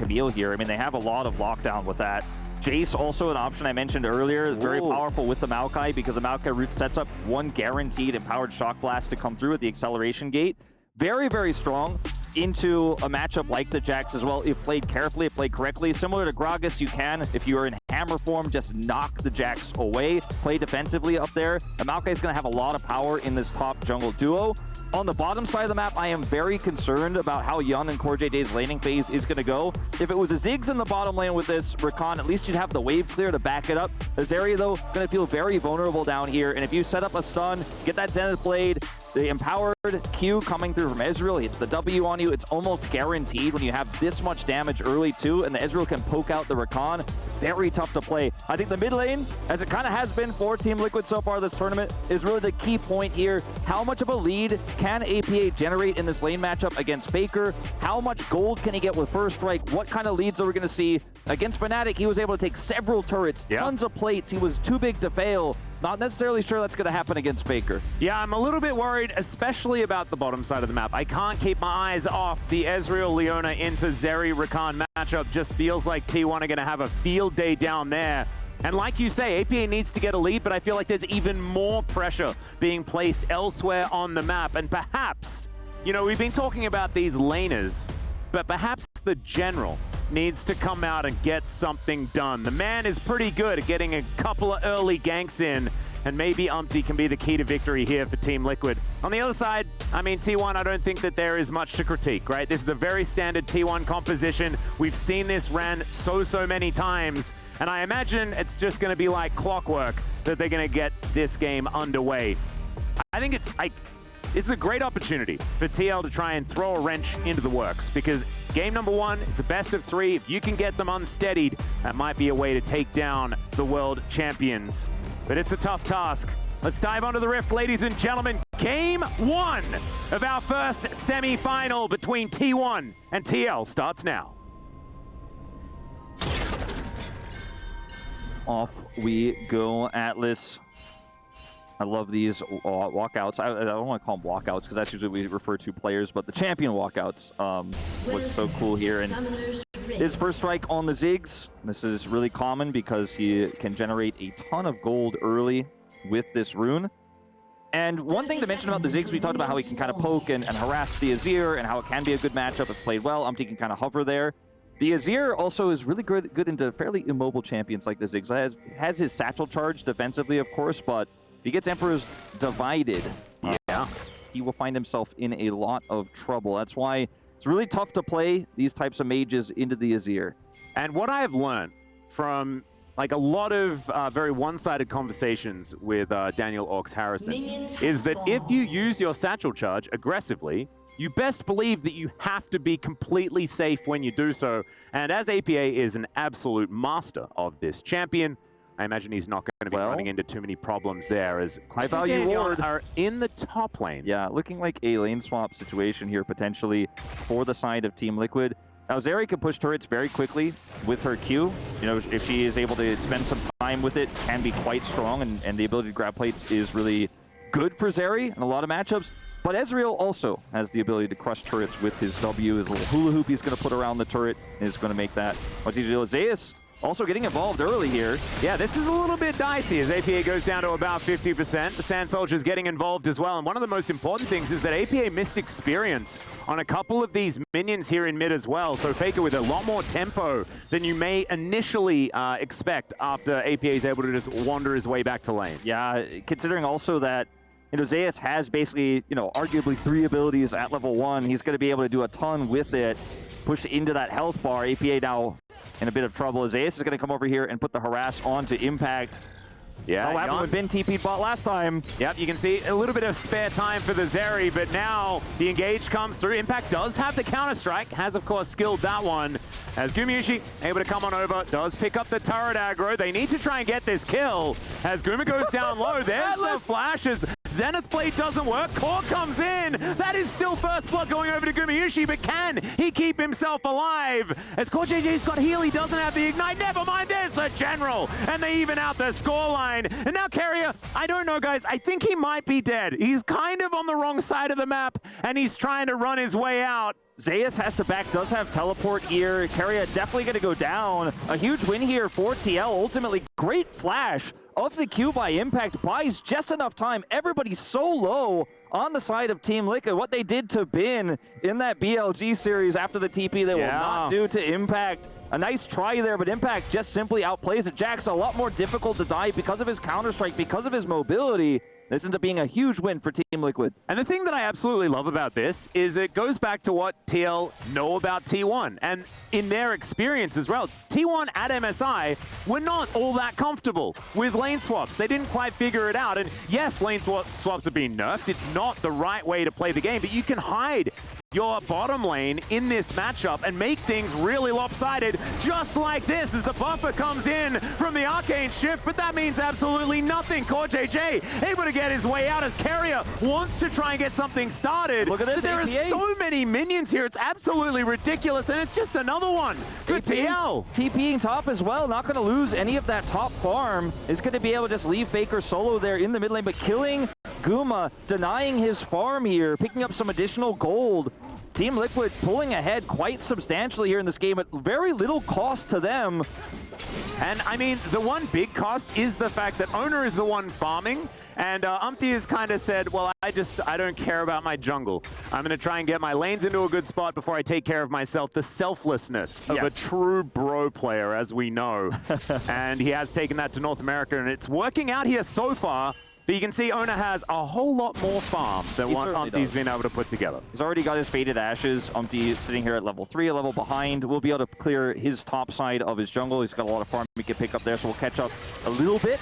Camille here. I mean, they have a lot of lockdown with that. Jace, also an option I mentioned earlier, very powerful with the Maokai because the Maokai root sets up one guaranteed empowered shock blast to come through with the acceleration gate. Very, very strong into a matchup like the Jax as well. If played carefully, if played correctly. Similar to Gragas, you can, if you are in hammer form, just knock the Jax away. Play defensively up there. The Maokai is going to have a lot of power in this top jungle duo. On the bottom side of the map, I am very concerned about how Yun and CoreJJ's laning phase is going to go. If it was a Ziggs in the bottom lane with this Rakan, at least you'd have the wave clear to back it up. Azeri, though, going to feel very vulnerable down here. And if you set up a stun, get that Zenith Blade, the empowered Q coming through from Ezreal, it's the W on you. It's almost guaranteed when you have this much damage early too, and the Ezreal can poke out the Rakan. Very tough to play. I think the mid lane, as it kind of has been for Team Liquid so far this tournament, is really the key point here. How much of a lead can APA generate in this lane matchup against Faker? How much gold can he get with First Strike? What kind of leads are we going to see? Against Fnatic, he was able to take several turrets, tons of plates. He was too big to fail. Not necessarily sure that's going to happen against Faker. Yeah, I'm a little bit worried, especially about the bottom side of the map. I can't keep my eyes off the Ezreal Leona into Zeri Rakan matchup. Just feels like T1 are going to have a field day down there. And like you say, APA needs to get a lead, but I feel like there's even more pressure being placed elsewhere on the map. And perhaps, you know, we've been talking about these laners, but perhaps the general needs to come out and get something done. The man is pretty good at getting a couple of early ganks in, and maybe Umpty can be the key to victory here for Team Liquid. On the other side, I mean, T1, I don't think that there is much to critique, right? This is a very standard T1 composition. We've seen this ran so many times, and I imagine it's just going to be like clockwork that they're going to get this game underway. I think it's like, this is a great opportunity for TL to try and throw a wrench into the works, because game number one, it's a best of three. If you can get them unsteadied, that might be a way to take down the world champions. But it's a tough task. Let's dive onto the Rift, ladies and gentlemen. Game one of our first semi-final between T1 and TL starts now. Off we go, Atlas. I love these walkouts. I don't want to call them walkouts because that's usually what we refer to players, but the champion walkouts look so cool here. And his First Strike on the Ziggs. This is really common because he can generate a ton of gold early with this rune. And one thing to mention about the Ziggs, we talked about how he can kind of poke and harass the Azir and how it can be a good matchup if played well. Umpty can kind of hover there. The Azir also is really good into fairly immobile champions like the Ziggs. Has his satchel charge defensively, of course, but if he gets Emperor's divided, he will find himself in a lot of trouble. That's why it's really tough to play these types of mages into the Azir. And what I have learned from like a lot of very one-sided conversations with Daniel Orcs Harrison is that if you use your satchel charge aggressively, you best believe that you have to be completely safe when you do so. And as APA is an absolute master of this champion, I imagine he's not going to be running into too many problems there, as high-value ward are in the top lane. Yeah, looking like a lane swap situation here potentially for the side of Team Liquid. Now, Zeri can push turrets very quickly with her Q. You know, if she is able to spend some time with it, can be quite strong, and the ability to grab plates is really good for Zeri in a lot of matchups. But Ezreal also has the ability to crush turrets with his W. His little hula hoop he's going to put around the turret is going to make that much easier. Zeus also getting involved early here. Yeah, this is a little bit dicey as APA goes down to about 50%. The Sand Soldier's getting involved as well. And one of the most important things is that APA missed experience on a couple of these minions here in mid as well. So Faker with a lot more tempo than you may initially expect after APA is able to just wander his way back to lane. Yeah, considering also that, you know, Zeus has basically, you know, arguably 3 abilities at level 1. He's going to be able to do a ton with it. Push into that health bar. APA now in a bit of trouble. Zeus is going to come over here and put the harass onto Impact. Yeah, that's what happened when Ben TP'd bot last time. Yep, you can see a little bit of spare time for the Zeri, but now the engage comes through. Impact does have the counter-strike, has of course skilled that one. As Gumayusi able to come on over, does pick up the turret aggro. They need to try and get this kill. As Guma goes down low, there's the flashes. Zenith Blade doesn't work. Core comes in. That is still first blood going over to Gumayusi, but can he keep himself alive? As CoreJJ's got heal, he doesn't have the ignite. Never mind, there's the general. And they even out the scoreline. And now Carrier, I don't know, guys. I think he might be dead. He's kind of on the wrong side of the map, and he's trying to run his way out. Zayas has to back, does have teleport here. Keria definitely going to go down. A huge win here for TL. Ultimately, great flash of the Q by Impact. Buys just enough time. Everybody's so low on the side of Team Liquid. What they did to Bin in that BLG series after the TP, they will not do to Impact. A nice try there, but Impact just simply outplays it. Jack's a lot more difficult to dive because of his Counter-Strike, because of his mobility. This ends up being a huge win for Team Liquid. And the thing that I absolutely love about this is it goes back to what TL know about T1. And in their experience as well, T1 at MSI were not all that comfortable with lane swaps. They didn't quite figure it out. And yes, lane swaps are being nerfed. It's not the right way to play the game, but you can hide your bottom lane in this matchup and make things really lopsided, just like this as the buffer comes in from the Arcane Shift, but that means absolutely nothing. CoreJJ able to get his way out as Keria wants to try and get something started. Look at this, there are so many minions here, it's absolutely ridiculous, and it's just another one for TL. TPing top as well, not going to lose any of that top farm. Is going to be able to just leave Faker solo there in the mid lane, but killing Guma, denying his farm here, picking up some additional gold. Team Liquid pulling ahead quite substantially here in this game at very little cost to them. And I mean, the one big cost is the fact that Owner is the one farming, and Umpty has kind of said, well, I don't care about my jungle. I'm going to try and get my lanes into a good spot before I take care of myself. The selflessness of a true bro player, as we know. And he has taken that to North America, and it's working out here so far. But you can see Owner has a whole lot more farm than what Umpty's been able to put together. He's already got his Faded Ashes. Umpty sitting here at level 3, a level behind. We'll be able to clear his top side of his jungle. He's got a lot of farm we can pick up there, so we'll catch up a little bit.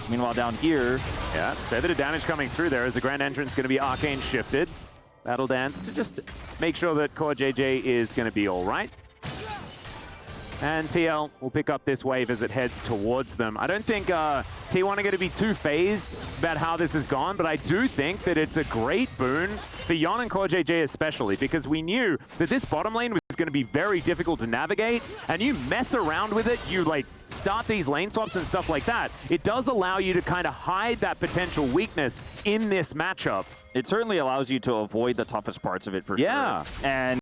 Meanwhile, down here... Yeah, it's a fair bit of damage coming through there as the Grand Entrance going to be Arcane shifted. Battle Dance to just make sure that CoreJJ is going to be all right. And TL will pick up this wave as it heads towards them. I don't think T1 are going to be too phased about how this has gone, but I do think that it's a great boon for Yon and CoreJJ especially, because we knew that this bottom lane was going to be very difficult to navigate, and you mess around with it, you like start these lane swaps and stuff like that. It does allow you to kind of hide that potential weakness in this matchup. It certainly allows you to avoid the toughest parts of it for sure. And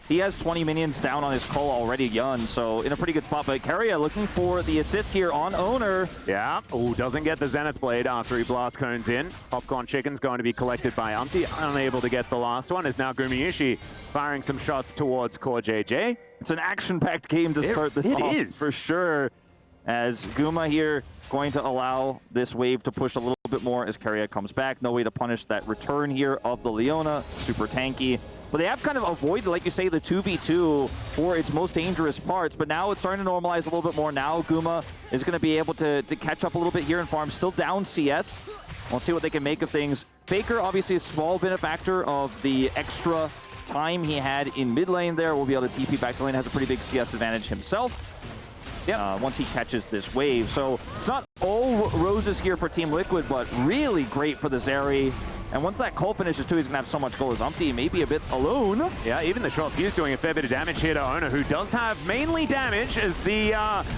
he has 20 minions down on his call already, Yun, so in a pretty good spot. But Keria looking for the assist here on Owner. Yeah, doesn't get the Zenith Blade after he blast cones in. Popcorn Chicken's going to be collected by Umpty, unable to get the last one, as now Gumayushi firing some shots towards CoreJJ. It's an action-packed game to start this off, for sure. As Guma here going to allow this wave to push a little bit more as Keria comes back. No way to punish that return here of the Leona. Super tanky. But they have kind of avoided, like you say, the 2v2 for its most dangerous parts. But now it's starting to normalize a little bit more. Now Guma is going to be able to catch up a little bit here in farm. Still down CS. We'll see what they can make of things. Faker, obviously a small benefactor of the extra time he had in mid lane there. We'll be able to TP back to lane. Has a pretty big CS advantage himself. Once he catches this wave. So it's not all roses here for Team Liquid, but really great for the Zeri. And once that call finishes too, he's gonna have so much gold as Umpty, maybe a bit alone. Yeah, even the short fuse doing a fair bit of damage here to Owner, who does have mainly damage as the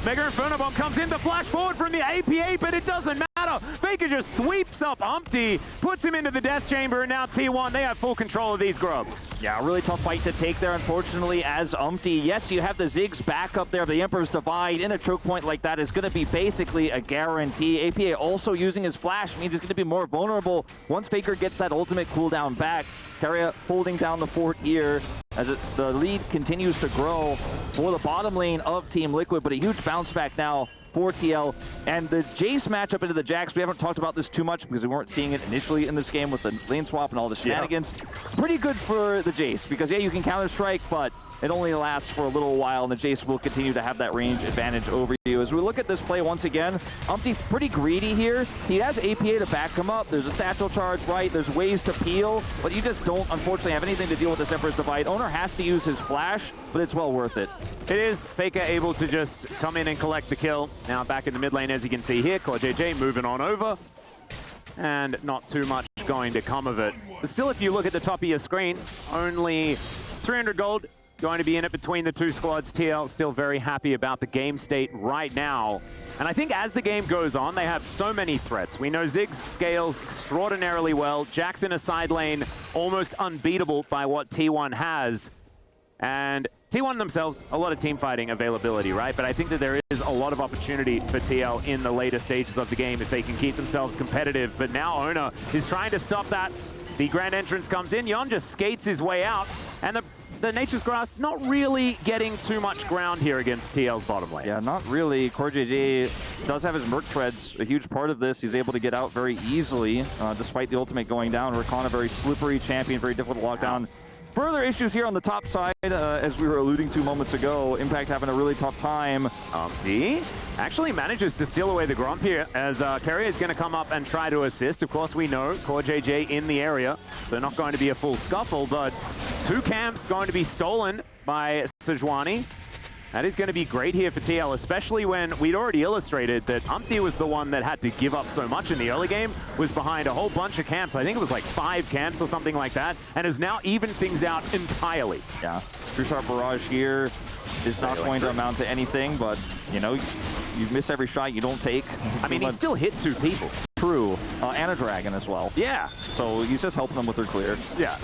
Mega Inferno Bomb comes in. The flash forward from the APA, but it doesn't matter. Faker just sweeps up Umpty, puts him into the death chamber, and now T1, they have full control of these grubs. Yeah, really tough fight to take there, unfortunately, as Umpty. Yes, you have the Ziggs back up there, but the Emperor's Divide in a choke point like that is gonna be basically a guarantee. APA also using his flash means he's gonna be more vulnerable once Faker gets that ultimate cooldown back. Keria holding down the fort here as the lead continues to grow for the bottom lane of Team Liquid, but a huge bounce back now for TL. And the Jace matchup into the Jax, we haven't talked about this too much because we weren't seeing it initially in this game with the lane swap and all the shenanigans. Pretty good for the Jace because, yeah, you can counter-strike, but it only lasts for a little while, and the Jace will continue to have that range advantage over you. As we look at this play once again, Umpty pretty greedy here. He has APA to back him up. There's a satchel charge, right? There's ways to peel, but you just don't, unfortunately, have anything to deal with this Emperor's Divide. Owner has to use his flash, but it's well worth it. It is. Faker able to just come in and collect the kill. Now back in the mid lane, as you can see here, CoreJJ moving on over. And not too much going to come of it. But still, if you look at the top of your screen, only 300 gold going to be in it between the two squads. TL still very happy about the game state right now. And I think as the game goes on, they have so many threats. We know Ziggs scales extraordinarily well. Jack's in a side lane, almost unbeatable by what T1 has. And T1 themselves, a lot of team fighting availability, right? But I think that there is a lot of opportunity for TL in the later stages of the game if they can keep themselves competitive. But now Owner is trying to stop that. The grand entrance comes in. Yon just skates his way out. And the Nature's Grasp not really getting too much ground here against TL's bottom lane. Yeah, not really. CoreJJ does have his Merc Treads, a huge part of this. He's able to get out very easily, despite the ultimate going down. Rakan, a very slippery champion, very difficult to lock down. Further issues here on the top side, as we were alluding to moments ago. Impact having a really tough time. D actually manages to steal away the Gromp here as Carrier is going to come up and try to assist. Of course, we know CoreJJ in the area, so not going to be a full scuffle, but 2 camps going to be stolen by Sejuani. That is going to be great here for TL, especially when we'd already illustrated that Umpty was the one that had to give up so much in the early game, was behind a whole bunch of camps. I think it was like 5 camps or something like that, and has now evened things out entirely. Yeah, True Shot Barrage here is not going to amount to anything, but, you know, you miss every shot you don't take. I mean, he still hit 2 people. True. And a dragon as well. Yeah. So he's just helping them with their clear. Yeah.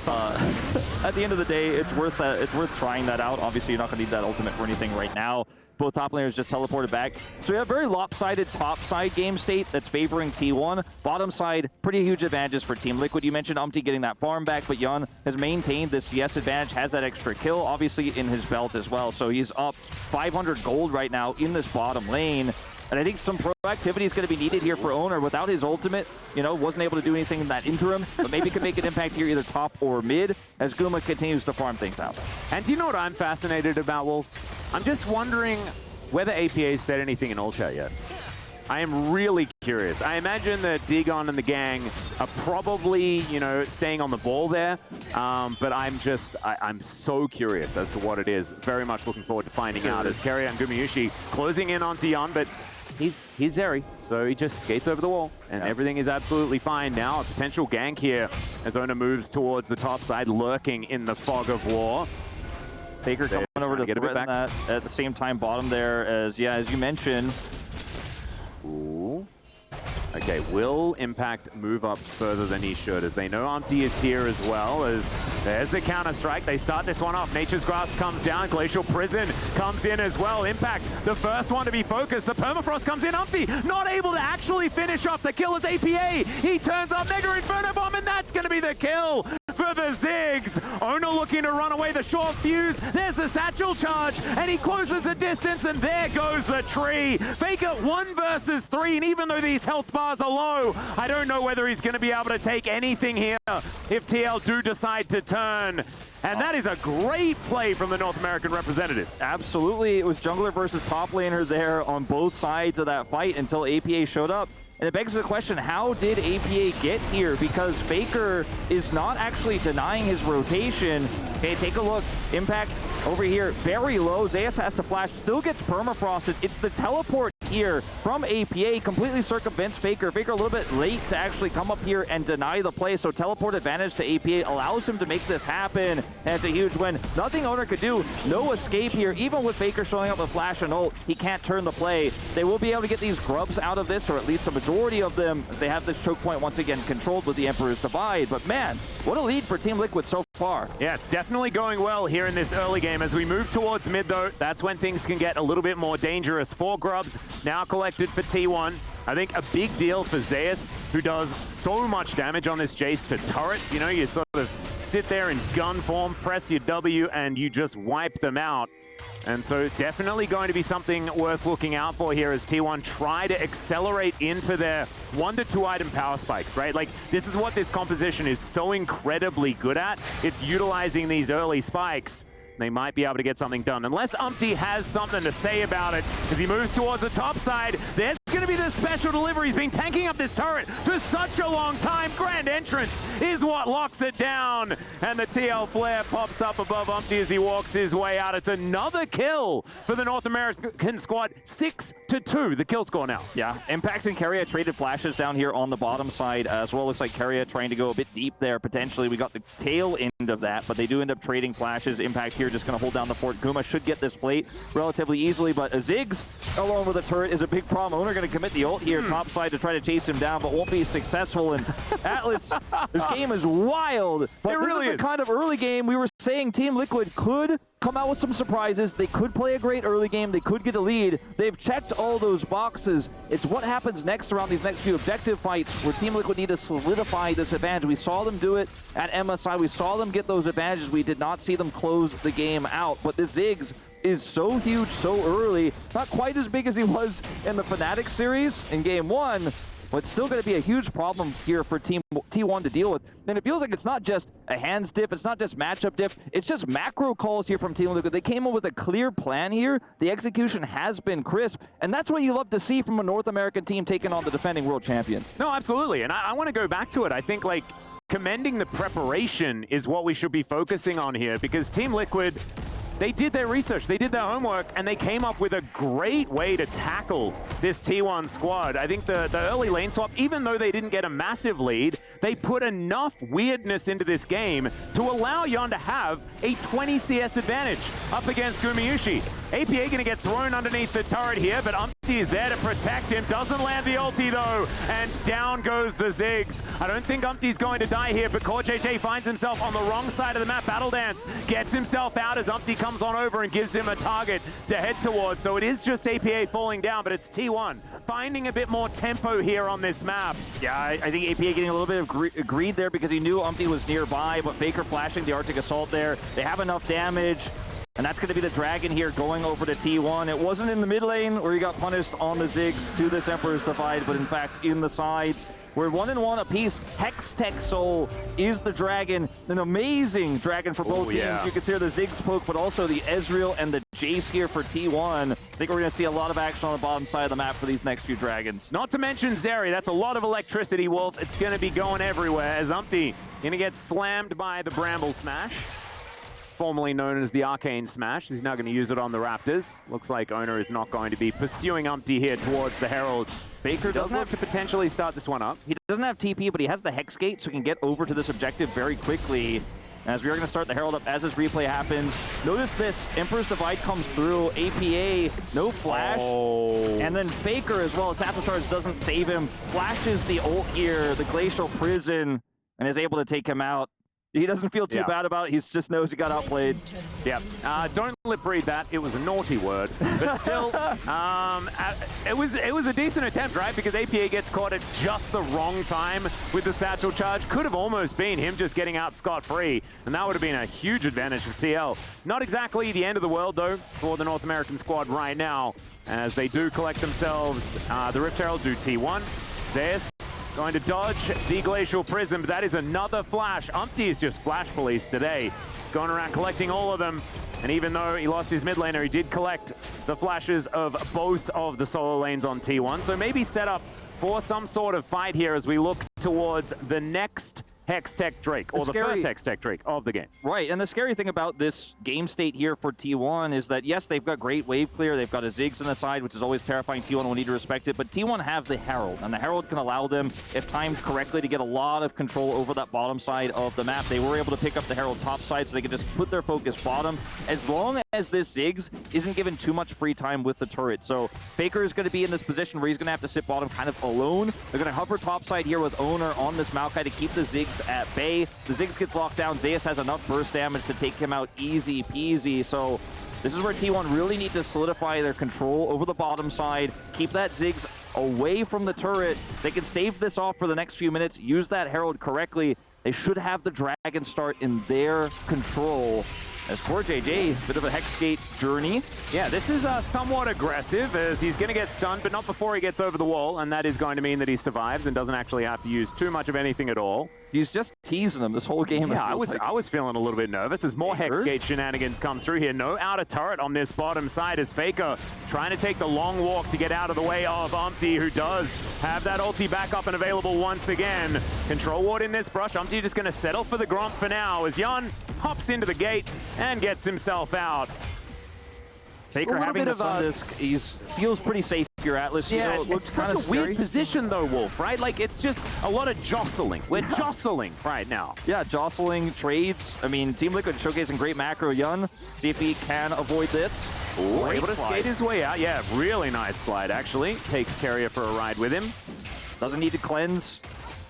At the end of the day, it's worth that. It's worth trying that out. Obviously, you're not going to need that ultimate for anything right now. Both top laners just teleported back. So we have very lopsided top side game state that's favoring T1. Bottom side, pretty huge advantages for Team Liquid. You mentioned Umpty getting that farm back, but Yon has maintained this CS advantage, has that extra kill, obviously in his belt as well. So he's up 500 gold right now in this bottom lane. And I think some proactivity is going to be needed here for Owner. Without his ultimate, you know, wasn't able to do anything in that interim, but maybe can make an impact here either top or mid as Guma continues to farm things out. And do you know what I'm fascinated about, Wolf? I'm just wondering whether APA said anything in ult chat yet. I am really curious. I imagine that Dagon and the gang are probably, you know, staying on the ball there. But I'm so curious as to what it is. Very much looking forward to finding out as Keria and Gumayushi closing in onto Yon, but he's Zeri, so he just skates over the wall, and everything is absolutely fine. Now a potential gank here as Owner moves towards the top side, lurking in the fog of war. Faker coming over to threaten that at the same time bottom there as you mentioned. Ooh. Okay, will Impact move up further than he should, as they know Umpty is here as well, as there's the counter-strike. They start this one off. Nature's Grasp comes down. Glacial Prison comes in as well. Impact, the first one to be focused. The Permafrost comes in. Umpty not able to actually finish off the kill as APA. He turns up Mega Inferno Bomb, and that's going to be the kill for the Ziggs. Owner looking to run away. The short fuse. There's the satchel charge, and he closes the distance, and there goes the tree. Faker 1 versus 3, and even though these health bars are low, I don't know whether he's going to be able to take anything here if TL do decide to turn. And that is a great play from the North American representatives. Absolutely. It was jungler versus top laner there on both sides of that fight until APA showed up. And it begs the question, how did APA get here? Because Faker is not actually denying his rotation. Okay, take a look. Impact over here, very low. Zeus has to flash, still gets permafrosted. It's the teleport here from APA, completely circumvents Faker. Faker a little bit late to actually come up here and deny the play, so teleport advantage to APA allows him to make this happen, and it's a huge win. Nothing Owner could do, no escape here. Even with Faker showing up with flash and ult, he can't turn the play. They will be able to get these grubs out of this, or at least a majority of them, as they have this choke point once again controlled with the Emperor's Divide. But man, what a lead for Team Liquid so far. Yeah, it's definitely going well here in this early game. As we move towards mid, though, that's when things can get a little bit more dangerous. 4 grubs now collected for T1. I think a big deal for Zeus, who does so much damage on this Jace to turrets. You know, you sort of sit there in gun form, press your W, and you just wipe them out. And so definitely going to be something worth looking out for here as T1 try to accelerate into their 1 to 2 item power spikes, right? Like, this is what this composition is so incredibly good at. It's utilizing these early spikes. They might be able to get something done. Unless Umpty has something to say about it as he moves towards the top side. There's going to be the special delivery. He's been tanking up this turret for such a long time. Grand entrance is what locks it down. And the TL flare pops up above Umpty as he walks his way out. It's another kill for the North American squad. 6-2, the kill score now. Yeah, Impact and Keria traded flashes down here on the bottom side as well. Looks like Keria trying to go a bit deep there potentially. We got the tail end of that, but they do end up trading flashes. Impact here just going to hold down the fort. Guma should get this plate relatively easily, but a Ziggs along with a turret is a big problem. Owner going to commit the ult here top side to try to chase him down, but won't be successful. And Atlas, this game is wild, but it really is the kind of early game we were saying Team Liquid could come out with some surprises. They could play a great early game. They could get a lead. They've checked all those boxes. It's what happens next around these next few objective fights where Team Liquid need to solidify this advantage. We saw them do it at MSI. We saw them get those advantages. We did not see them close the game out. But this Ziggs is so huge so early. Not quite as big as he was in the Fnatic series in game 1. But it's still going to be a huge problem here for Team T1 to deal with. And it feels like it's not just a hands diff, it's not just matchup diff, it's just macro calls here from Team Liquid. They came up with a clear plan here. The execution has been crisp, and that's what you love to see from a North American team taking on the defending world champions. No, absolutely, and I want to go back to it. I think, like, commending the preparation is what we should be focusing on here, because Team Liquid, they did their research, they did their homework, and they came up with a great way to tackle this T1 squad. I think the early lane swap, even though they didn't get a massive lead, they put enough weirdness into this game to allow Yon to have a 20 CS advantage up against Gumayusi. APA gonna get thrown underneath the turret here, but Umpty is there to protect him. Doesn't land the ulti though, and down goes the Ziggs. I don't think Umpty's going to die here, but CoreJJ finds himself on the wrong side of the map. Battle Dance gets himself out as Umpty comes on over and gives him a target to head towards. So it is just APA falling down, but it's T1 finding a bit more tempo here on this map. Yeah, I think APA getting a little bit of greed there because he knew Umpty was nearby, but Faker flashing the Arctic Assault there. They have enough damage. And that's going to be the Dragon here going over to T1. It wasn't in the mid lane where he got punished on the Ziggs to this Emperor's Divide, but in fact in the sides. We're 1-1 apiece. Hextech Soul is the Dragon. An amazing Dragon for both teams. You can see the Ziggs poke, but also the Ezreal and the Jace here for T1. I think we're going to see a lot of action on the bottom side of the map for these next few Dragons. Not to mention Zeri. That's a lot of electricity, Wolf. It's going to be going everywhere as Umpty going to get slammed by the Bramble Smash, formerly known as the Arcane Smash. He's now going to use it on the Raptors. Looks like Owner is not going to be pursuing Umpty here towards the Herald. Baker does look to potentially start this one up. He doesn't have TP, but he has the Hex Gate, so he can get over to this objective very quickly. As we are going to start the Herald up as this replay happens. Notice this, Emperor's Divide comes through, APA, no flash, and then Faker as well. Satchel Charge doesn't save him, flashes the ult here, the Glacial Prison, and is able to take him out. He doesn't feel too bad about it. He just knows he got outplayed. Yeah. Don't lip read that. It was a naughty word, but still, it was a decent attempt, right? Because APA gets caught at just the wrong time with the Satchel Charge. Could have almost been him just getting out scot-free, and that would have been a huge advantage for TL. Not exactly the end of the world, though, for the North American squad right now, as they do collect themselves. The Rift Herald do T1. Zeus going to dodge the Glacial Prism, but that is another flash. Umpty is just flash police today. He's going around collecting all of them, and even though he lost his mid laner, he did collect the flashes of both of the solo lanes on T1, so maybe set up for some sort of fight here as we look towards the next Hextech Drake, or the first Hextech Drake of the game. Right, and the scary thing about this game state here for T1 is that, yes, they've got great wave clear, they've got a Ziggs on the side, which is always terrifying. T1 will need to respect it, but T1 have the Herald, and the Herald can allow them, if timed correctly, to get a lot of control over that bottom side of the map. They were able to pick up the Herald top side, so they could just put their focus bottom, as long as this Ziggs isn't given too much free time with the turret. So Faker is going to be in this position where he's going to have to sit bottom kind of alone. They're going to hover top side here with Owner on this Maokai to keep the Ziggs at bay. The Ziggs gets locked down. Zeus has enough burst damage to take him out easy peasy. So this is where T1 really need to solidify their control over the bottom side, keep that Ziggs away from the turret. They can stave this off for the next few minutes, use that Herald correctly. They should have the Dragon start in their control. As CoreJJ, bit of a Hexgate journey. Yeah, this is somewhat aggressive, as he's going to get stunned, but not before he gets over the wall, and that is going to mean that he survives and doesn't actually have to use too much of anything at all. He's just teasing him this whole game. Yeah, I was feeling a little bit nervous as more Hexgate shenanigans come through here. No outer turret on this bottom side as Faker trying to take the long walk to get out of the way of Umpty, who does have that ulti back up and available once again. Control ward in this brush. Umpty just going to settle for the Gromp for now as Yon hops into the gate and gets himself out. Faker having the Sundisk, he feels pretty safe here, Atlas. Yeah, you know, it's such a weird position though, Wolf, right? Like, it's just a lot of jostling. We're jostling right now. Yeah, jostling, trades. I mean, Team Liquid showcasing great macro. Yun, see if he can avoid this. Ooh, able to skate his way out. Yeah, really nice slide, actually. Takes Carrier for a ride with him. Doesn't need to cleanse,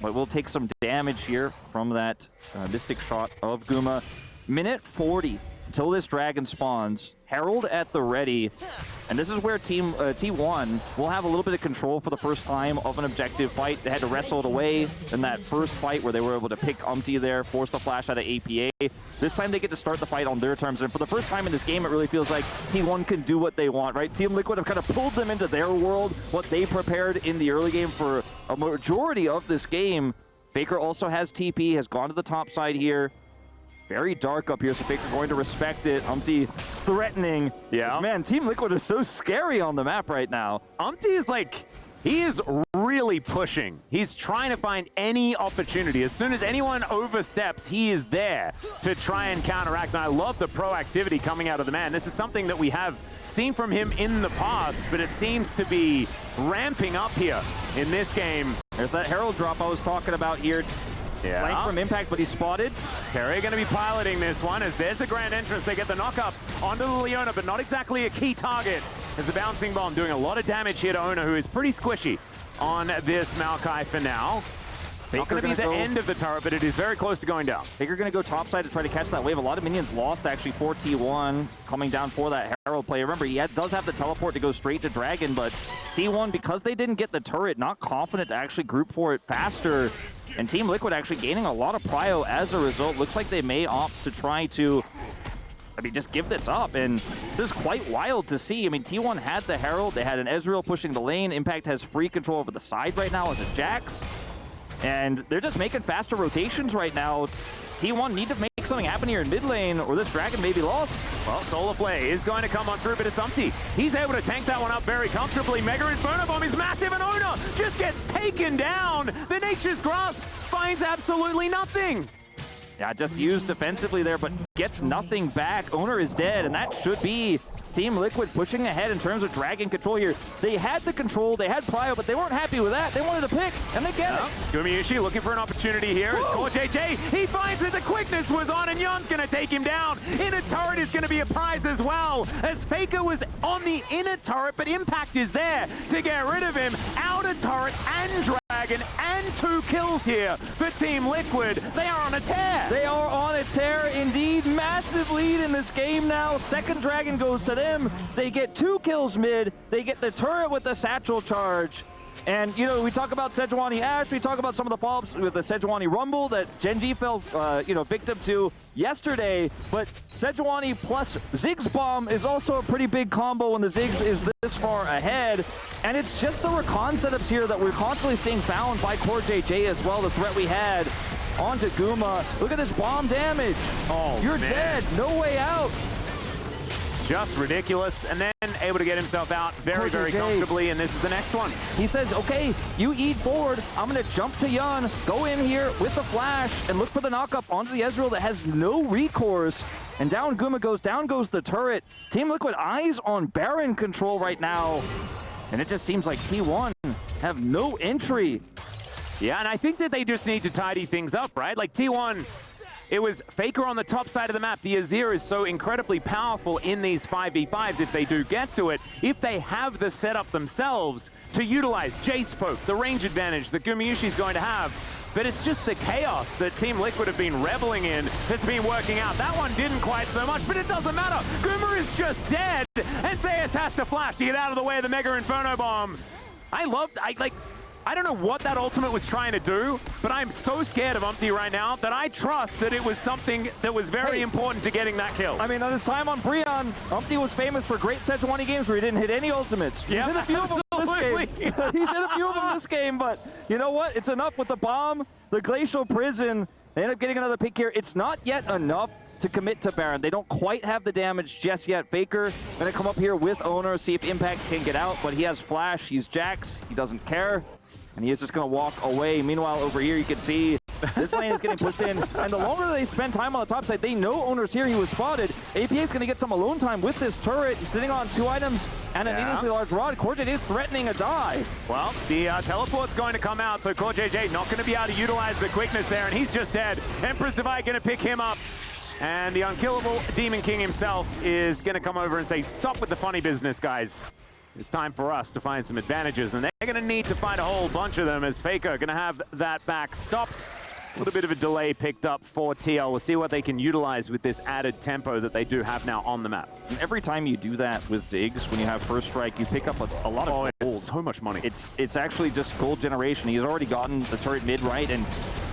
but will take some damage here from that Mystic shot of Guma. minute 40 until this dragon spawns. Herald at the ready. And this is where T1 will have a little bit of control for the first time of an objective fight. They had to wrestle it away in that first fight where they were able to pick Umpty there, force the flash out of APA. This time they get to start the fight on their terms. And for the first time in this game, it really feels like T1 can do what they want, right? Team Liquid have kind of pulled them into their world, what they prepared in the early game for a majority of this game. Faker also has TP, has gone to the top side here. Very dark up here, so Faker going to respect it. Umpty threatening. Yeah. Man, Team Liquid is so scary on the map right now. Umpty is like, he is really pushing. He's trying to find any opportunity. As soon as anyone oversteps, he is there to try and counteract. And I love the proactivity coming out of the man. This is something that we have seen from him in the past, but it seems to be ramping up here in this game. There's that Herald drop I was talking about here. Yeah. Flank from Impact, but he's spotted. Kerry going to be piloting this one as there's a grand entrance. They get the knock up onto the Leona, but not exactly a key target as the bouncing bomb doing a lot of damage here to Ona, who is pretty squishy on this Maokai for now. Not going to be the end of the turret, but it is very close to going down. Faker going to go topside to try to catch that wave. A lot of minions lost actually for T1 coming down for that Herald play. Remember, he does have the teleport to go straight to Dragon, but T1, because they didn't get the turret, not confident to actually group for it faster. And Team Liquid actually gaining a lot of prio as a result. Looks like they may opt to try to, just give this up. And this is quite wild to see. T1 had the Herald. They had an Ezreal pushing the lane. Impact has free control over the side right now as a Jax. And they're just making faster rotations right now. T1 need to make something happen here in mid lane, or this Dragon may be lost. Well, Solar Flare is going to come on through, but it's Umpty. He's able to tank that one up very comfortably. Mega Inferno Bomb is massive, and Ona just gets taken down. The Nature's Grasp finds absolutely nothing. Yeah, just used defensively there, but gets nothing back. Owner is dead, and that should be Team Liquid pushing ahead in terms of Dragon control here. They had the control, they had prio, but they weren't happy with that. They wanted to pick, and they get it. Gumayushi looking for an opportunity here. It's Core JJ. He finds it. The quickness was on, and Yon's going to take him down. Inner turret is going to be a prize as well, as Faker was on the inner turret, but Impact is there to get rid of him. Outer turret and Dragon, and 2 kills here for Team Liquid. They are on a tear. They are on a tear indeed. Massive lead in this game now. Second Dragon goes to them. They get 2 kills mid. They get the turret with the satchel charge. And, we talk about Sejuani Ash. We talk about some of the follow-ups with the Sejuani Rumble that Genji fell, victim to yesterday. But Sejuani plus Ziggs Bomb is also a pretty big combo when the Ziggs is this far ahead. And it's just the recon setups here that we're constantly seeing found by Core JJ as well. The threat we had onto Guma. Look at this bomb damage. Oh, you're dead. No way out. Just ridiculous, and then able to get himself out very comfortably, and this is the next one. He says, okay, you eat forward, I'm gonna jump to Yun, go in here with the flash, and look for the knock-up onto the Ezreal that has no recourse, and down Guma goes, down goes the turret. Team Liquid eyes on Baron control right now, and it just seems like T1 have no entry. Yeah, and I think that they just need to tidy things up, right? Like T1, it was Faker on the top side of the map. The Azir is so incredibly powerful in these 5v5s if they do get to it, if they have the setup themselves to utilize Jace poke, the range advantage that Gumayushi's going to have. But it's just the chaos that Team Liquid have been reveling in that's been working out. That one didn't quite so much, but it doesn't matter. Guma is just dead, and Zeus has to flash to get out of the way of the Mega Inferno Bomb. I don't know what that ultimate was trying to do, but I'm so scared of Umpty right now that I trust that it was something that was very important to getting that kill. On his time on Brion, Umpty was famous for great Sejuani games where he didn't hit any ultimates. He's hit a few of them this game. He's hit a few of them this game, but you know what? It's enough with the bomb, the Glacial Prison. They end up getting another pick here. It's not yet enough to commit to Baron. They don't quite have the damage just yet. Faker gonna come up here with Owner, see if Impact can get out, but he has Flash, he's Jax, he doesn't care. And he is just going to walk away. Meanwhile, over here, you can see this lane is getting pushed in. And the longer they spend time on the top side, they know Owner's here. He was spotted. APA is going to get some alone time with this turret. He's sitting on 2 items and a needlessly large rod. Core JJ is threatening a dive. Well, the teleport's going to come out, so Core JJ not going to be able to utilize the quickness there, and he's just dead. Emperor's Divide going to pick him up. And the unkillable Demon King himself is going to come over and say, stop with the funny business, guys. It's time for us to find some advantages, and they're going to need to find a whole bunch of them as Faker going to have that back stopped A little bit of a delay picked up for TL. We'll see what they can utilize with this added tempo that they do have now on the map. And every time you do that with Ziggs, when you have first strike, you pick up a lot of gold. It's so much money. It's actually just gold generation. He's already gotten the turret mid right and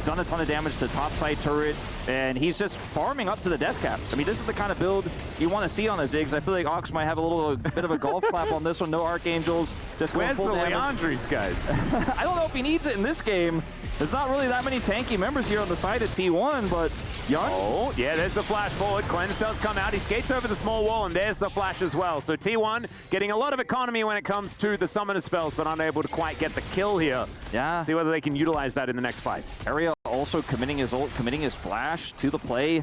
done a ton of damage to top side turret, and he's just farming up to the death cap. I mean, this is the kind of build you want to see on a Ziggs. I feel like Ox might have a bit of a golf clap on this one. No Archangels, just going full damage. Where's the Leandres, guys? I don't know if he needs it in this game. There's not really that many tanky members here on the side of T1, but Young. Oh, yeah, there's the flash forward. Cleanse does come out. He skates over the small wall, and there's the flash as well. So T1 getting a lot of economy when it comes to the summoner spells, but unable to quite get the kill here. Yeah. See whether they can utilize that in the next fight. Area also committing his ult, committing his flash to the play.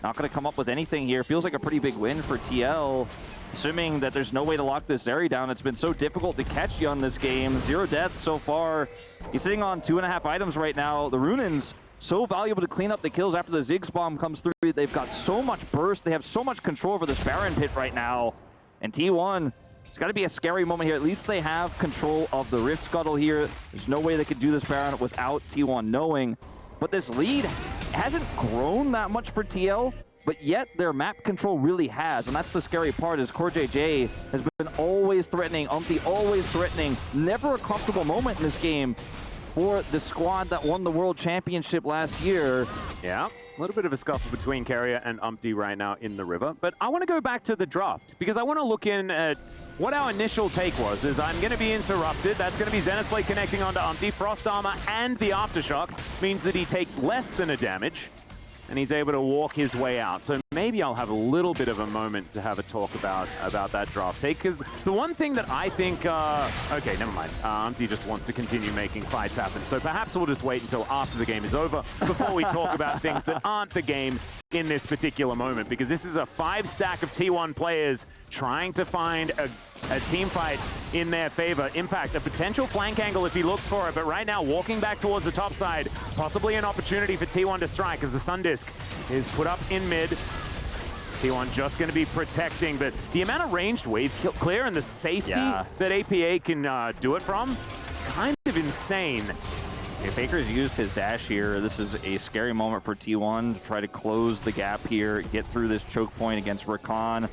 Not going to come up with anything here. Feels like a pretty big win for TL. Assuming that there's no way to lock this Zeri down. It's been so difficult to catch Yun this game. 0 deaths so far. He's sitting on 2.5 items right now. The Runins, so valuable to clean up the kills after the Ziggs bomb comes through. They've got so much burst. They have so much control over this Baron pit right now. And T1, it's got to be a scary moment here. At least they have control of the Rift Scuttle here. There's no way they could do this Baron without T1 knowing. But this lead hasn't grown that much for TL. But yet their map control really has, and that's the scary part, is CoreJJ has been always threatening, always threatening. Never a comfortable moment in this game for the squad that won the World Championship last year. Yeah, a little bit of a scuffle between Carrier and Umpty right now in the river. But I want to go back to the draft, because I want to look in at what our initial take was, is I'm going to be interrupted. That's going to be Zenith Blade connecting onto Umpty. Frost Armor and the Aftershock means that he takes less than a damage, and he's able to walk his way out. So maybe I'll have a little bit of a moment to have a talk about that draft take, because the one thing that I think, okay, never mind. Umpty just wants to continue making fights happen. So perhaps we'll just wait until after the game is over before we talk about things that aren't the game in this particular moment, because this is a 5-stack of T1 players trying to find a team fight in their favor. Impact, a potential flank angle if he looks for it, but right now walking back towards the top side, possibly an opportunity for T1 to strike as the Sun Disc is put up in mid. T1 just going to be protecting, but the amount of ranged wave clear and the safety that APA can do it from, it's kind of insane. If Faker's used his dash here, this is a scary moment for T1 to try to close the gap here, get through this choke point against Rakan.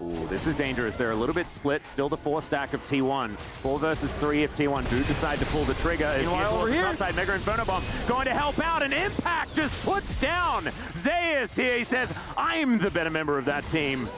Ooh, this is dangerous. They're a little bit split. Still the 4-stack of T1. 4 versus 3 if T1 do decide to pull the trigger. As he towards the top side, Mega Inferno Bomb going to help out, and Impact just puts down Zeus here. He says, I'm the better member of that team.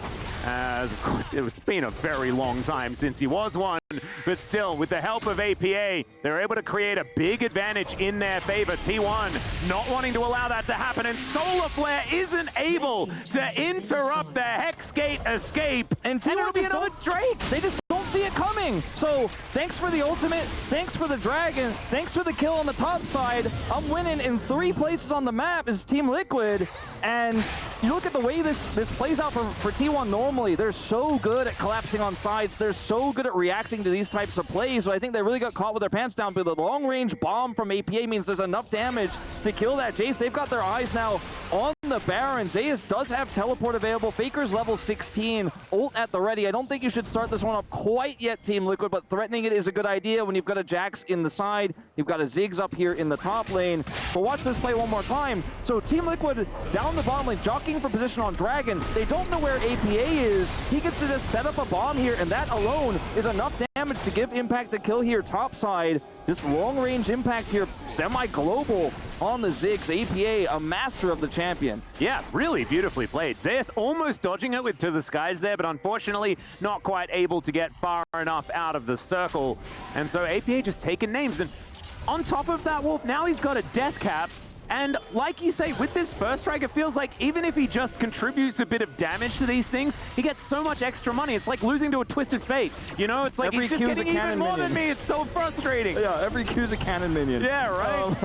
As, of course, it's been a very long time since he was one, but still, with the help of APA, they're able to create a big advantage in their favor. T1 not wanting to allow that to happen, and Solar Flare isn't able to interrupt the Hex Gate escape, and it'll be another Drake. They just don't see it coming. So, thanks for the ultimate, thanks for the dragon, thanks for the kill on the top side. I'm winning in 3 places on the map is Team Liquid, and you look at the way this plays out for T1 normally. They're so good at collapsing on sides. They're so good at reacting to these types of plays. So I think they really got caught with their pants down. But the long-range bomb from APA means there's enough damage to kill that Jace. They've got their eyes now on the Baron. Zeus does have teleport available. Faker's level 16. Ult at the ready. I don't think you should start this one up quite yet, Team Liquid, but threatening it is a good idea when you've got a Jax in the side. You've got a Ziggs up here in the top lane. But watch this play one more time. So Team Liquid down the bottom lane, jockeying for position on Dragon. They don't know where APA is. He gets to just set up a bomb here, and that alone is enough damage to give Impact the kill here topside. This long-range Impact here, semi-global on the Ziggs. APA, a master of the champion. Yeah, really beautifully played. Zeus almost dodging it to the skies there, but unfortunately not quite able to get far enough out of the circle. And so APA just taking names. And on top of that, Wolf, now he's got a death cap. And like you say, with this first strike, it feels like even if he just contributes a bit of damage to these things, he gets so much extra money. It's like losing to a Twisted Fate. You know, it's like he's just getting even more than me. It's so frustrating. Yeah, every Q's a cannon minion. Yeah, right?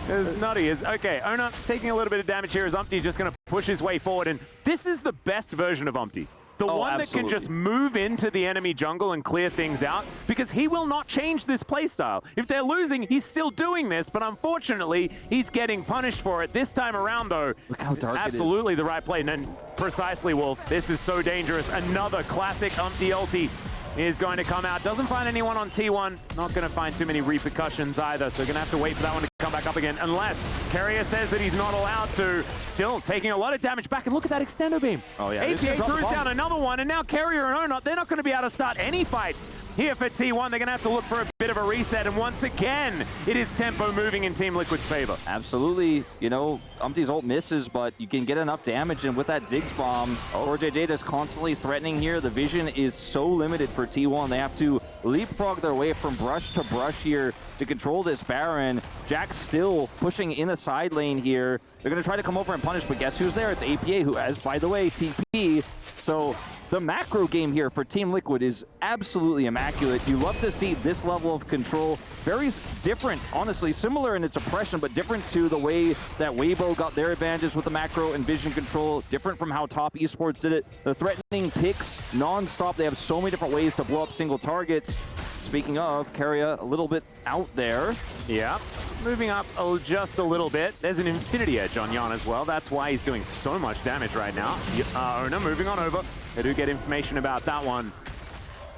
It's nutty. Okay, Ona taking a little bit of damage here as Umpty just going to push his way forward. And this is the best version of Umpty. The one that can just move into the enemy jungle and clear things out, because he will not change this playstyle. If they're losing, he's still doing this, but unfortunately, he's getting punished for it. This time around, though, look how dark absolutely the right play. And precisely, Wolf, this is so dangerous. Another classic Umpty ulti is going to come out. Doesn't find anyone on T1. Not going to find too many repercussions either, so going to have to wait for that one to come back up again, unless Carrier says that he's not allowed to. Still taking a lot of damage back, and look at that extendo beam. Oh yeah. ATA throws down another one, and now Carrier and Onut, they're not going to be able to start any fights here for T1. They're going to have to look for a bit of a reset, and once again, it is tempo moving in Team Liquid's favor. Absolutely. You know, Umpty's ult misses, but you can get enough damage, and with that Ziggs bomb, JJ just constantly threatening here. The vision is so limited for T1. They have to leapfrog their way from brush to brush here to control this Baron. Jack's still pushing in the side lane here. They're going to try to come over and punish, but guess who's there? It's APA, who has, by the way, TP. So the macro game here for Team Liquid is absolutely immaculate. You love to see this level of control. Very different, honestly, similar in its oppression, but different to the way that Weibo got their advantages with the macro and vision control, different from how Top Esports did it. The threatening picks non-stop. They have so many different ways to blow up single targets. Speaking of, Carrier a little bit out there. Yeah, moving up just a little bit. There's an Infinity Edge on Jan as well. That's why he's doing so much damage right now. Ona moving on over. I do get information about that one.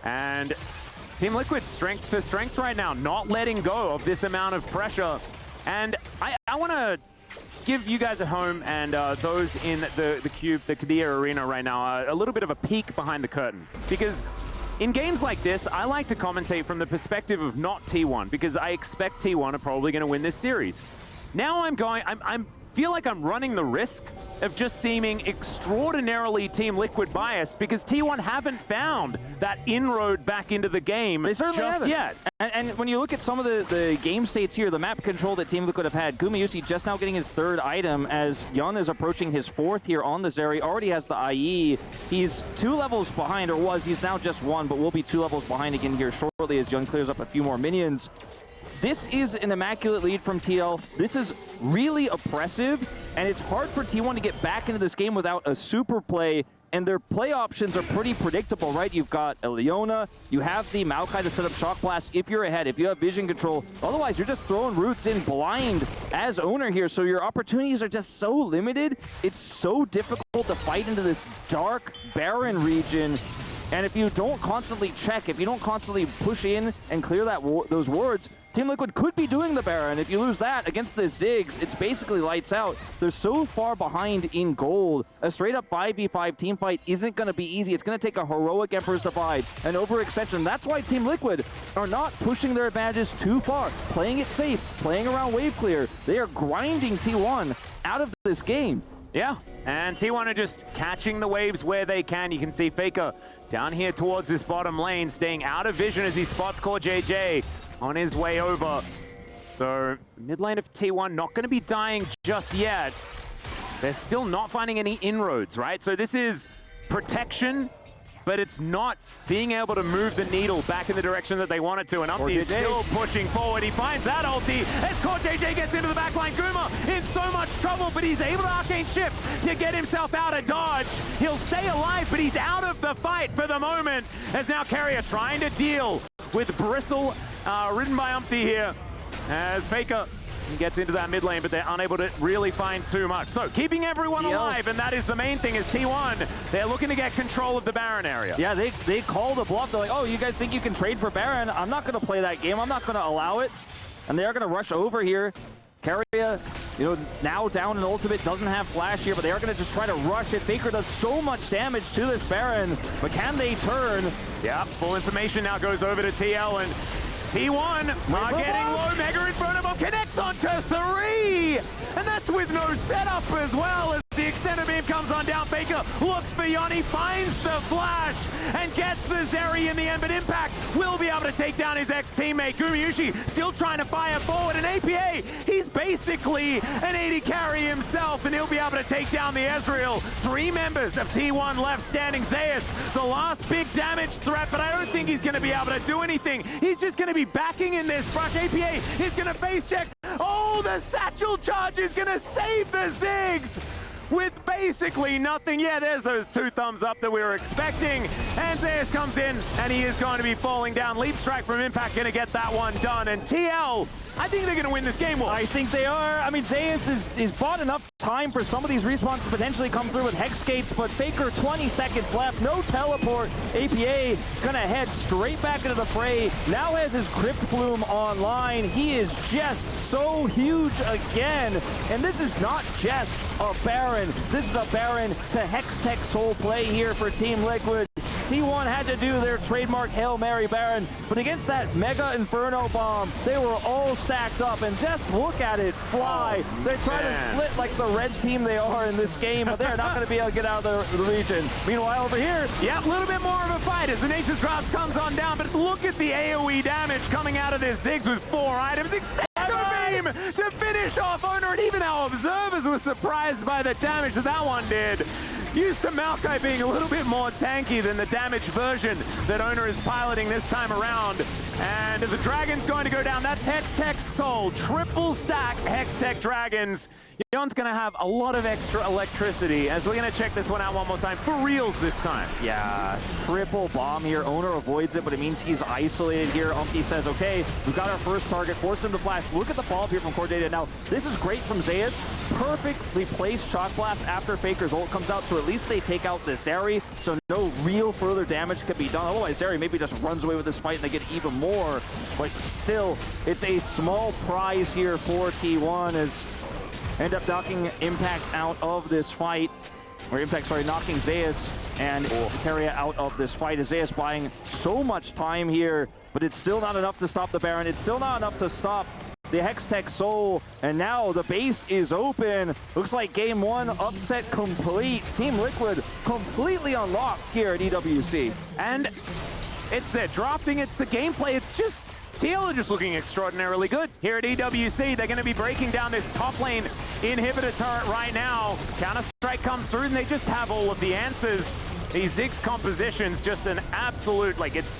And Team Liquid strength to strength right now, not letting go of this amount of pressure. And I want to give you guys at home and those in the Cube, the Kadir Arena right now, a little bit of a peek behind the curtain. Because in games like this, I like to commentate from the perspective of not T1, because I expect T1 are probably going to win this series. Now I feel like I'm running the risk of just seeming extraordinarily Team Liquid biased, because T1 haven't found that inroad back into the game just yet. And when you look at some of the game states here, the map control that Team Liquid have had, Gumayusi just now getting his third item as Yun is approaching his fourth here on the Zeri, already has the IE. He's 2 levels behind, or was, he's now just 1, but will be 2 levels behind again here shortly as Yun clears up a few more minions. This is an immaculate lead from TL. This is really oppressive, and it's hard for T1 to get back into this game without a super play, and their play options are pretty predictable, right? You've got Leona, you have the Maokai to set up Shock Blast if you're ahead, if you have vision control. Otherwise, you're just throwing roots in blind as owner here, so your opportunities are just so limited. It's so difficult to fight into this dark, barren region. And if you don't constantly check, if you don't constantly push in and clear those wards, Team Liquid could be doing the Baron. If you lose that against the Ziggs, it's basically lights out. They're so far behind in gold. A straight-up 5v5 team fight isn't going to be easy. It's going to take a heroic Emperor's Divide, an overextension. That's why Team Liquid are not pushing their advantages too far, playing it safe, playing around wave clear. They are grinding T1 out of this game. Yeah, and T1 are just catching the waves where they can. You can see Faker down here towards this bottom lane, staying out of vision as he spots Core JJ on his way over. So mid lane of T1 not going to be dying just yet. They're still not finding any inroads, right? So this is protection, but it's not being able to move the needle back in the direction that they want it to. And Umpty is still pushing forward. He finds that ulti as Core JJ gets into the backline. Guma in so much trouble, but he's able to Arcane Shift to get himself out of dodge. He'll stay alive, but he's out of the fight for the moment. As now Carrier trying to deal with Bristle, ridden by Umpty here. As Faker gets into that mid lane, but they're unable to really find too much. So keeping everyone alive, and that is the main thing, is T1. They're looking to get control of the Baron area. Yeah, they call the bluff. They're like, oh, you guys think you can trade for Baron? I'm not going to play that game. I'm not going to allow it. And they are going to rush over here. Carrier, now down in ultimate, doesn't have flash here, but they are going to just try to rush it. Faker does so much damage to this Baron, but can they turn? Yeah, full information now goes over to TL, and T1 are getting low. Mega Inferno Bomb connects onto 3! And that's with no setup as well, as the extended beam comes on down. Faker looks for Yanni, finds the flash, and gets the Zeri in the end, but Impact will be able to take down his ex-teammate. Gumayusi still trying to fire forward, and APA, he's basically an 80 carry himself, and he'll be able to take down the Ezreal. 3 members of T1 left standing. Zeus, the last big damage threat, but I don't think he's going to be able to do anything. He's just going to be backing in this brush. APA is going to face check. Oh, the satchel charge is going to save the Ziggs with basically nothing. Yeah, there's those 2 thumbs up that we were expecting. And Zeus comes in, and he is going to be falling down. Leap strike from Impact going to get that one done. And TL, I think they're going to win this game, Wolf. I think they are. I mean, Zeus is bought enough time for some of these respawns to potentially come through with Hex Gates, but Faker, 20 seconds left, no teleport. APA gonna head straight back into the fray. Now has his Crypt Bloom online. He is just so huge again. And this is not just a Baron. This is a Baron to Hextech Soul play here for Team Liquid. T1 had to do their trademark Hail Mary Baron, but against that Mega Inferno Bomb, they were all stacked up, and just look at it fly. They try to split like the red team they are in this game, but they're not going to be able to get out of the region. Meanwhile, over here, yeah, a little bit more of a fight as the Nature's Grasp comes on down, but look at the AoE damage coming out of this Ziggs with 4 items. Extend the beam to finish off Owner, and even our observers were surprised by the damage that one did. Used to Maokai being a little bit more tanky than the damaged version that Owner is piloting this time around. And the Dragon's going to go down. That's Hextech Soul. Triple stack Hextech Dragons. Yon's going to have a lot of extra electricity as we're going to check this one out one more time. For reals this time. Yeah, triple bomb here. Owner avoids it, but it means he's isolated here. Umpty says, okay, we've got our first target. Force him to flash. Look at the follow-up here from Core Data. Now, this is great from Zeus. Perfectly placed Shock Blast after Faker's ult comes out, so at least they take out this Zeri, so no real further damage can be done. Otherwise, Zeri maybe just runs away with this fight and they get even more. But still, it's a small prize here for T1 as end up knocking Impact out of this fight. Or Impact, sorry, knocking Zeus and Keria out of this fight. As Zeus buying so much time here, but it's still not enough to stop the Baron. It's still not enough to stop the Hextech Soul, and now the base is open. Looks like game 1 upset complete. Team Liquid completely unlocked here at EWC. And it's their drafting, it's the gameplay, it's just TL are just looking extraordinarily good. Here at EWC, they're going to be breaking down this top lane inhibitor turret right now. Counter-Strike comes through and they just have all of the answers. These Ziggs compositions, just an absolute, like it's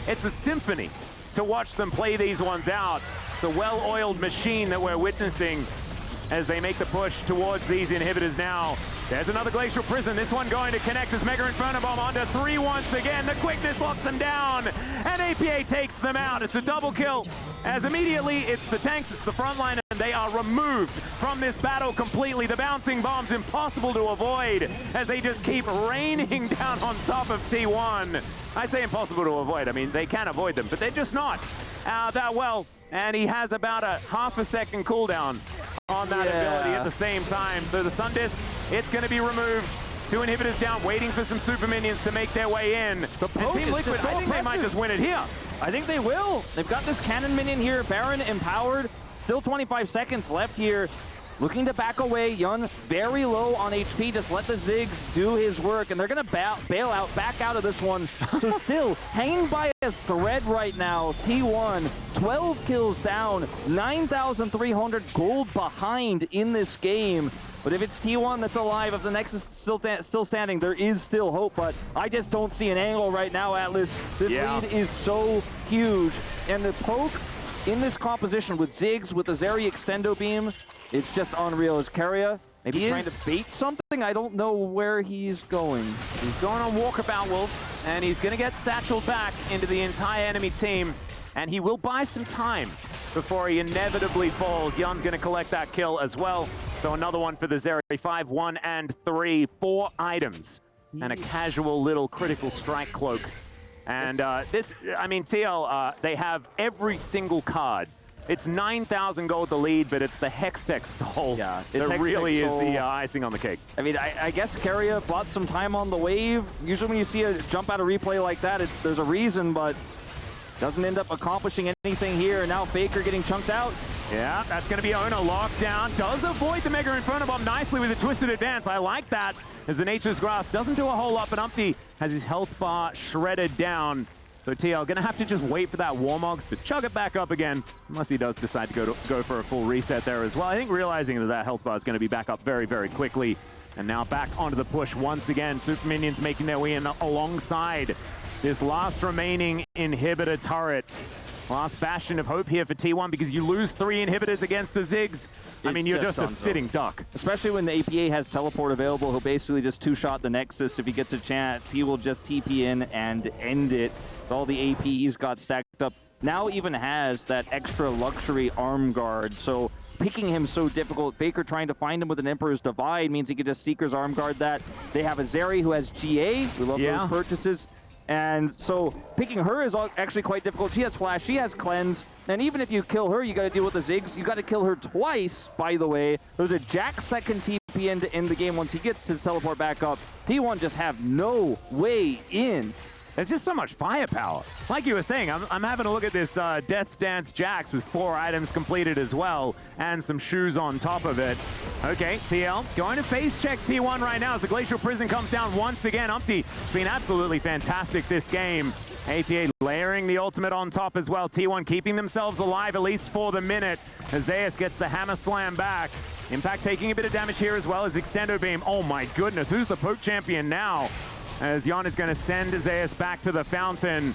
a symphony to watch them play these ones out. It's a well-oiled machine that we're witnessing as they make the push towards these inhibitors now. There's another Glacial Prison. This one going to connect as Mega Inferno Bomb onto 3 once again. The quickness locks them down, and APA takes them out. It's a double kill, as immediately it's the tanks, it's the front line, and they are removed from this battle completely. The bouncing bombs impossible to avoid as they just keep raining down on top of T1. I say impossible to avoid. I mean, they can avoid them, but they're just not that well. And he has about a half a second cooldown on that ability at the same time. So the Sun Disc, it's going to be removed. 2 inhibitors down, waiting for some super minions to make their way in. The poke Team Liquid, so I think they might just win it here. I think they will. They've got this cannon minion here. Baron empowered. Still 25 seconds left here. Looking to back away. Yun very low on HP. Just let the Ziggs do his work. And they're going to bail out, back out of this one. So still hanging by a thread right now. T1, 12 kills down, 9,300 gold behind in this game. But if it's T1 that's alive, if the Nexus is still standing, there is still hope. But I just don't see an angle right now, Atlas. This lead is so huge. And the poke in this composition with Ziggs, with the Zeri Extendo Beam, it's just unreal. As Keria maybe trying to bait something? I don't know where he's going. He's going on Walkabout Wolf, and he's going to get satcheled back into the entire enemy team. And he will buy some time before he inevitably falls. Yun's going to collect that kill as well. So another one for the Zeri. 5, 1, and 3. 4 items. And a casual little critical strike cloak. And this, I mean, TL, they have every single card. It's 9,000 gold the lead, but it's the Hextech Soul that really is the icing on the cake. I mean, I guess Keria bought some time on the wave. Usually when you see a jump out of replay like that, there's a reason, but doesn't end up accomplishing anything here. Now Faker getting chunked out. Yeah, that's going to be Owner locked down. Does avoid the Mega Inferno Bomb nicely with a Twisted Advance. I like that, as the Nature's Graph doesn't do a whole lot, but Umpty has his health bar shredded down. So TL going to have to just wait for that Warmogs to chug it back up again, unless he does decide to go for a full reset there as well. I think realizing that that health bar is going to be back up very, very quickly. And now back onto the push once again. Super Minions making their way in alongside this last remaining inhibitor turret. Last bastion of hope here for T1 because you lose 3 inhibitors against a Ziggs. I mean, you're just a sitting duck. Especially when the APA has teleport available, he'll basically just two-shot the Nexus. If he gets a chance, he will just TP in and end it. It's all the AP he's got stacked up. Now even has that extra luxury arm guard, so picking him so difficult. Faker trying to find him with an Emperor's Divide means he could just Seeker's arm guard that. They have a Zeri who has GA. We love those purchases. And so picking her is actually quite difficult. She has Flash, she has Cleanse, and even if you kill her, you got to deal with the Ziggs. You got to kill her twice, by the way. Those are Jack's second TP in to end the game once he gets to teleport back up. T1 just have no way in. There's just so much firepower. Like you were saying, I'm having a look at this Death's Dance Jax with 4 items completed as well, and some shoes on top of it. Okay, TL going to face check T1 right now as the Glacial Prison comes down once again. Umpty, it's been absolutely fantastic this game. APA layering the ultimate on top as well. T1 keeping themselves alive at least for the minute. As Zeus gets the Hammer Slam back. Impact taking a bit of damage here as well as Extendo Beam. Oh my goodness, who's the poke champion now? As Jan is going to send Zeus back to the fountain.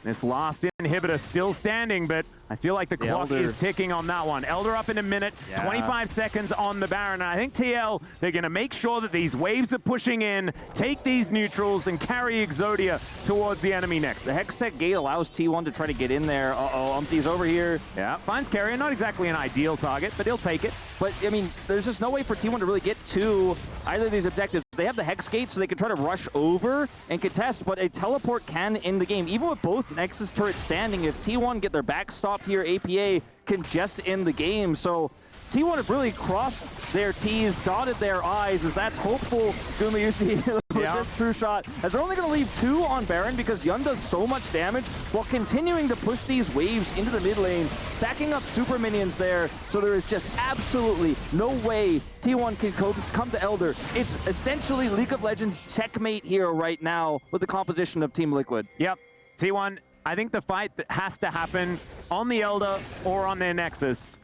This last inhibitor still standing, but I feel like the clock is ticking on that one. Elder up in a minute, 25 seconds on the Baron. And I think TL, they're going to make sure that these waves are pushing in, take these neutrals, and carry Exodia towards the enemy Nexus. The Hextech Gate allows T1 to try to get in there. Uh-oh, Umpty's over here. Yeah, finds Carrier. Not exactly an ideal target, but he'll take it. But, I mean, there's just no way for T1 to really get to either of these objectives. They have the Hex Gate, so they can try to rush over and contest, but a teleport can end the game. Even with both Nexus turrets standing, if T1 get their back stopped here, APA can just end the game. So T1 have really crossed their T's, dotted their I's, as that's hopeful. Gumayusi with this true shot, as they're only going to leave 2 on Baron because Yun does so much damage while continuing to push these waves into the mid lane, stacking up super minions there. So there is just absolutely no way T1 can come to Elder. It's essentially League of Legends checkmate here right now with the composition of Team Liquid. Yep, T1, I think the fight that has to happen on the Elder or on their Nexus.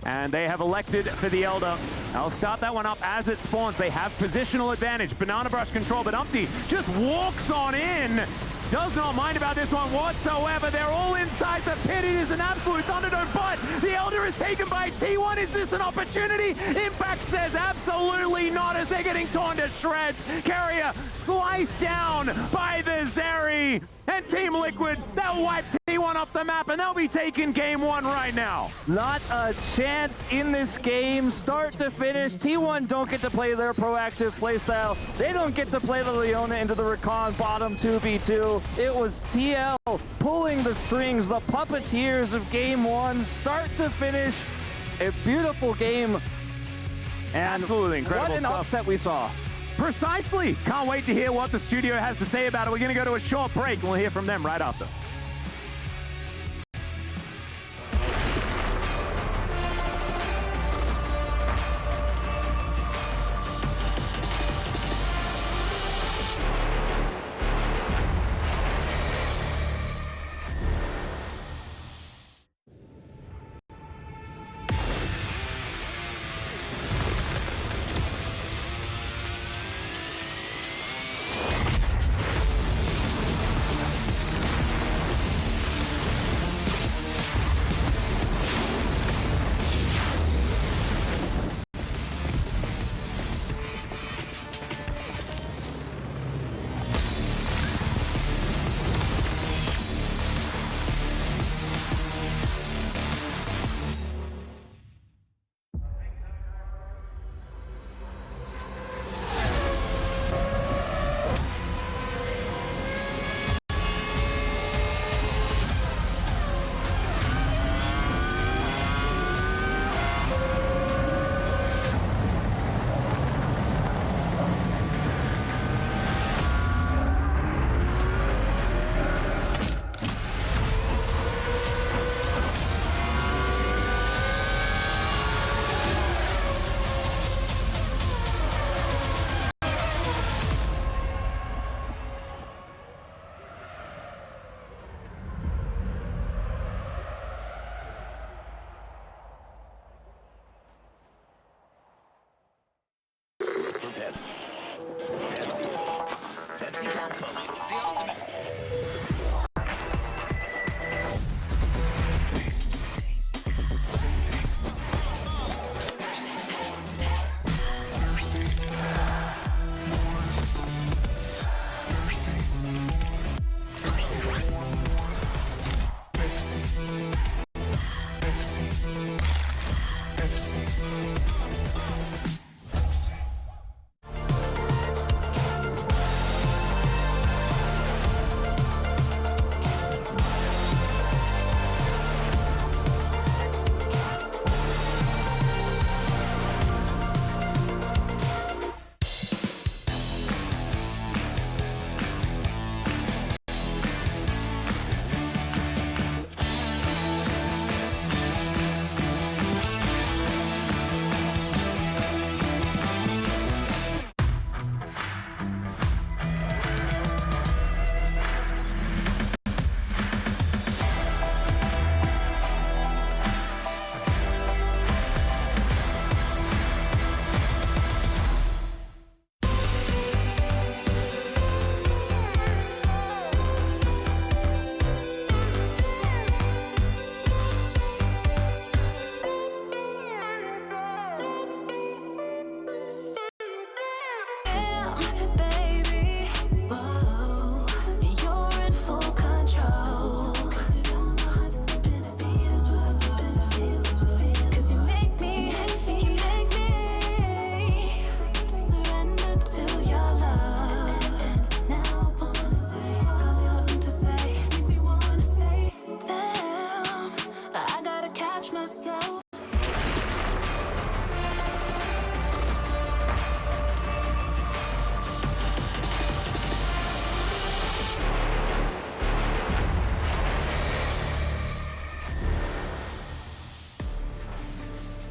And they have elected for the Elder. I'll start that one up as it spawns. They have positional advantage, banana brush control, but Umpty just walks on in. Does not mind about this one whatsoever. They're all inside the pit. It is an absolute Thunderdome, but the Elder is taken by T1. Is this an opportunity? Impact says absolutely not as they're getting torn to shreds. Carrier sliced down by the Zeri. And Team Liquid, they'll wipe T1 off the map, and they'll be taking game 1 right now. Not a chance in this game, start to finish. T1 don't get to play their proactive playstyle. They don't get to play the Leona into the Recon bottom 2v2. It was TL pulling the strings, the puppeteers of game 1, start to finish. A beautiful game. And absolutely incredible what an upset we saw. Precisely. Can't wait to hear what the studio has to say about it. We're going to go to a short break, and we'll hear from them right after.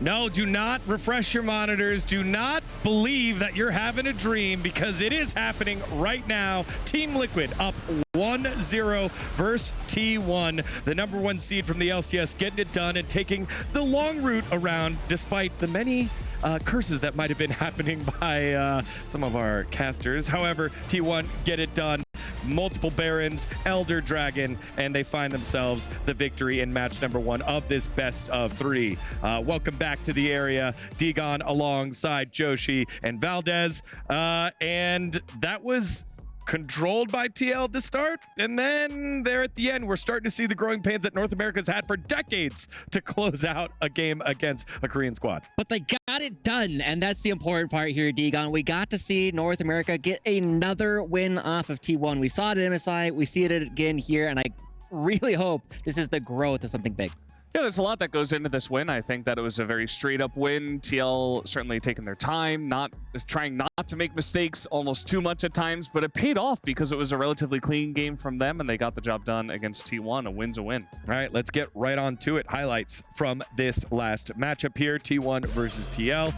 No, do not refresh your monitors. Do not believe that you're having a dream, because it is happening right now. Team Liquid up 1-0 versus T1, the #1 seed from the LCS, getting it done and taking the long route around despite the many curses that might have been happening by some of our casters. However, T1 get it done. Multiple Barons, Elder Dragon, and they find themselves the victory in match #1 of this best of 3. Welcome back to the area, Degon alongside Joshi and Valdez. And that was controlled by TL to start, and then there at the end, we're starting to see the growing pains that North America's had for decades to close out a game against a Korean squad. But they got it done, and that's the important part here, Degon. We got to see North America get another win off of T1. We saw it at MSI, we see it again here, and I really hope this is the growth of something big. Yeah, there's a lot that goes into this win. I think that it was a very straight-up win. TL certainly taking their time, trying not to make mistakes almost too much at times, but it paid off because it was a relatively clean game from them, and they got the job done against T1. A win's a win. All right, let's get right on to it. Highlights from this last matchup here, T1 versus TL.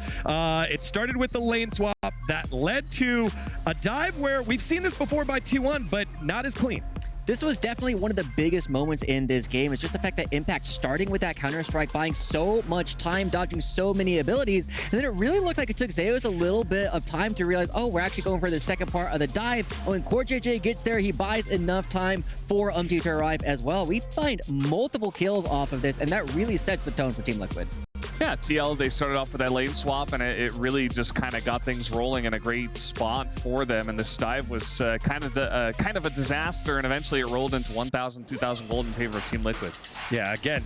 It started with the lane swap that led to a dive where we've seen this before by T1, but not as clean. This was definitely one of the biggest moments in this game. It's just the fact that Impact starting with that Counter-Strike, buying so much time, dodging so many abilities, and then it really looked like it took Zeus a little bit of time to realize, oh, we're actually going for the second part of the dive. And when CoreJJ gets there, he buys enough time for Umti to arrive as well. We find multiple kills off of this, and that really sets the tone for Team Liquid. Yeah, TL, they started off with that lane swap, and it really just kind of got things rolling in a great spot for them. And this dive was kind of a disaster, and eventually it rolled into 1,000, 2,000 gold in favor of Team Liquid. Yeah, again,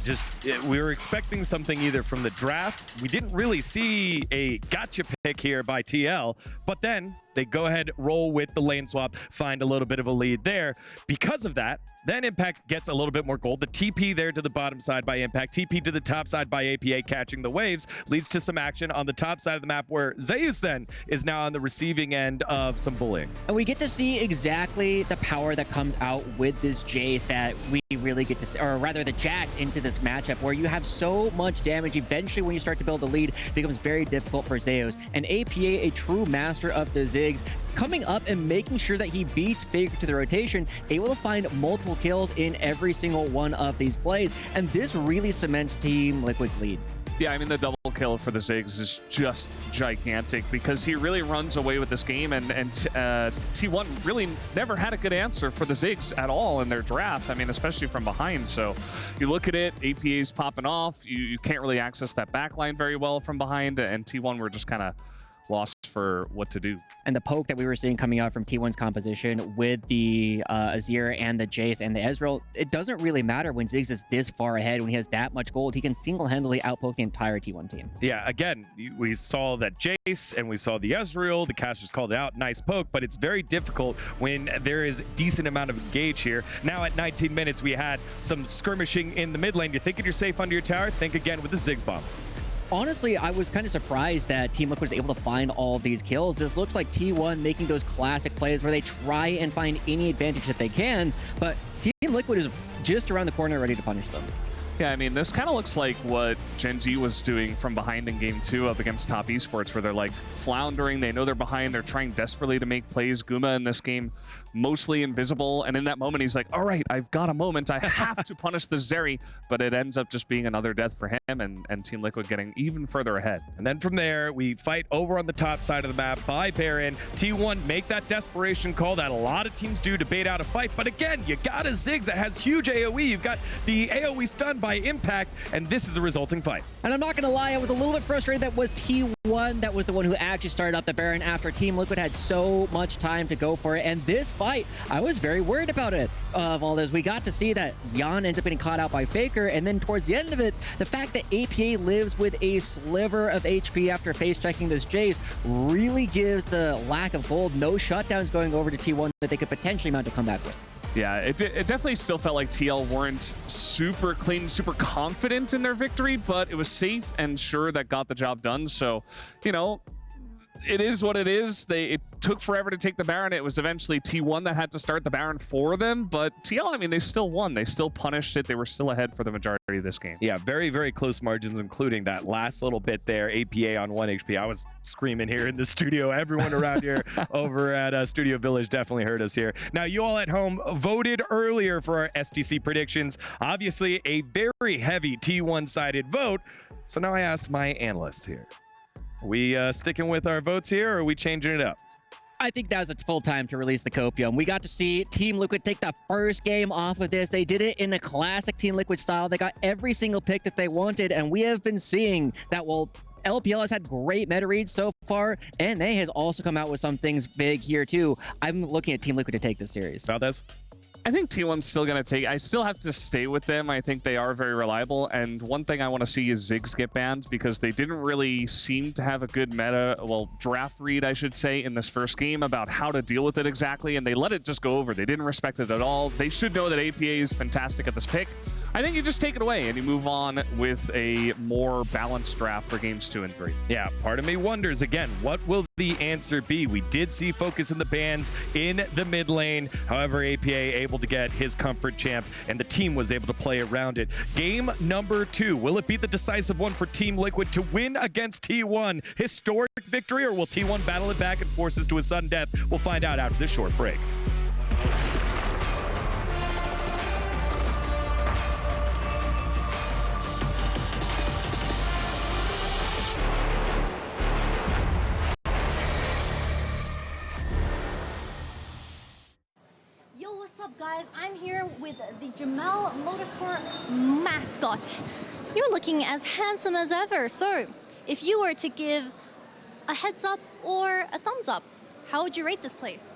we were expecting something either from the draft. We didn't really see a gotcha pick here by TL, but then they go ahead, roll with the lane swap, find a little bit of a lead there. Because of that, then Impact gets a little bit more gold. The TP there to the bottom side by Impact, TP to the top side by APA, catching the waves, leads to some action on the top side of the map where Zeus then is now on the receiving end of some bullying. And we get to see exactly the power that comes out with this Jace that we really get to see, or rather the Jax into this matchup where you have so much damage. Eventually, when you start to build a lead, it becomes very difficult for Zeus. And APA, a true master of the Ziggs, coming up and making sure that he beats Faker to the rotation, able to find multiple kills in every single one of these plays. And this really cements Team Liquid's lead. Yeah, I mean, the double kill for the Ziggs is just gigantic because he really runs away with this game, and T1 really never had a good answer for the Ziggs at all in their draft. I mean, especially from behind. So you look at it, APA's popping off. You can't really access that backline very well from behind, and T1 were just kind of lost for what to do. And the poke that we were seeing coming out from T1's composition with the Azir and the Jace and the Ezreal, it doesn't really matter when Ziggs is this far ahead. When he has that much gold, he can single-handedly outpoke the entire T1 team. Yeah, again, we saw that Jace and we saw the Ezreal. The casters called it out. Nice poke, but it's very difficult when there is decent amount of engage here. Now at 19 minutes, we had some skirmishing in the mid lane. You're thinking you're safe under your tower? Think again with the Ziggs bomb. Honestly, I was kind of surprised that Team Liquid was able to find all of these kills. This looks like T1 making those classic plays where they try and find any advantage that they can, but Team Liquid is just around the corner ready to punish them. Yeah, I mean, this kind of looks like what Gen G was doing from behind in Game 2 up against Top Esports, where they're like floundering, they know they're behind, they're trying desperately to make plays. Guma in this game, mostly invisible, and in that moment he's like, all right, I've got a moment, I have to punish the Zeri, but it ends up just being another death for him, and Team Liquid getting even further ahead. And then from there, we fight over on the top side of the map by Baron. T1 make that desperation call that a lot of teams do to bait out a fight, but again, you got a Ziggs that has huge AoE, you've got the AoE stun by Impact, and this is a resulting fight. And I'm not gonna lie, I was a little bit frustrated that was T1 that was the one who actually started up the Baron after Team Liquid had so much time to go for it. And this fight, I was very worried about it. Of all this, we got to see that Jan ends up getting caught out by Faker, and then towards the end of it, the fact that APA lives with a sliver of HP after face checking this Jace really gives the lack of gold, no shutdowns going over to T1 that they could potentially mount to come back with. Yeah, it definitely still felt like TL weren't super clean, super confident in their victory, but it was safe and sure that got the job done. So, you know, it is what it is. It took forever to take the Baron. It was eventually T1 that had to start the Baron for them. But TL, I mean, they still won. They still punished it. They were still ahead for the majority of this game. Yeah, very, very close margins, including that last little bit there. APA on 1 HP. I was screaming here in the studio. Everyone around here over at Studio Village definitely heard us here. Now, you all at home voted earlier for our STC predictions. Obviously, a very heavy T1-sided vote. So now I ask my analysts here. Are we sticking with our votes here, or are we changing it up? I think that was a full time to release the Copium. We got to see Team Liquid take the first game off of this. They did it in a classic Team Liquid style. They got every single pick that they wanted, and we have been seeing that, well, LPL has had great meta reads so far, and NA has also come out with some things big here too. I'm looking at Team Liquid to take this series. Valdez? I think T1's still going to take... I still have to stay with them. I think they are very reliable. And one thing I want to see is Ziggs get banned, because they didn't really seem to have a good meta, well, draft read, I should say, in this first game about how to deal with it exactly. And they let it just go over. They didn't respect it at all. They should know that APA is fantastic at this pick. I think you just take it away and you move on with a more balanced draft for games 2 and 3. Yeah, part of me wonders, again, what will the answer be? We did see focus in the bans in the mid lane. However, APA able to get his comfort champ, and the team was able to play around it. Game number 2, will it be the decisive one for Team Liquid to win against T1? Historic victory, or will T1 battle it back and force us to a sudden death? We'll find out after this short break. Guys, I'm here with the Jamal Motorsport mascot. You're looking as handsome as ever. So, if you were to give a heads up or a thumbs up, how would you rate this place?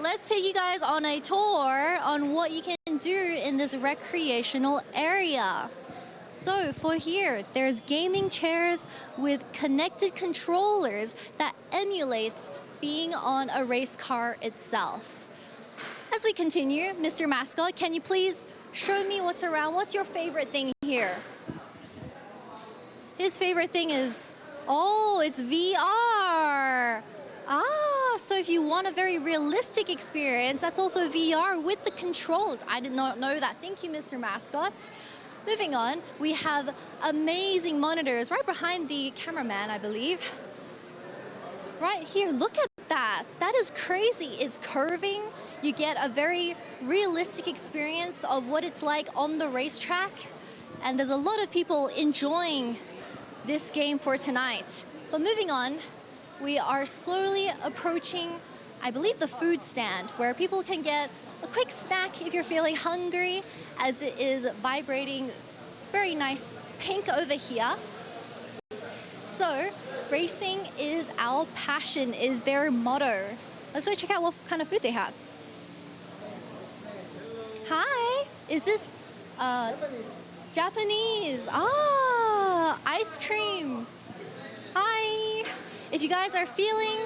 Let's take you guys on a tour on what you can do in this recreational area. So for here, there's gaming chairs with connected controllers that emulates being on a race car itself. As we continue, Mr. Mascot, can you please show me what's around? What's your favorite thing here? His favorite thing is, oh, it's VR. Ah, so if you want a very realistic experience, that's also VR with the controls. I did not know that. Thank you, Mr. Mascot. Moving on, we have amazing monitors right behind the cameraman, I believe. Right here, look at that. That is crazy. It's curving. You get a very realistic experience of what it's like on the racetrack. And there's a lot of people enjoying this game for tonight. But moving on, we are slowly approaching, I believe, the food stand, where people can get a quick snack if you're feeling hungry, as it is vibrating very nice pink over here. So, racing is our passion, is their motto. Let's go check out what kind of food they have. Hi, is this Japanese? Ah, ice cream. Hi. If you guys are feeling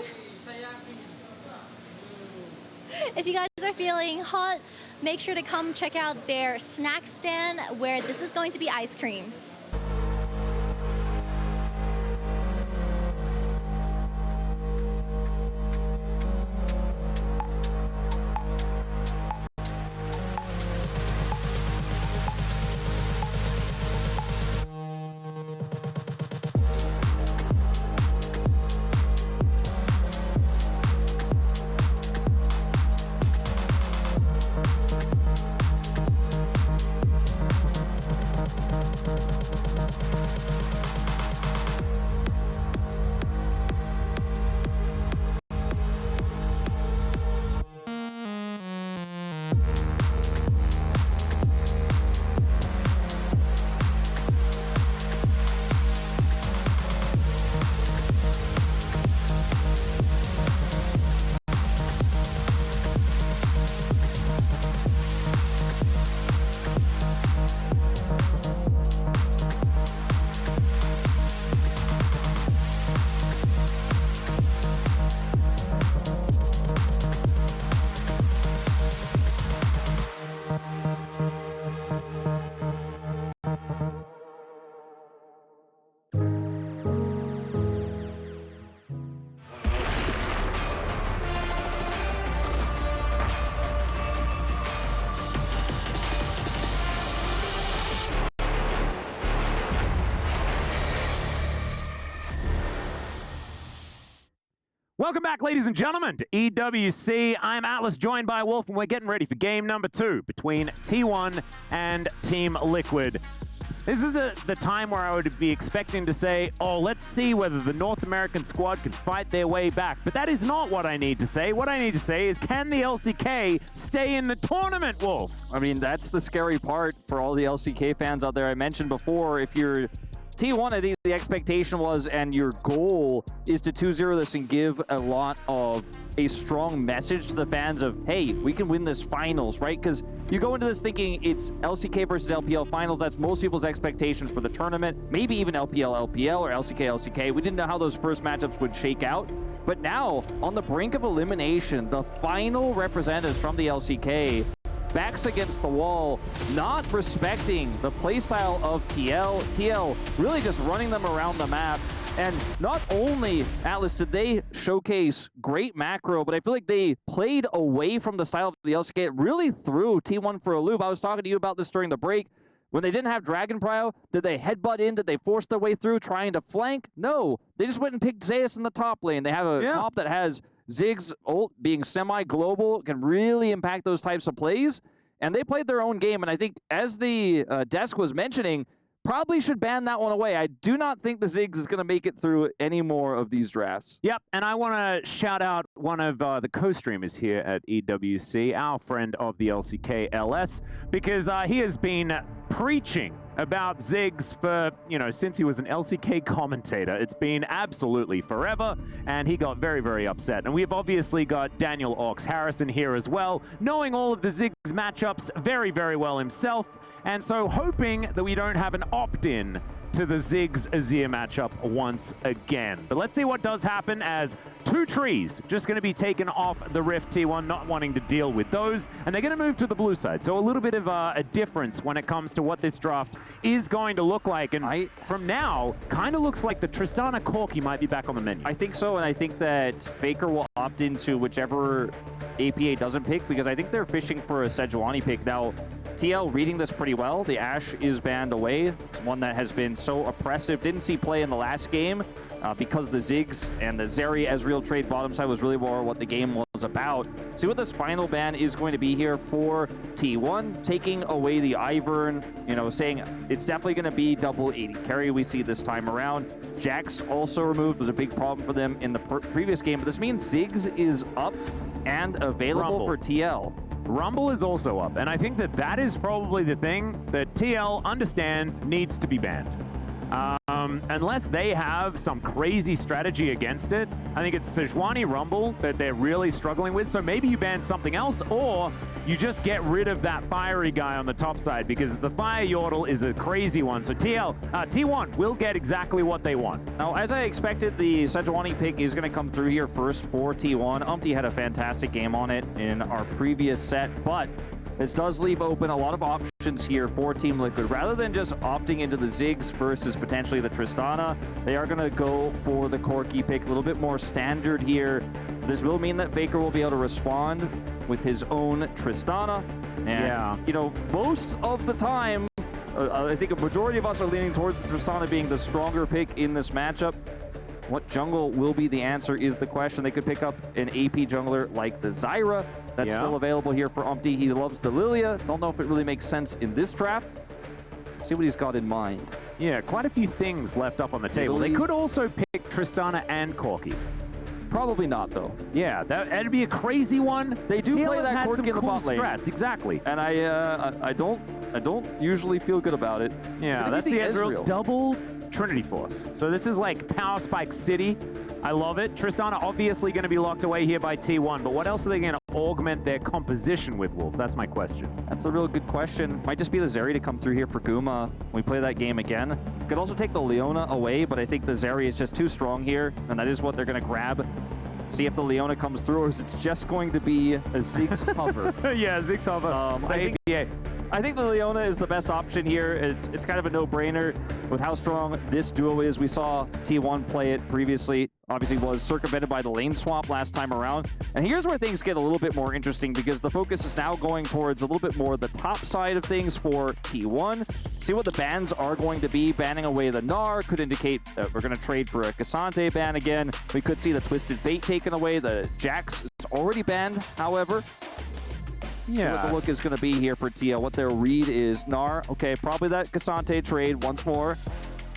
hot, make sure to come check out their snack stand, where this is going to be ice cream. Welcome back, ladies and gentlemen, to EWC. I'm Atlas, joined by Wolf, and we're getting ready for game number 2 between T1 and Team Liquid. This is the time where I would be expecting to say, oh, let's see whether the North American squad can fight their way back. But that is not what I need to say. What I need to say is, can the LCK stay in the tournament, Wolf? I mean, that's the scary part for all the LCK fans out there. I mentioned before, if you're T1, I think the expectation was, and your goal is to 2-0 this and give a lot of a strong message to the fans of, hey, we can win this finals, right? Because you go into this thinking it's LCK versus LPL finals. That's most people's expectation for the tournament. Maybe even LPL or LCK. We didn't know how those first matchups would shake out. But now, on the brink of elimination, the final representatives from the LCK backs against the wall, not respecting the playstyle of TL. TL really just running them around the map. And not only, Atlas, did they showcase great macro, but I feel like they played away from the style of the LCK. It really threw T1 for a loop. I was talking to you about this during the break. When they didn't have Dragon Prio, did they headbutt in? Did they force their way through trying to flank? No. They just went and picked Zeus in the top lane. They have a comp that has Ziggs ult being semi-global, can really impact those types of plays. And they played their own game, and I think, as the desk was mentioning, probably should ban that one away. I do not think the Ziggs is going to make it through any more of these drafts. Yep, and I want to shout out one of the co-streamers here at EWC, our friend of the LCK LS, because he has been preaching about Ziggs for, since he was an LCK commentator. It's been absolutely forever, and he got very, very upset. And we've obviously got Daniel Ox Harrison here as well, knowing all of the Ziggs matchups very, very well himself, and so hoping that we don't have an opt-in to the Ziggs Azir matchup once again. But let's see what does happen, as 2 trees just going to be taken off the Rift. T1 not wanting to deal with those, and they're going to move to the blue side. So a little bit of a difference when it comes to what this draft is going to look like. And from now, kind of looks like the Tristana Corki might be back on the menu. I think so, and I think that Faker will opt into whichever APA doesn't pick, because I think they're fishing for a Sejuani pick. Now, TL reading this pretty well. The Ashe is banned away. It's one that has been so oppressive. Didn't see play in the last game because the Ziggs and the Zeri Ezreal trade bottom side was really more what the game was about. See what this final ban is going to be here for T1, taking away the Ivern, saying it's definitely going to be double 80 carry we see this time around. Jax also removed, was a big problem for them in the previous game, but this means Ziggs is up and available for TL. Rumble is also up, and I think that is probably the thing that TL understands needs to be banned. Unless they have some crazy strategy against it, I think it's Sejuani Rumble that they're really struggling with. So maybe you ban something else, or you just get rid of that fiery guy on the top side, because the Fire Yordle is a crazy one. So T1 will get exactly what they want. Now, as I expected, the Sejuani pick is going to come through here first for T1. Umpty had a fantastic game on it in our previous set, but this does leave open a lot of options here for Team Liquid. Rather than just opting into the Ziggs versus potentially the Tristana, they are going to go for the Corki pick, a little bit more standard here. This will mean that Faker will be able to respond with his own Tristana. And, most of the time, I think a majority of us are leaning towards the Tristana being the stronger pick in this matchup. What jungle will be the answer is the question. They could pick up an AP jungler like the Zyra. That's still available here for Umpty. He loves the Lilia. Don't know if it really makes sense in this draft. Let's see what he's got in mind. Yeah, quite a few things left up on the table. They could also pick Tristana and Corki. Probably not, though. Yeah, that'd be a crazy one. They do play that Corki in the bot lane. Strats, exactly. And I don't usually feel good about it. Yeah, that's the Ezreal double Trinity Force. So this is like Power Spike City. I love it. Tristana obviously going to be locked away here by T1, but what else are they going to augment their composition with, Wolf? That's my question. That's a real good question. Might just be the Zeri to come through here for Guma when we play that game again. Could also take the Leona away, but I think the Zeri is just too strong here, and that is what they're going to grab. See if the Leona comes through, or is it just going to be a Ziggs hover? Yeah, Ziggs hover. I think the Leona is the best option here. It's kind of a no-brainer with how strong this duo is. We saw T1 play it previously obviously was circumvented by the lane swap last time around. And here's where things get a little bit more interesting because the focus is now going towards a little bit more the top side of things for T1. See what the bans are going to be. Banning away the Gnar could indicate we're going to trade for a Cassante ban again. We could see the Twisted Fate taken away. The Jax is already banned, however. Yeah. So what the look is going to be here for TL. What their read is Gnar. Okay, probably that Cassante trade once more.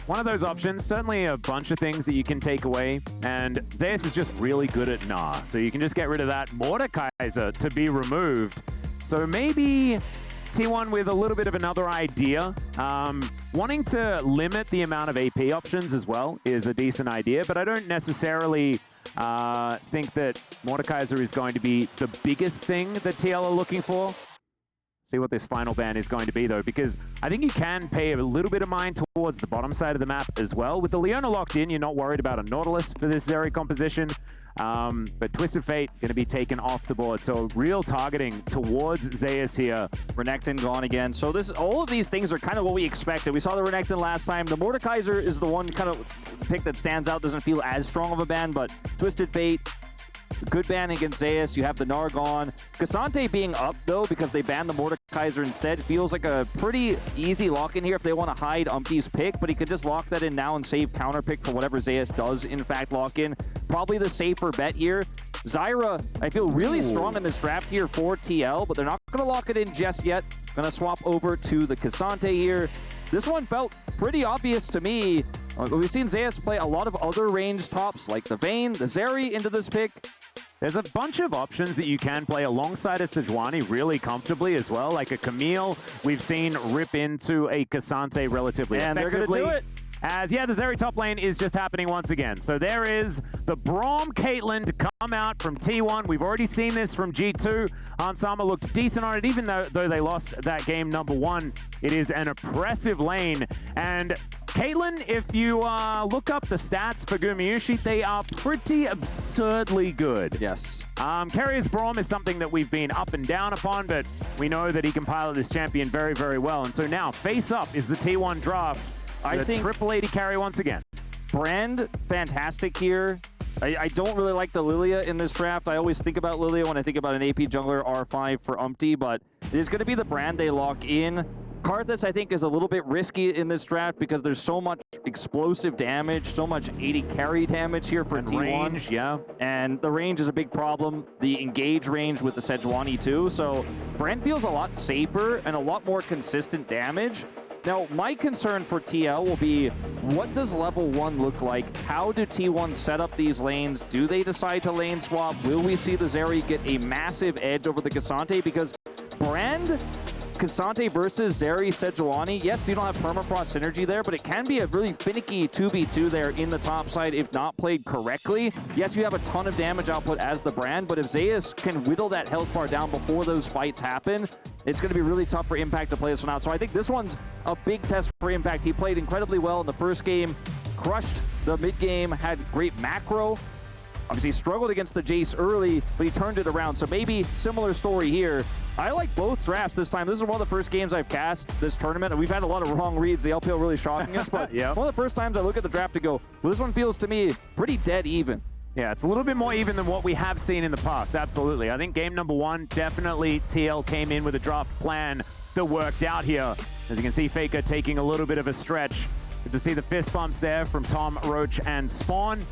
One of those options, certainly a bunch of things that you can take away, and Zeus is just really good at Gnar, so you can just get rid of that. Mordekaiser to be removed. So maybe T1 with a little bit of another idea. Wanting to limit the amount of AP options as well is a decent idea, but I don't necessarily think that Mordekaiser is going to be the biggest thing that TL are looking for. See what this final ban is going to be, though, because I think you can pay a little bit of mind towards the bottom side of the map as well. With the Leona locked in, you're not worried about a Nautilus for this Zeri composition, but Twisted Fate going to be taken off the board. So real targeting towards Zeus here. Renekton gone again. So all of these things are kind of what we expected. We saw the Renekton last time. The Mordekaiser is the one kind of pick that stands out. Doesn't feel as strong of a ban, but Twisted Fate, good ban against Zeus. You have the Gnar gone. Cassante being up, though, because they banned the Mordekaiser instead, feels like a pretty easy lock-in here if they want to hide Umpty's pick, but he could just lock that in now and save counter pick for whatever Zeus does, in fact, lock in. Probably the safer bet here. Zyra, I feel really strong in this draft here for TL, but they're not going to lock it in just yet. Going to swap over to the Cassante here. This one felt pretty obvious to me. We've seen Zeus play a lot of other ranged tops, like the Vayne, the Zeri into this pick. There's a bunch of options that you can play alongside a Sejuani really comfortably as well, like a Camille we've seen rip into a Cassante relatively and effectively. They're going to do it. As, yeah, the Zeri top lane is just happening once again. So there is the Braum Caitlyn to come out from T1. We've already seen this from G2. Ansama looked decent on it, even though they lost that game number 1. It is an oppressive lane. And Caitlyn, if you look up the stats for Gumayusi, they are pretty absurdly good. Yes. Carrier's Braum is something that we've been up and down upon, but we know that he can pilot this champion very, very well. And so now, face up is the T1 draft. I think triple 80 carry once again. Brand, fantastic here. I don't really like the Lilia in this draft. I always think about Lilia when I think about an AP jungler R5 for Umpty, but it is going to be the Brand they lock in. Karthus, I think, is a little bit risky in this draft because there's so much explosive damage, so much 80 carry damage here for T1. Range, yeah. And the range is a big problem. The engage range with the Sejuani too. So Brand feels a lot safer and a lot more consistent damage. Now, my concern for TL will be, what does level 1 look like? How do T1 set up these lanes? Do they decide to lane swap? Will we see the Zeri get a massive edge over the Cassante? Because Brand, Cassante versus Zeri Sejuani, yes, you don't have permafrost synergy there, but it can be a really finicky 2v2 there in the top side if not played correctly. Yes, you have a ton of damage output as the Brand, but if Zeus can whittle that health bar down before those fights happen, it's going to be really tough for Impact to play this one out. So I think this one's a big test for Impact. He played incredibly well in the first game, crushed the mid game, had great macro. Obviously struggled against the Jace early, but he turned it around. So maybe similar story here. I like both drafts this time. This is one of the first games I've cast this tournament, and we've had a lot of wrong reads. The LPL really shocking us, but yep. One of the first times I look at the draft to go, well, this one feels to me pretty dead even. Yeah, it's a little bit more even than what we have seen in the past, absolutely. I think game number 1, definitely TL came in with a draft plan that worked out here. As you can see, Faker taking a little bit of a stretch. Good to see the fist bumps there from Tom, Roach, and Spawn.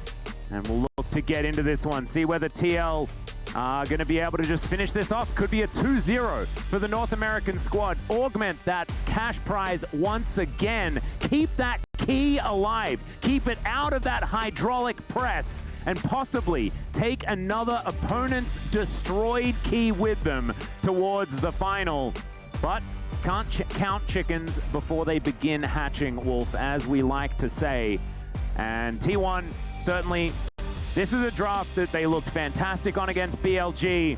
And we'll look to get into this one, see whether TL are going to be able to just finish this off. Could be a 2-0 for the North American squad. Augment that cash prize once again. Keep that key alive. Keep it out of that hydraulic press and possibly take another opponent's destroyed key with them towards the final. But can't count chickens before they begin hatching, Wolf, as we like to say. And T1, certainly, this is a draft that they looked fantastic on against BLG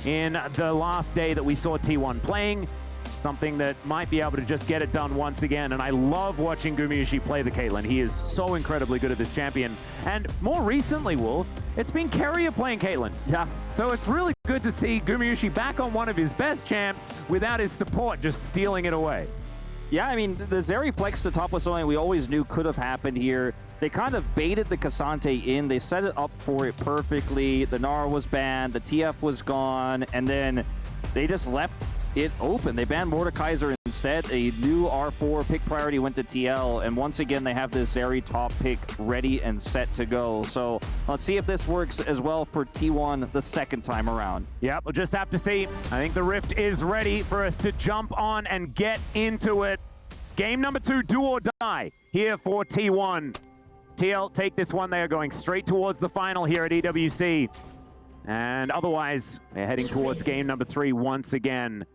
in the last day that we saw T1 playing. Something that might be able to just get it done once again. And I love watching Gumayusi play the Caitlyn. He is so incredibly good at this champion. And more recently, Wolf, it's been Carrier playing Caitlyn. Yeah. So it's really good to see Gumayusi back on one of his best champs without his support just stealing it away. Yeah, I mean, the Zeri flex to top was something we always knew could have happened here. They kind of baited the Cassante in. They set it up for it perfectly. The Nara was banned, the TF was gone, and then they just left it open. They banned Mordekaiser instead. A new R4 pick priority went to TL, and once again, they have this Zeri top pick ready and set to go. So let's see if this works as well for T1 the second time around. Yeah, we'll just have to see. I think the Rift is ready for us to jump on and get into it. Game number 2, do or die here for T1. TL take this one. They are going straight towards the final here at EWC. And otherwise, they're heading towards game number 3 once again.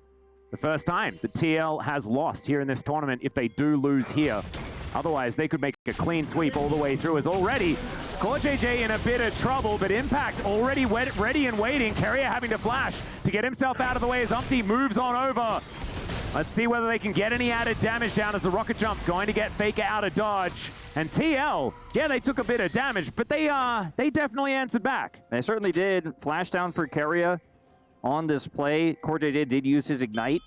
The first time the TL has lost here in this tournament if they do lose here. Otherwise, they could make a clean sweep all the way through as already CoreJJ in a bit of trouble, but Impact already ready and waiting. Keria having to flash to get himself out of the way as Umpty moves on over. Let's see whether they can get any added damage down as the rocket jump going to get Faker out of dodge. And TL, yeah, they took a bit of damage, but they definitely answered back. They certainly did. Flash down for Keria on this play. CoreJJ did use his Ignite.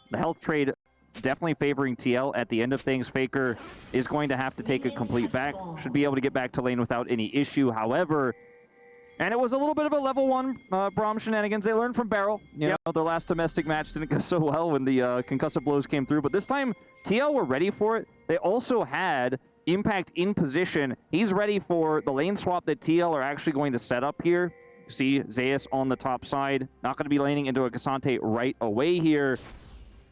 The health trade definitely favoring TL at the end of things. Faker is going to have to take a complete back. Should be able to get back to lane without any issue. However, and it was a little bit of a level 1 Braum shenanigans. They learned from Barrel. You know, their last domestic match didn't go so well when the concussive blows came through. But this time, TL were ready for it. They also had Impact in position. He's ready for the lane swap that TL are actually going to set up here. See Zeus on the top side. Not going to be laning into a Cassante right away here.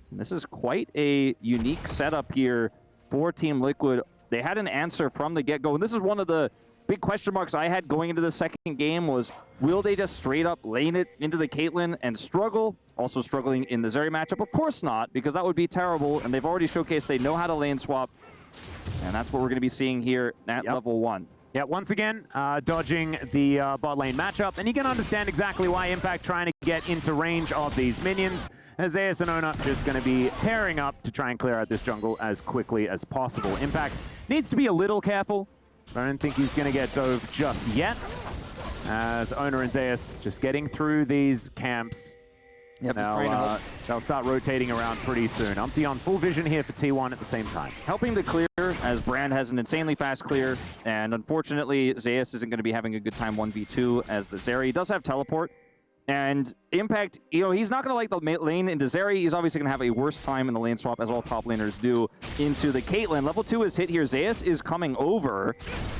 And this is quite a unique setup here for Team Liquid. They had an answer from the get-go. And this is one of the big question marks I had going into the second game was, will they just straight up lane it into the Caitlyn and struggle? Also struggling in the Zeri matchup? Of course not, because that would be terrible. And they've already showcased they know how to lane swap. And that's what we're going to be seeing here at level 1. Yeah, once again, dodging the bot lane matchup. And you can understand exactly why Impact trying to get into range of these minions. As Zeus and Ona just going to be pairing up to try and clear out this jungle as quickly as possible. Impact needs to be a little careful. I don't think he's going to get dove just yet. As Ona and Zeus just getting through these camps. Yep, they'll start rotating around pretty soon. Umpty on full vision here for T1 at the same time. Helping the clear as Brand has an insanely fast clear. And unfortunately, Zeus isn't going to be having a good time 1v2 as the Zeri does have teleport. And Impact, you know, he's not going to like the lane into Zeri. He's obviously going to have a worse time in the lane swap, as all top laners do, into the Caitlyn. Level 2 is hit here. Zeus is coming over.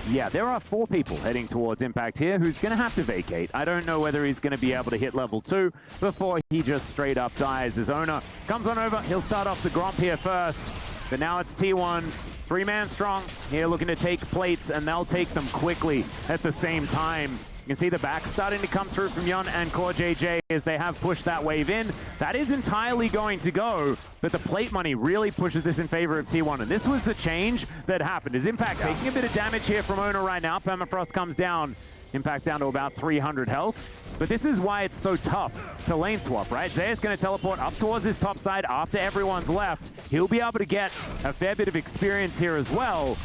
Yeah, there are 4 people heading towards Impact here who's going to have to vacate. I don't know whether he's going to be able to hit level 2 before he just straight up dies. As Ona comes on over, he'll start off the Gromp here first. But now it's T1, 3-man strong here looking to take plates, and they'll take them quickly at the same time. You can see the back starting to come through from Yon and CoreJJ as they have pushed that wave in. That is entirely going to go, but the plate money really pushes this in favor of T1. And this was the change that happened. Is Impact taking a bit of damage here from Ona right now? Permafrost comes down. Impact down to about 300 health. But this is why it's so tough to lane swap, right? Zeus going to teleport up towards his top side after everyone's left. He'll be able to get a fair bit of experience here as well.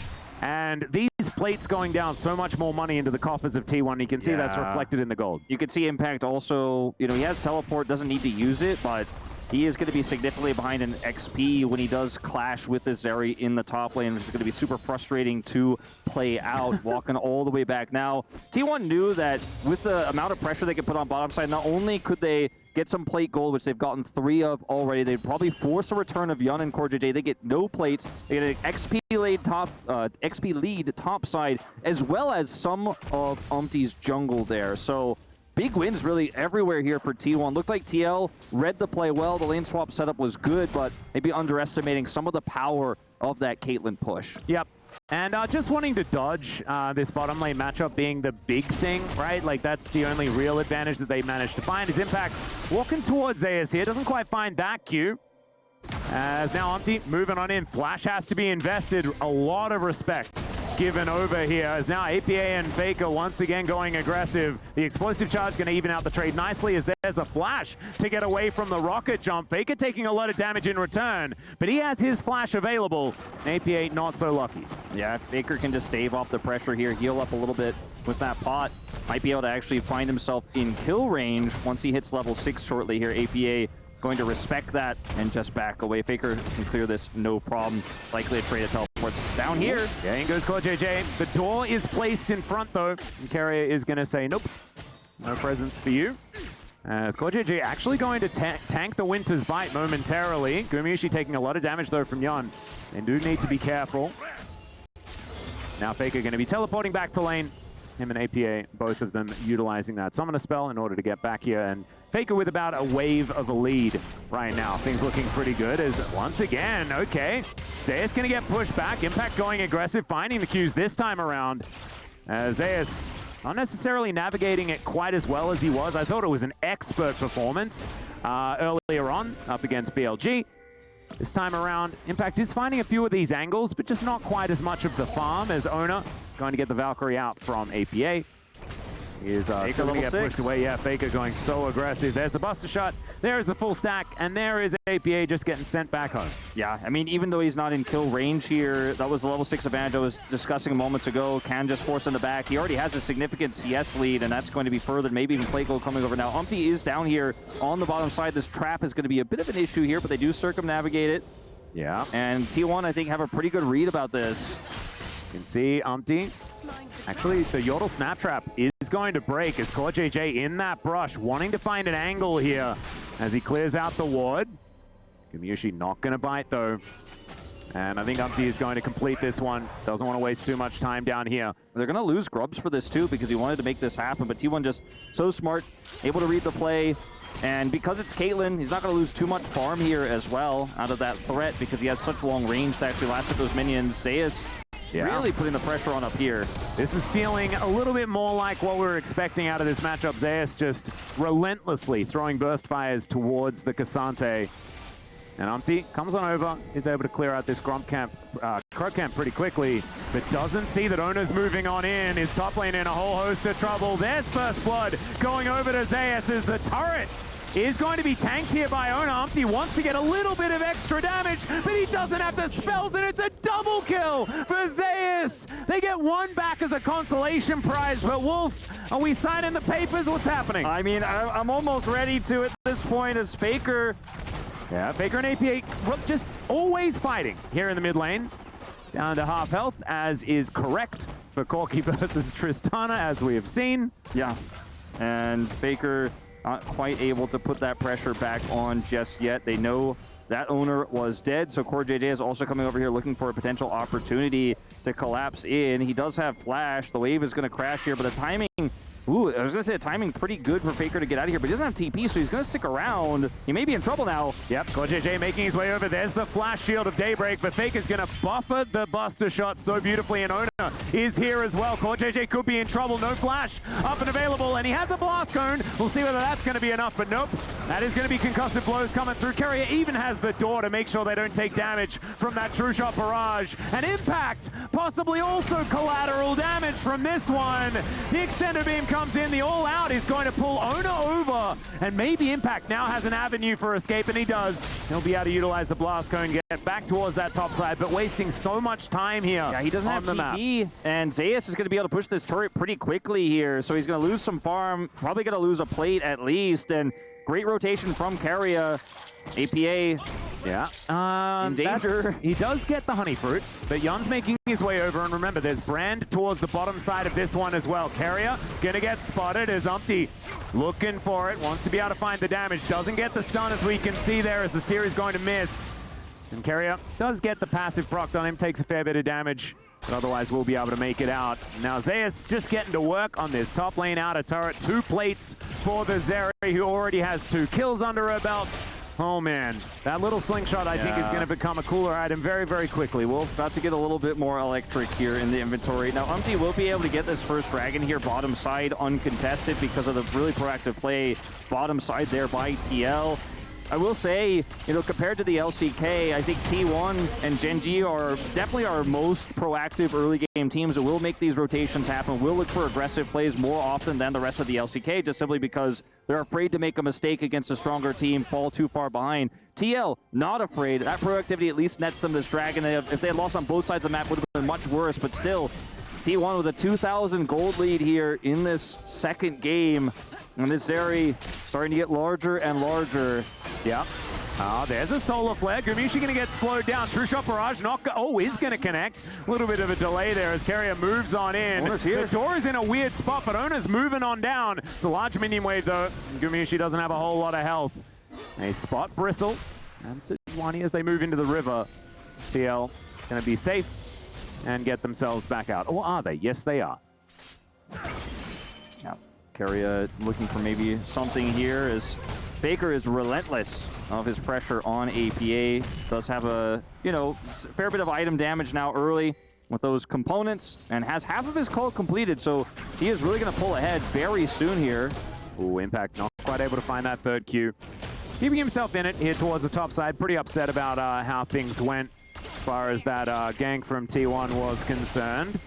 And these plates going down so much more money into the coffers of T1. You can see that's reflected in the gold. You can see Impact also, you know, he has teleport, doesn't need to use it, but he is going to be significantly behind in XP when he does clash with the Zeri in the top lane, which is going to be super frustrating to play out, walking all the way back. Now, T1 knew that with the amount of pressure they could put on bottom side, not only could they get some plate gold, which they've gotten 3 of already, they'd probably force a return of Yun and CoreJJ. They get no plates. They get an XP lead top side, as well as some of Umpty's jungle there. So big wins really everywhere here for T1. Looked like TL read the play well. The lane swap setup was good, but maybe underestimating some of the power of that Caitlyn push. Yep. And just wanting to dodge this bottom lane matchup being the big thing, right? Like, that's the only real advantage that they managed to find. Is Impact walking towards Zeus here. Doesn't quite find that cue. As now Umpty moving on in. Flash has to be invested. A lot of respect given over here as now APA and Faker once again going aggressive. The explosive charge going to even out the trade nicely as there's a flash to get away from the rocket jump. Faker taking a lot of damage in return, but he has his flash available. APA not so lucky. Yeah, Faker can just stave off the pressure here, heal up a little bit with that pot. Might be able to actually find himself in kill range once he hits level 6 shortly here. APA going to respect that and just back away. Faker can clear this, no problem. Likely a trade of teleports down here. Yeah, in goes CoreJJ. The door is placed in front, though. And Carrier is going to say, nope, no presence for you. As CoreJJ actually going to tank the Winter's Bite momentarily. Gumayusi taking a lot of damage, though, from Yon. They do need to be careful. Now Faker going to be teleporting back to lane. Him and APA, both of them utilizing that Summoner spell in order to get back here. And Faker with about a wave of a lead right now. Things looking pretty good as once again, okay. Zeus going to get pushed back. Impact going aggressive, finding the Qs this time around. Zeus not necessarily navigating it quite as well as he was. I thought it was an expert performance earlier on up against BLG. This time around, Impact is finding a few of these angles, but just not quite as much of the farm as Ona is going to get the Valkyrie out from APA. He is still going to get pushed away. Yeah, Faker going so aggressive. There's the Buster Shot. There's the full stack. And there is APA just getting sent back home. Yeah, I mean, even though he's not in kill range here, that was the level 6 advantage I was discussing moments ago. Can just force in the back. He already has a significant CS lead, and that's going to be furthered. Maybe even play goal coming over now. Umpty is down here on the bottom side. This trap is going to be a bit of an issue here, but they do circumnavigate it. Yeah. And T1, I think, have a pretty good read about this. You can see Umpty. Actually, the Yordle Snap Trap is going to break as CoreJJ in that brush, wanting to find an angle here as he clears out the ward. Gumayusi not going to bite, though. And I think Umpty is going to complete this one. Doesn't want to waste too much time down here. They're going to lose Grubs for this, too, because he wanted to make this happen. But T1 just so smart, able to read the play. And because it's Caitlyn, he's not going to lose too much farm here as well out of that threat because he has such long range to actually last at those minions. Zeus really putting the pressure on up here. This is feeling a little bit more like what we were expecting out of this matchup. Zeus just relentlessly throwing burst fires towards the Cassante. And Umpty comes on over, is able to clear out this Grump camp, Crow camp pretty quickly, but doesn't see that Ona's moving on in. His top lane in a whole host of trouble. There's first blood going over to Zeus as the turret is going to be tanked here by Ona. Umpty wants to get a little bit of extra damage, but he doesn't have the spells, and it's a double kill for Zeus. They get one back as a consolation prize, but Wolf, are we signing the papers? What's happening? I mean, I'm almost ready to at this point as Faker. Yeah, Faker and APA just always fighting here in the mid lane. Down to half health, as is correct for Corki versus Tristana, as we have seen. Yeah, and Faker not quite able to put that pressure back on just yet. They know that owner was dead, so CoreJJ is also coming over here looking for a potential opportunity to collapse in. He does have flash. The wave is going to crash here, but the timing... Ooh, I was going to say the timing pretty good for Faker to get out of here, but he doesn't have TP, so he's going to stick around. He may be in trouble now. Yep, CoreJJ making his way over. There's the flash shield of Daybreak, but Faker's going to buffer the Buster Shot so beautifully, and Ona is here as well. CoreJJ could be in trouble. No flash up and available, and he has a Blast Cone. We'll see whether that's going to be enough, but nope. That is going to be concussive blows coming through. Carrier even has the door to make sure they don't take damage from that True Shot barrage. And Impact, possibly also collateral damage from this one. The Extender Beam comes in. The All Out is going to pull Ona over. And maybe Impact now has an avenue for escape, and he does. He'll be able to utilize the Blast Cone, get back towards that top side, but wasting so much time here. Yeah, he doesn't have TP, and Zeus is going to be able to push this turret pretty quickly here, so he's going to lose some farm, probably going to lose a plate at least, and great rotation from Carrier. APA, in danger. He does get the Honey Fruit, but Yon's making his way over, and remember, there's Brand towards the bottom side of this one as well. Carrier gonna get spotted as Umpty looking for it, wants to be able to find the damage, doesn't get the stun as we can see there as the series going to miss. And Carrier does get the passive procced on him, takes a fair bit of damage, but otherwise we'll be able to make it out. Now Zeus just getting to work on this top lane outer turret. 2 plates for the Zeri, who already has 2 kills under her belt. Oh man, that little slingshot I think is going to become a cooler item very, very quickly. Wolf about to get a little bit more electric here in the inventory. Now Umpty will be able to get this first dragon here bottom side uncontested because of the really proactive play bottom side there by TL. I will say, you know, compared to the LCK, I think T1 and Gen.G are definitely our most proactive early game teams that will make these rotations happen, will look for aggressive plays more often than the rest of the LCK, just simply because they're afraid to make a mistake against a stronger team, fall too far behind. TL, not afraid. That proactivity at least nets them this dragon. If they had lost on both sides of the map, it would have been much worse, but still, T1 with a 2,000 gold lead here in this second game. And this Zeri starting to get larger and larger. Yeah. Oh, there's a solar flare. Gumiushi going to get slowed down. True shot barrage. Is going to connect. A little bit of a delay there as Carrier moves on in. Ona's here. The door is in a weird spot, but Ona's moving on down. It's a large minion wave, though. Gumiushi doesn't have a whole lot of health. They spot Bristle and Sejuani as they move into the river. TL going to be safe and get themselves back out. Or are they? Yes, they are. Yeah. Carrier looking for maybe something here as Faker is relentless of his pressure on APA. Does have a, fair bit of item damage now early with those components and has half of his cult completed. So he is really going to pull ahead very soon here. Ooh, Impact not quite able to find that third Q. Keeping himself in it here towards the top side. Pretty upset about how things went as far as that gank from T1 was concerned.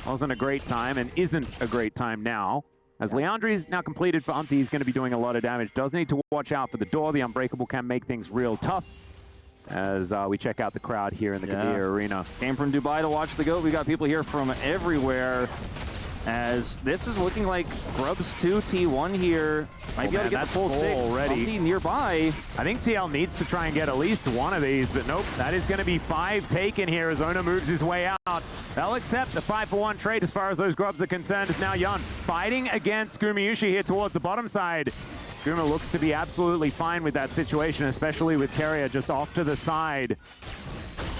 Wasn't a great time and isn't a great time now. As Leandri's now completed for Umti, he's going to be doing a lot of damage. Does need to watch out for the door. The Unbreakable can make things real tough. As we check out the crowd here in the Qadir Arena. Came from Dubai to watch the GOAT. We got people here from everywhere. As this is looking like Grubs 2, T1 here. Might be able to get the full 6 already. Umti nearby. I think TL needs to try and get at least one of these, but nope. That is going to be 5 taken here as Ona moves his way out. They'll accept a 5-for-1 trade as far as those Grubs are concerned. Is now Yun fighting against Gumiushi here towards the bottom side. Guma looks to be absolutely fine with that situation, especially with Carrier just off to the side.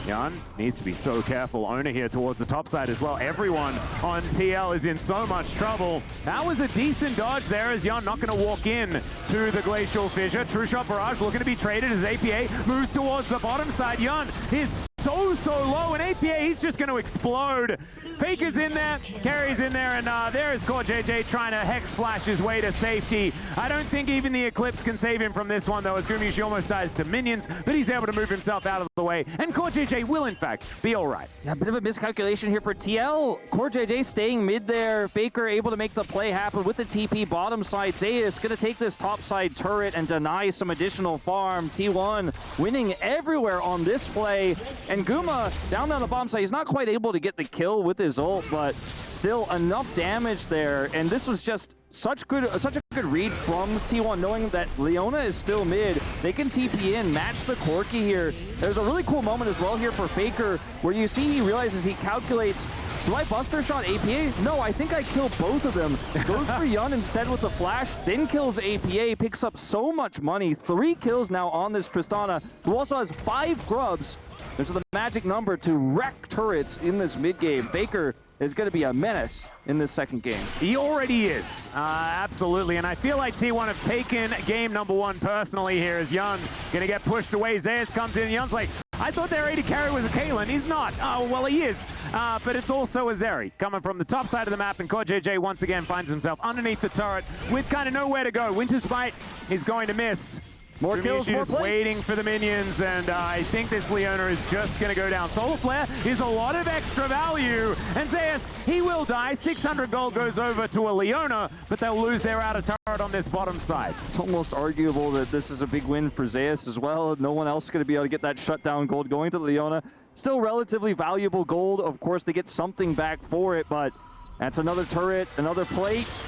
Yun needs to be so careful. Ona here towards the top side as well. Everyone on TL is in so much trouble. That was a decent dodge there as Yun not going to walk in to the Glacial Fissure. True Shot Barrage looking to be traded as APA moves towards the bottom side. Yun is so low, and APA, he's just going to explode. Faker's in there, Carry's in there, and there is Core JJ trying to Hex Splash his way to safety. I don't think even the Eclipse can save him from this one, though, as Gumiushi almost dies to minions, but he's able to move himself out of the way, and Core JJ will, in fact, be all right. Yeah, a bit of a miscalculation here for TL. Core JJ staying mid there. Faker able to make the play happen with the TP bottom side. Zeus going to take this top side turret and deny some additional farm. T1 winning everywhere on this play. And Guma down on the bottom side. He's not quite able to get the kill with his ult, but still enough damage there. And this was just such a good read from T1, knowing that Leona is still mid. They can TP in, match the Corki here. There's a really cool moment as well here for Faker, where you see he realizes, he calculates, do I Buster Shot APA? No, I think I kill both of them. Goes for Yun instead with the flash, then kills APA, picks up so much money. 3 kills now on this Tristana, who also has 5 grubs. There's the magic number to wreck turrets in this mid game. Faker is going to be a menace in this second game. He already is, absolutely. And I feel like T1 have taken game number 1 personally here as Yun going to get pushed away. Zeus comes in, Yun's like, I thought their AD carry was a Caitlyn. He's not. Oh, well, he is. But it's also a Zeri coming from the top side of the map, and Core JJ once again finds himself underneath the turret with kind of nowhere to go. Winter's Bite is going to miss. More kills, more plates. Waiting for the minions, and I think this Leona is just going to go down. Solar Flare is a lot of extra value, and Zeus, he will die. 600 gold goes over to a Leona, but they'll lose their outer turret on this bottom side. It's almost arguable that this is a big win for Zeus as well. No one else is going to be able to get that shutdown gold going to Leona. Still relatively valuable gold. Of course, they get something back for it, but that's another turret, another plate.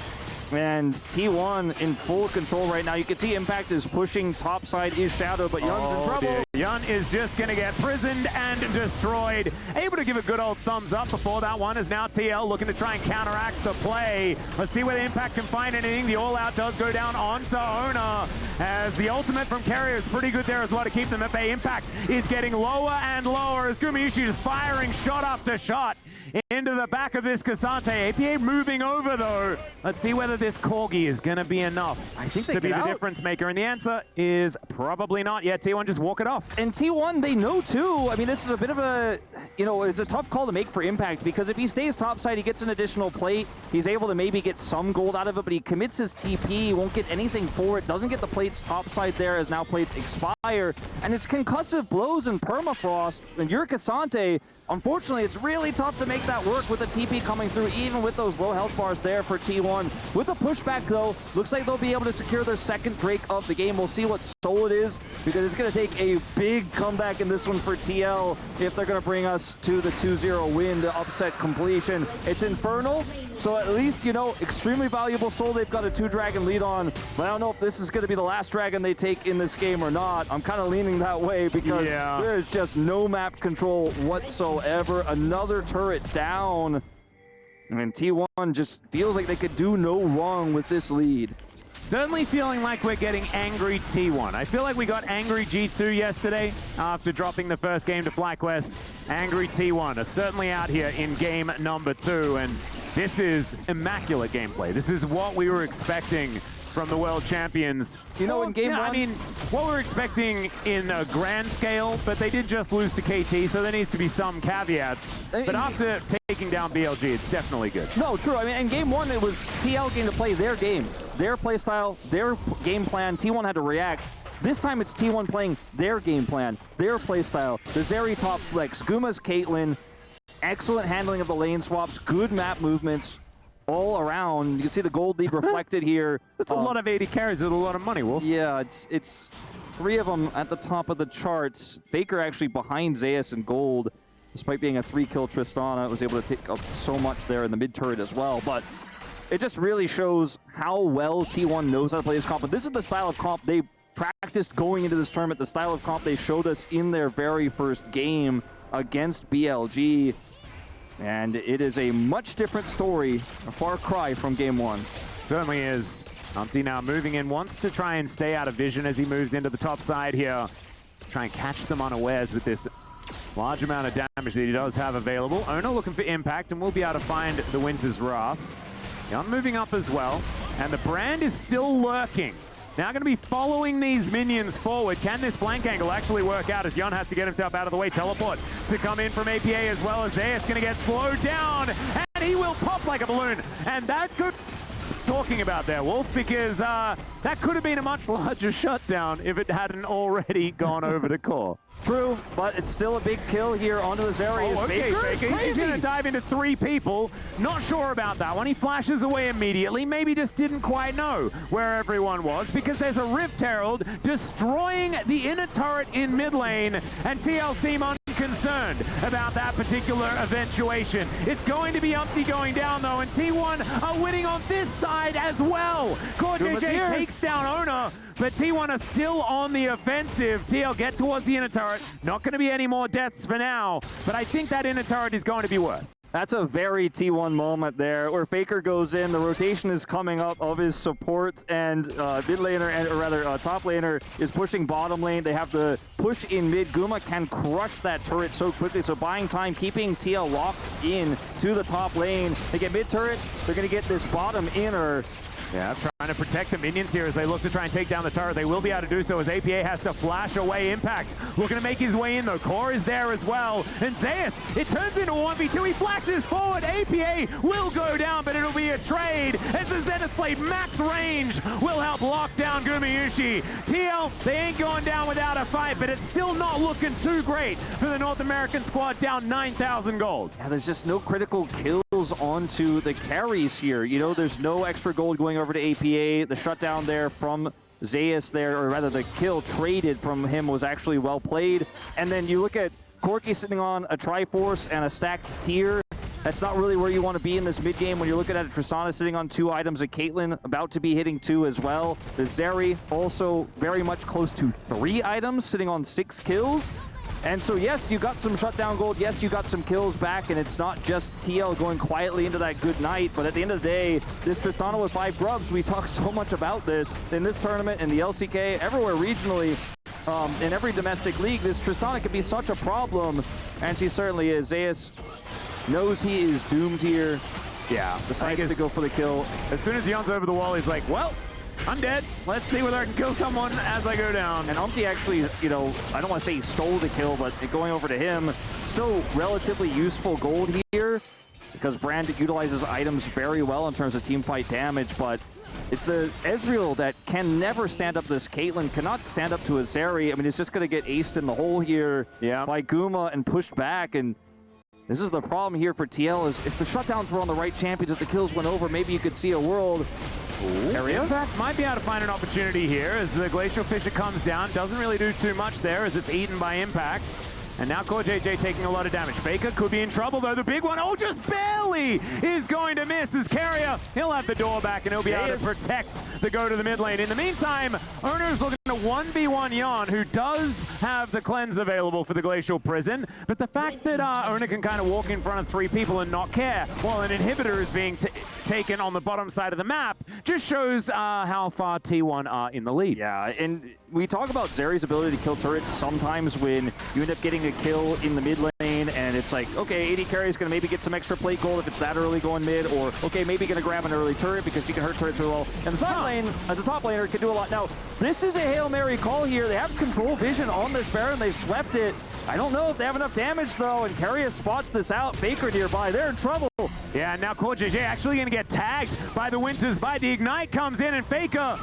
And T1 in full control right now. You can see Impact is pushing top side, is Shadow, but Yun's in trouble. Dear. Yun is just going to get prisoned and destroyed. Able to give a good old thumbs up before that one, is now TL looking to try and counteract the play. Let's see whether Impact can find anything. The all-out does go down onto Ona, as the ultimate from Carrier is pretty good there as well to keep them at bay. Impact is getting lower and lower as Gumiushi is firing shot after shot into the back of this Cassante. APA moving over, though. Let's see whether this Corgi is going to be enough to be the difference maker. And the answer is probably not yet. T1 just walk it off. And T1, they know too. I mean, this is a bit of a, it's a tough call to make for Impact, because if he stays topside, he gets an additional plate. He's able to maybe get some gold out of it, but he commits his TP, won't get anything for it, doesn't get the plates topside there as now plates expire. And it's concussive blows and permafrost. And you're Cassante, unfortunately, it's really tough to make that work with the TP coming through, even with those low health bars there for T1. With With the pushback, though, looks like they'll be able to secure their second Drake of the game. We'll see what soul it is, because it's going to take a big comeback in this one for TL if they're going to bring us to the 2-0 win to upset completion. It's Infernal, so at least, you know, extremely valuable soul they've got a 2-dragon lead on, but I don't know if this is going to be the last dragon they take in this game or not. I'm kind of leaning that way because there's just no map control whatsoever. Another turret down. I mean, T1 just feels like they could do no wrong with this lead. Certainly feeling like we're getting angry T1. I feel like we got angry G2 yesterday after dropping the first game to FlyQuest. Angry T1 are certainly out here in game number 2, and this is immaculate gameplay. This is what we were expecting from the world champions. You know, in game 1... I mean, what we're expecting in a grand scale, but they did just lose to KT, so there needs to be some caveats. But after taking down BLG, it's definitely good. No, true. I mean, in game 1, it was TL game to play their game, their play style, their game plan. T1 had to react. This time, it's T1 playing their game plan, their play style. The Zeri top flex, Guma's Caitlyn, excellent handling of the lane swaps, good map movements. All around, you can see the gold lead reflected here. That's a lot of 80 carries with a lot of money, Wolf. Yeah, it's 3 of them at the top of the charts. Faker actually behind Zeus in gold, despite being a 3-kill Tristana, was able to take up so much there in the mid turret as well. But it just really shows how well T1 knows how to play this comp. But this is the style of comp they practiced going into this tournament, the style of comp they showed us in their very first game against BLG. And it is a much different story, a far cry from game 1. Certainly is. Umpty now moving in, wants to try and stay out of vision as he moves into the top side here. To try and catch them unawares with this large amount of damage that he does have available. Ono looking for impact, and we'll be able to find the Winter's Wrath. Yon moving up as well, and the Brand is still lurking. Now going to be following these minions forward. Can this flank angle actually work out as Yon has to get himself out of the way? Teleport to come in from APA as well as Zeus going to get slowed down, and he will pop like a balloon. And that could... talking about there, Wolf, because that could have been a much larger shutdown if it hadn't already gone over to core. True, but it's still a big kill here onto the Zeri. Oh, okay, Faker. He's going to dive into 3 people. Not sure about that one. He flashes away immediately. Maybe just didn't quite know where everyone was, because there's a Rift Herald destroying the inner turret in mid lane, and TL seem unconcerned about that particular eventuation. It's going to be Umpty going down, though, and T1 are winning on this side as well. Core JJ takes down Ona, but T1 are still on the offensive. TL get towards the inner turret. Not going to be any more deaths for now, but I think that inner turret is going to be worth. That's a very T1 moment there, where Faker goes in, the rotation is coming up of his support, and mid laner, or rather top laner, is pushing bottom lane. They have to push in mid. Guma can crush that turret so quickly, so buying time, keeping TL locked in to the top lane. They get mid turret, they're going to get this bottom inner. Yeah, trying to protect the minions here as they look to try and take down the turret. They will be able to do so as APA has to flash away Impact. Looking to make his way in, though. Core is there as well. And Zeus, it turns into 1v2. He flashes forward. APA will go down, but it'll be a trade as the Zenith Blade max range will help lock down Gumayushi. TL, they ain't going down without a fight, but it's still not looking too great for the North American squad, down 9,000 gold. Yeah, there's just no critical kills onto the carries here. You know, there's no extra gold going over to APA. The shutdown there from Zeus there, or rather the kill traded from him, was actually well played. And then you look at Corki sitting on a Triforce and a stacked tier. That's not really where you want to be in this mid game when you're looking at a Tristana sitting on 2 items, a Caitlyn about to be hitting 2 as well. The Zeri also very much close to 3 items, sitting on 6 kills. And so, yes, you got some shutdown gold. Yes, you got some kills back, and it's not just TL going quietly into that good night. But at the end of the day, this Tristana with 5 grubs, we talk so much about this in this tournament, in the LCK, everywhere regionally, in every domestic league. This Tristana can be such a problem, and she certainly is. Zeus knows he is doomed here. Yeah, decides to go for the kill. As soon as Yon's over the wall, he's like, well, I'm dead. Let's see whether I can kill someone as I go down. And Umpty actually, you know, I don't want to say he stole the kill, but going over to him, still relatively useful gold here, because Brand utilizes items very well in terms of team fight damage, but it's the Ezreal that can never stand up to this Caitlyn, cannot stand up to a Zeri. I mean, it's just going to get aced in the hole here by Guma and pushed back, and This is the problem here for TL, is if the shutdowns were on the right champions, if the kills went over, maybe you could see a world. Impact might be able to find an opportunity here as the Glacial Fissure comes down. Doesn't really do too much there as it's eaten by Impact. And now CoreJJ taking a lot of damage. Faker could be in trouble though. The big one, oh, just barely is going to miss as Carrier. He'll have the door back and he'll be able to protect the go to the mid lane. In the meantime, Owner's looking to 1v1 Yon, who does have the cleanse available for the Glacial Prison. But the fact that Owner can kind of walk in front of 3 people and not care while an inhibitor is being taken on the bottom side of the map just shows how far T1 are in the lead. Yeah, and we talk about Zeri's ability to kill turrets sometimes when you end up getting a kill in the mid lane and it's like, okay, AD carry is going to maybe get some extra plate gold if it's that early going mid, or okay, maybe going to grab an early turret because she can hurt turrets really well. And the side lane, as a top laner, can do a lot. Now, this is a Hail Mary call here. They have control vision on this Baron. They've swept it. I don't know if they have enough damage though, and Carrier spots this out. Faker nearby, they're in trouble. Yeah, now CoreJJ actually going to get tagged by the Winters. By the Ignite comes in, and Faker,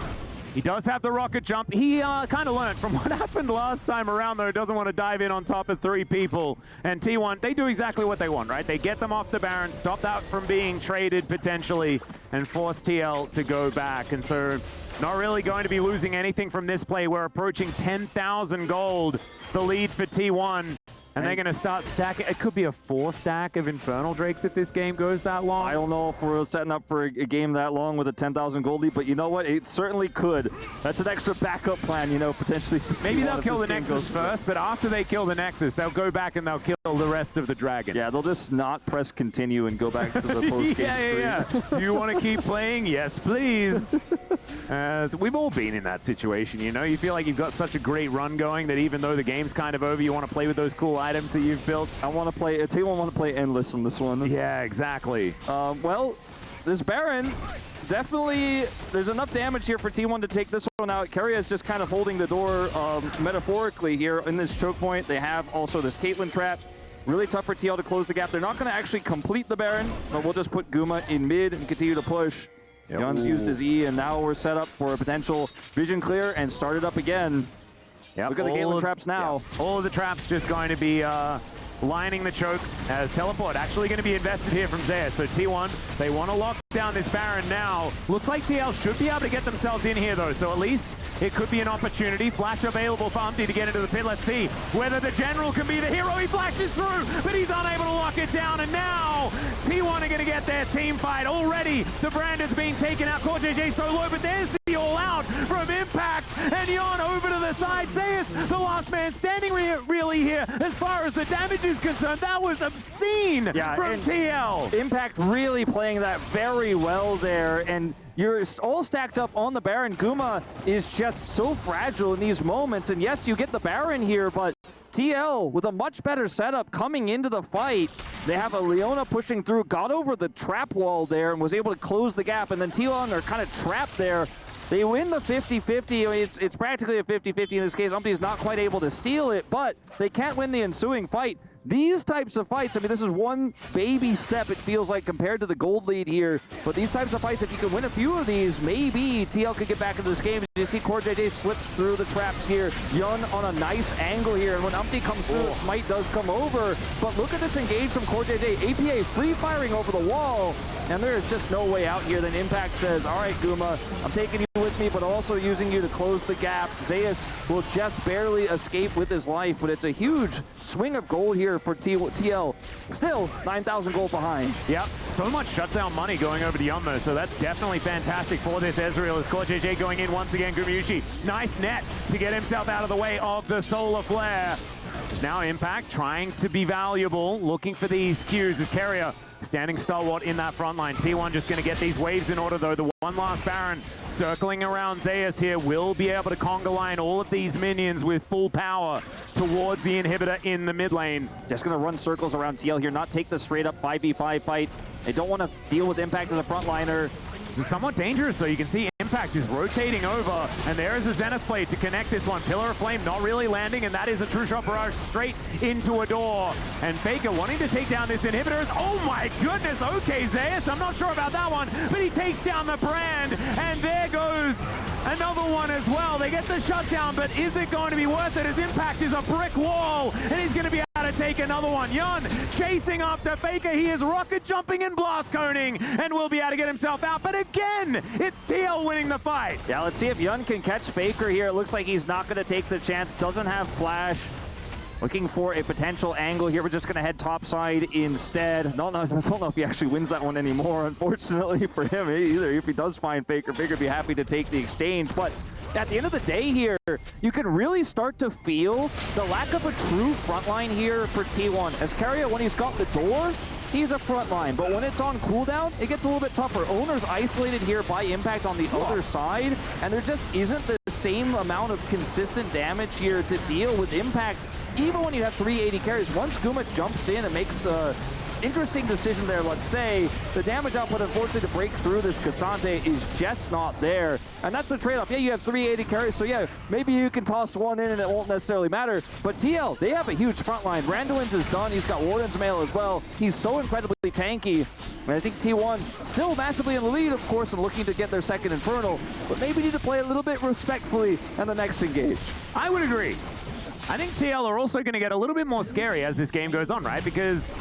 he does have the rocket jump. He kind of learned from what happened last time around, though. Doesn't want to dive in on top of 3 people. And T1, they do exactly what they want, right? They get them off the Baron, stop that from being traded potentially, and force TL to go back. And so not really going to be losing anything from this play. We're approaching 10,000 gold, the lead for T1. And they're going to start stacking. It could be a 4 stack of Infernal Drakes if this game goes that long. I don't know if we're setting up for a game that long with a 10,000 gold lead, but you know what? It certainly could. That's an extra backup plan, you know, potentially. Maybe they'll kill the Nexus first, but after they kill the Nexus, they'll go back and they'll kill the rest of the dragons. Yeah, they'll just not press continue and go back to the post-game yeah. Do you want to keep playing? Yes, please. So we've all been in that situation, you know? You feel like you've got such a great run going that even though the game's kind of over, you want to play with those cool items that you've built. I want to play, T1 want to play endless on this one. Yeah, exactly. Well, this Baron, definitely, there's enough damage here for T1 to take this one out. Keria is just kind of holding the door metaphorically here in this choke point. They have also this Caitlyn trap. Really tough for TL to close the gap. They're not going to actually complete the Baron, but we'll just put Guma in mid and continue to push. Yun's used his E, and now we're set up for a potential vision clear and start it up again. Yep, look at the Caitlyn traps now. All of the traps just going to be lining the choke as teleport actually going to be invested here from Zeus. So T1, they want to lock down this Baron now. Looks like TL should be able to get themselves in here though, so at least it could be an opportunity. Flash available for Umpty to get into the pit. Let's see whether the General can be the hero. He flashes through, but he's unable to lock it down, and now T1 are going to get their team fight. Already the brand is being taken out. CoreJJ so low, but there's the all out from Impact, and Yon over to the side. Zeus, the last man standing really here as far as the damage is concerned. That was obscene from TL. Impact really playing that very well there, and you're all stacked up on the Baron. Guma is just so fragile in these moments, and yes, you get the Baron here, but TL with a much better setup coming into the fight. They have a Leona pushing through, got over the trap wall there and was able to close the gap, and then T1 are kind of trapped there. They win the 50-50. I mean, it's practically a 50-50 in this case. Umpty's not quite able to steal it, but they can't win the ensuing fight. These types of fights, I mean, this is one baby step, it feels like, compared to the gold lead here. But these types of fights, if you can win a few of these, maybe TL could get back into this game. You see CoreJJ slips through the traps here. Yun on a nice angle here. And when Umpty comes through, the smite does come over. But look at this engage from CoreJJ. APA free firing over the wall. And there's just no way out here. Then Impact says, all right, Guma, I'm taking you with me, but also using you to close the gap. Zeus will just barely escape with his life, but it's a huge swing of gold here for TL. Still 9,000 gold behind. Yep, so much shutdown money going over to Yun though, so that's definitely fantastic for this Ezreal as CoreJJ going in once again. Gumayushi, nice net to get himself out of the way of the Solar Flare. There's now Impact trying to be valuable, looking for these Qs as Carrier standing stalwart in that front line. T1 just going to get these waves in order though. The one last Baron circling around Zeus here will be able to conga line all of these minions with full power towards the inhibitor in the mid lane. Just going to run circles around TL here, not take the straight up 5v5 fight. They don't want to deal with Impact as a frontliner. This is somewhat dangerous though. You can see Impact is rotating over, and there is a Zenith play to connect this one. Pillar of Flame not really landing, and that is a true shot barrage straight into a door. And Faker wanting to take down this inhibitor. Oh my goodness, okay Zeus, I'm not sure about that one, but he takes down the brand, and there goes another one as well. They get the shutdown, but is it going to be worth it as Impact is a brick wall, and he's going to be able about to take another one. Yun chasing after Faker. He is rocket jumping and blast coning and will be able to get himself out. But again, it's TL winning the fight. Yeah, let's see if Yun can catch Faker here. It looks like he's not going to take the chance. Doesn't have flash. Looking for a potential angle here. We're just going to head topside instead. No, I don't know if he actually wins that one anymore, unfortunately for him either. If he does find Faker, Faker would be happy to take the exchange. But at the end of the day here, you can really start to feel the lack of a true frontline here for T1. As Keria, when he's got the door, he's a frontline, but when it's on cooldown, it gets a little bit tougher. Owner's isolated here by Impact on the other side, and there just isn't the same amount of consistent damage here to deal with Impact, even when you have 380 carries. Once Guma jumps in and makes interesting decision there, let's say, the damage output, unfortunately, to break through this Cassante is just not there. And that's the trade-off. Yeah, you have 380 carries, so yeah, maybe you can toss one in and it won't necessarily matter. But TL, they have a huge front line. Randuin's is done. He's got Warden's Mail as well. He's so incredibly tanky. And I think T1 still massively in the lead, of course, and looking to get their second Infernal, but maybe need to play a little bit respectfully in the next engage. I would agree. I think TL are also going to get a little bit more scary as this game goes on, right? Because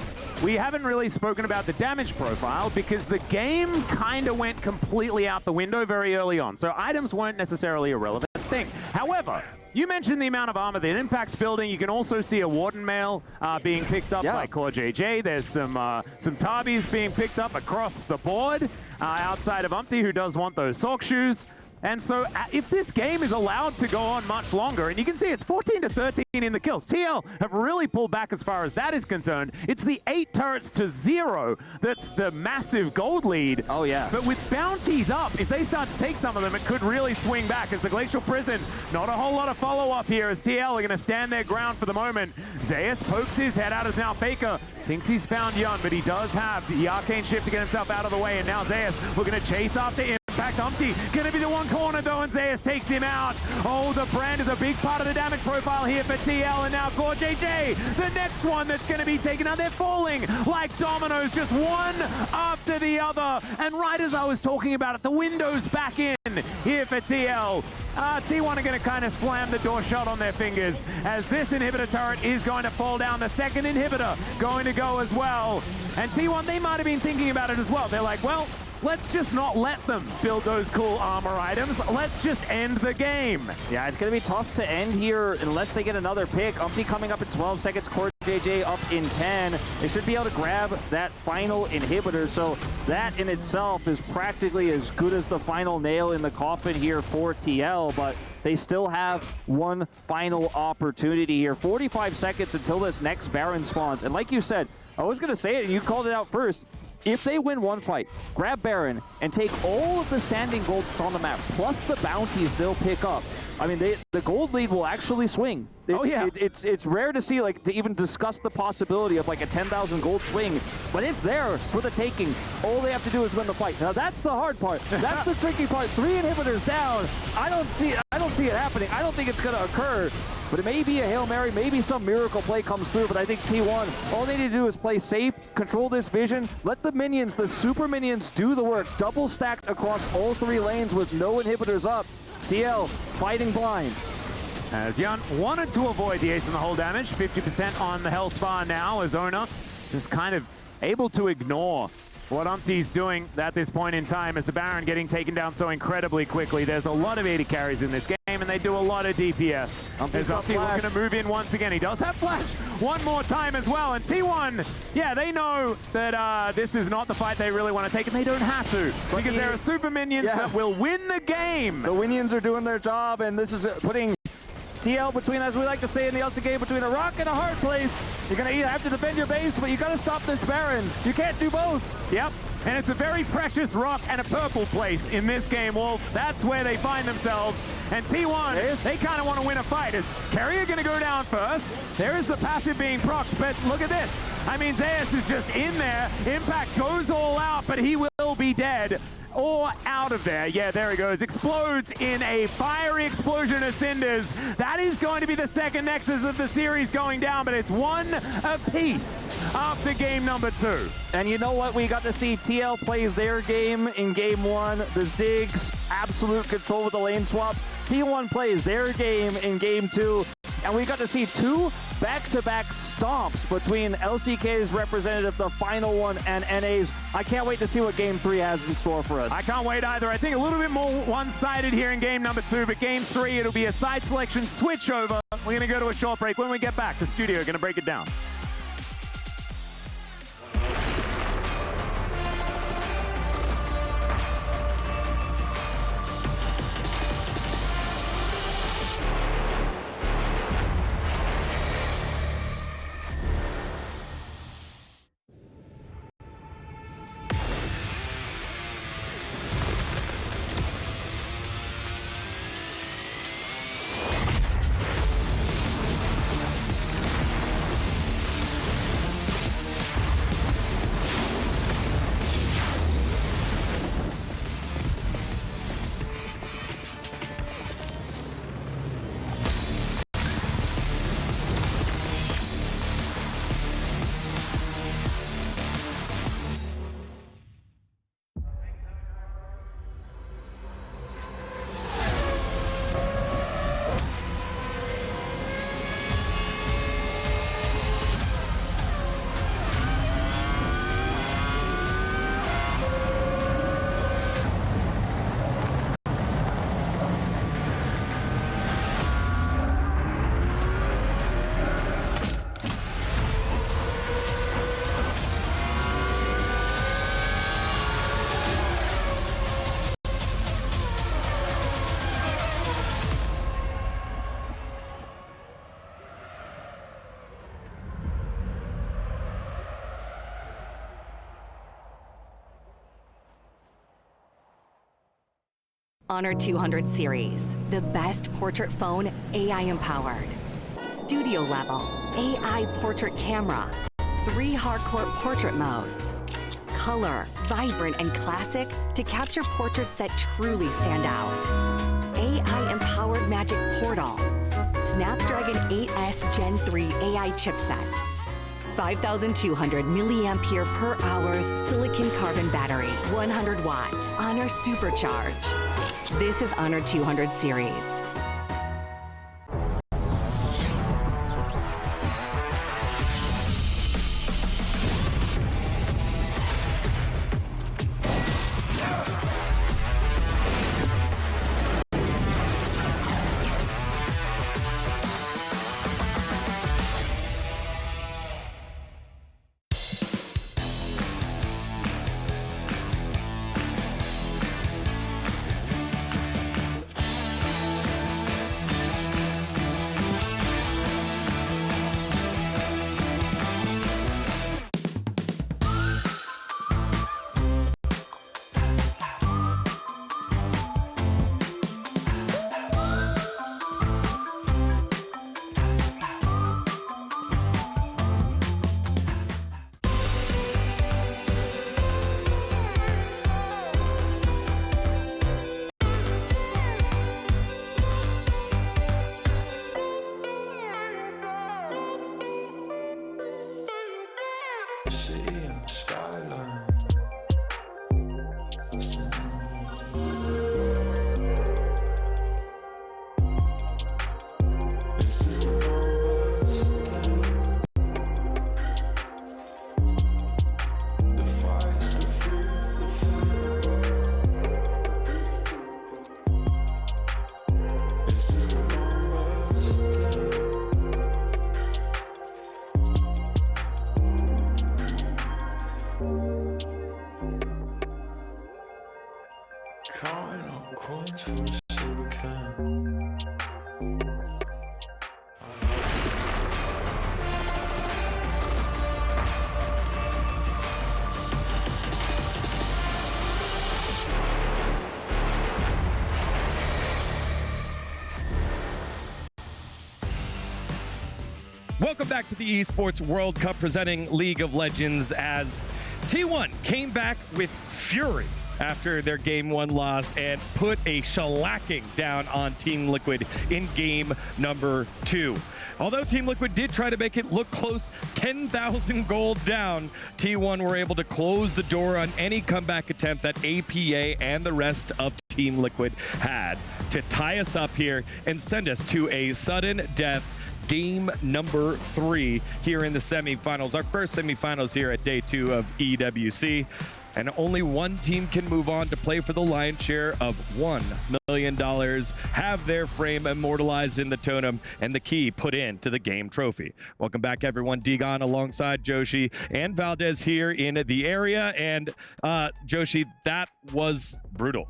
we haven't really spoken about the damage profile because the game kind of went completely out the window very early on. So items weren't necessarily a relevant thing. However, you mentioned the amount of armor that Impact's building. You can also see a Warden Mail being picked up by Core JJ. There's some Tabis being picked up across the board outside of Umpty, who does want those sock shoes. And so if this game is allowed to go on much longer, and you can see it's 14-13 in the kills. TL have really pulled back as far as that is concerned. It's the 8 turrets to 0 that's the massive gold lead. Oh, yeah. But with bounties up, if they start to take some of them, it could really swing back as the Glacial Prison. Not a whole lot of follow-up here as TL are going to stand their ground for the moment. Zeus pokes his head out as now Faker thinks he's found Yun, but he does have the Arcane Shift to get himself out of the way. And now Zeus, we're going to chase after him. Impact Umpty gonna be the one corner though, and Zeus takes him out. Oh, the brand is a big part of the damage profile here for TL, and now Core JJ, the next one that's gonna be taken out. They're falling like dominoes, just one after the other. And right as I was talking about it, the window's back in here for TL. T1 are gonna kind of slam the door shut on their fingers as this inhibitor turret is going to fall down. The second inhibitor going to go as well. And T1, they might have been thinking about it as well. They're like, well, let's just not let them build those cool armor items. Let's just end the game. Yeah, it's going to be tough to end here unless they get another pick. Umpty coming up in 12 seconds, Core JJ up in 10. They should be able to grab that final inhibitor, so that in itself is practically as good as the final nail in the coffin here for TL, but they still have one final opportunity here. 45 seconds until this next Baron spawns. And like you said, I was going to say it and you called it out first. If they win one fight, grab Baron, and take all of the standing gold that's on the map, plus the bounties they'll pick up, I mean, the gold lead will actually swing. It's rare to see, like, to even discuss the possibility of, like, a 10,000 gold swing, but it's there for the taking. All they have to do is win the fight. Now, that's the hard part. That's the tricky part. 3 inhibitors down. I don't see it happening. I don't think it's going to occur. But it may be a Hail Mary, maybe some miracle play comes through, but I think T1, all they need to do is play safe, control this vision, let the minions, the super minions, do the work, double stacked across all 3 lanes with no inhibitors up. TL fighting blind. As Yun wanted to avoid the ace in the hole damage, 50% on the health bar now, as Ona just kind of able to ignore what Umpty's doing at this point in time as the Baron getting taken down so incredibly quickly. There's a lot of 80 carries in this game, and they do a lot of DPS. As Umpty looking to move in once again. He does have flash one more time as well. And T1, yeah, they know that this is not the fight they really want to take, and they don't have to, because there are super minions that will win the game. The minions are doing their job, and this is putting TL between, as we like to say in the LC game, between a rock and a hard place. You're going to either have to defend your base, but you got to stop this Baron. You can't do both. Yep. And it's a very precious rock and a purple place in this game, Wolf. That's where they find themselves. And T1, they kind of want to win a fight. Is Keria going to go down first? There is the passive being procced, but look at this. I mean, Zeus is just in there. Impact goes all out, but he will be dead. Or out of there. Yeah, there he goes. Explodes in a fiery explosion of cinders. That is going to be the second Nexus of the series going down, but it's one apiece after game number 2. And you know what? We got to see TL play their game in game 1. The Ziggs, absolute control with the lane swaps. T1 plays their game in game 2. And and we got to see two back-to-back stomps between LCK's representative, the final one, and NA's. I can't wait to see what Game 3 has in store for us. I can't wait either. I think a little bit more one-sided here in game number 2, but game 3, it'll be a side selection switch over. We're going to go to a short break. When we get back, the studio are going to break it down. Honor 200 series, the best portrait phone AI empowered. Studio level, AI portrait camera, 3 hardcore portrait modes. Color, vibrant and classic to capture portraits that truly stand out. AI empowered magic portal. Snapdragon 8S Gen 3 AI chipset. 5,200 milliampere per hours silicon carbon battery, 100 watt, Honor Supercharge. This is Honor 200 series. Welcome back to the Esports World Cup presenting League of Legends as T1 came back with fury after their Game 1 loss and put a shellacking down on Team Liquid in game number 2. Although Team Liquid did try to make it look close, 10,000 gold down, T1 were able to close the door on any comeback attempt that APA and the rest of Team Liquid had to tie us up here and send us to a sudden death game number 3 here in the semifinals. Our first semifinals here at day 2 of EWC. And only one team can move on to play for the lion's share of $1 million, have their frame immortalized in the totem, and the key put into the game trophy. Welcome back, everyone. Degon alongside Joshi and Valdez here in the area. And Joshi, that was brutal.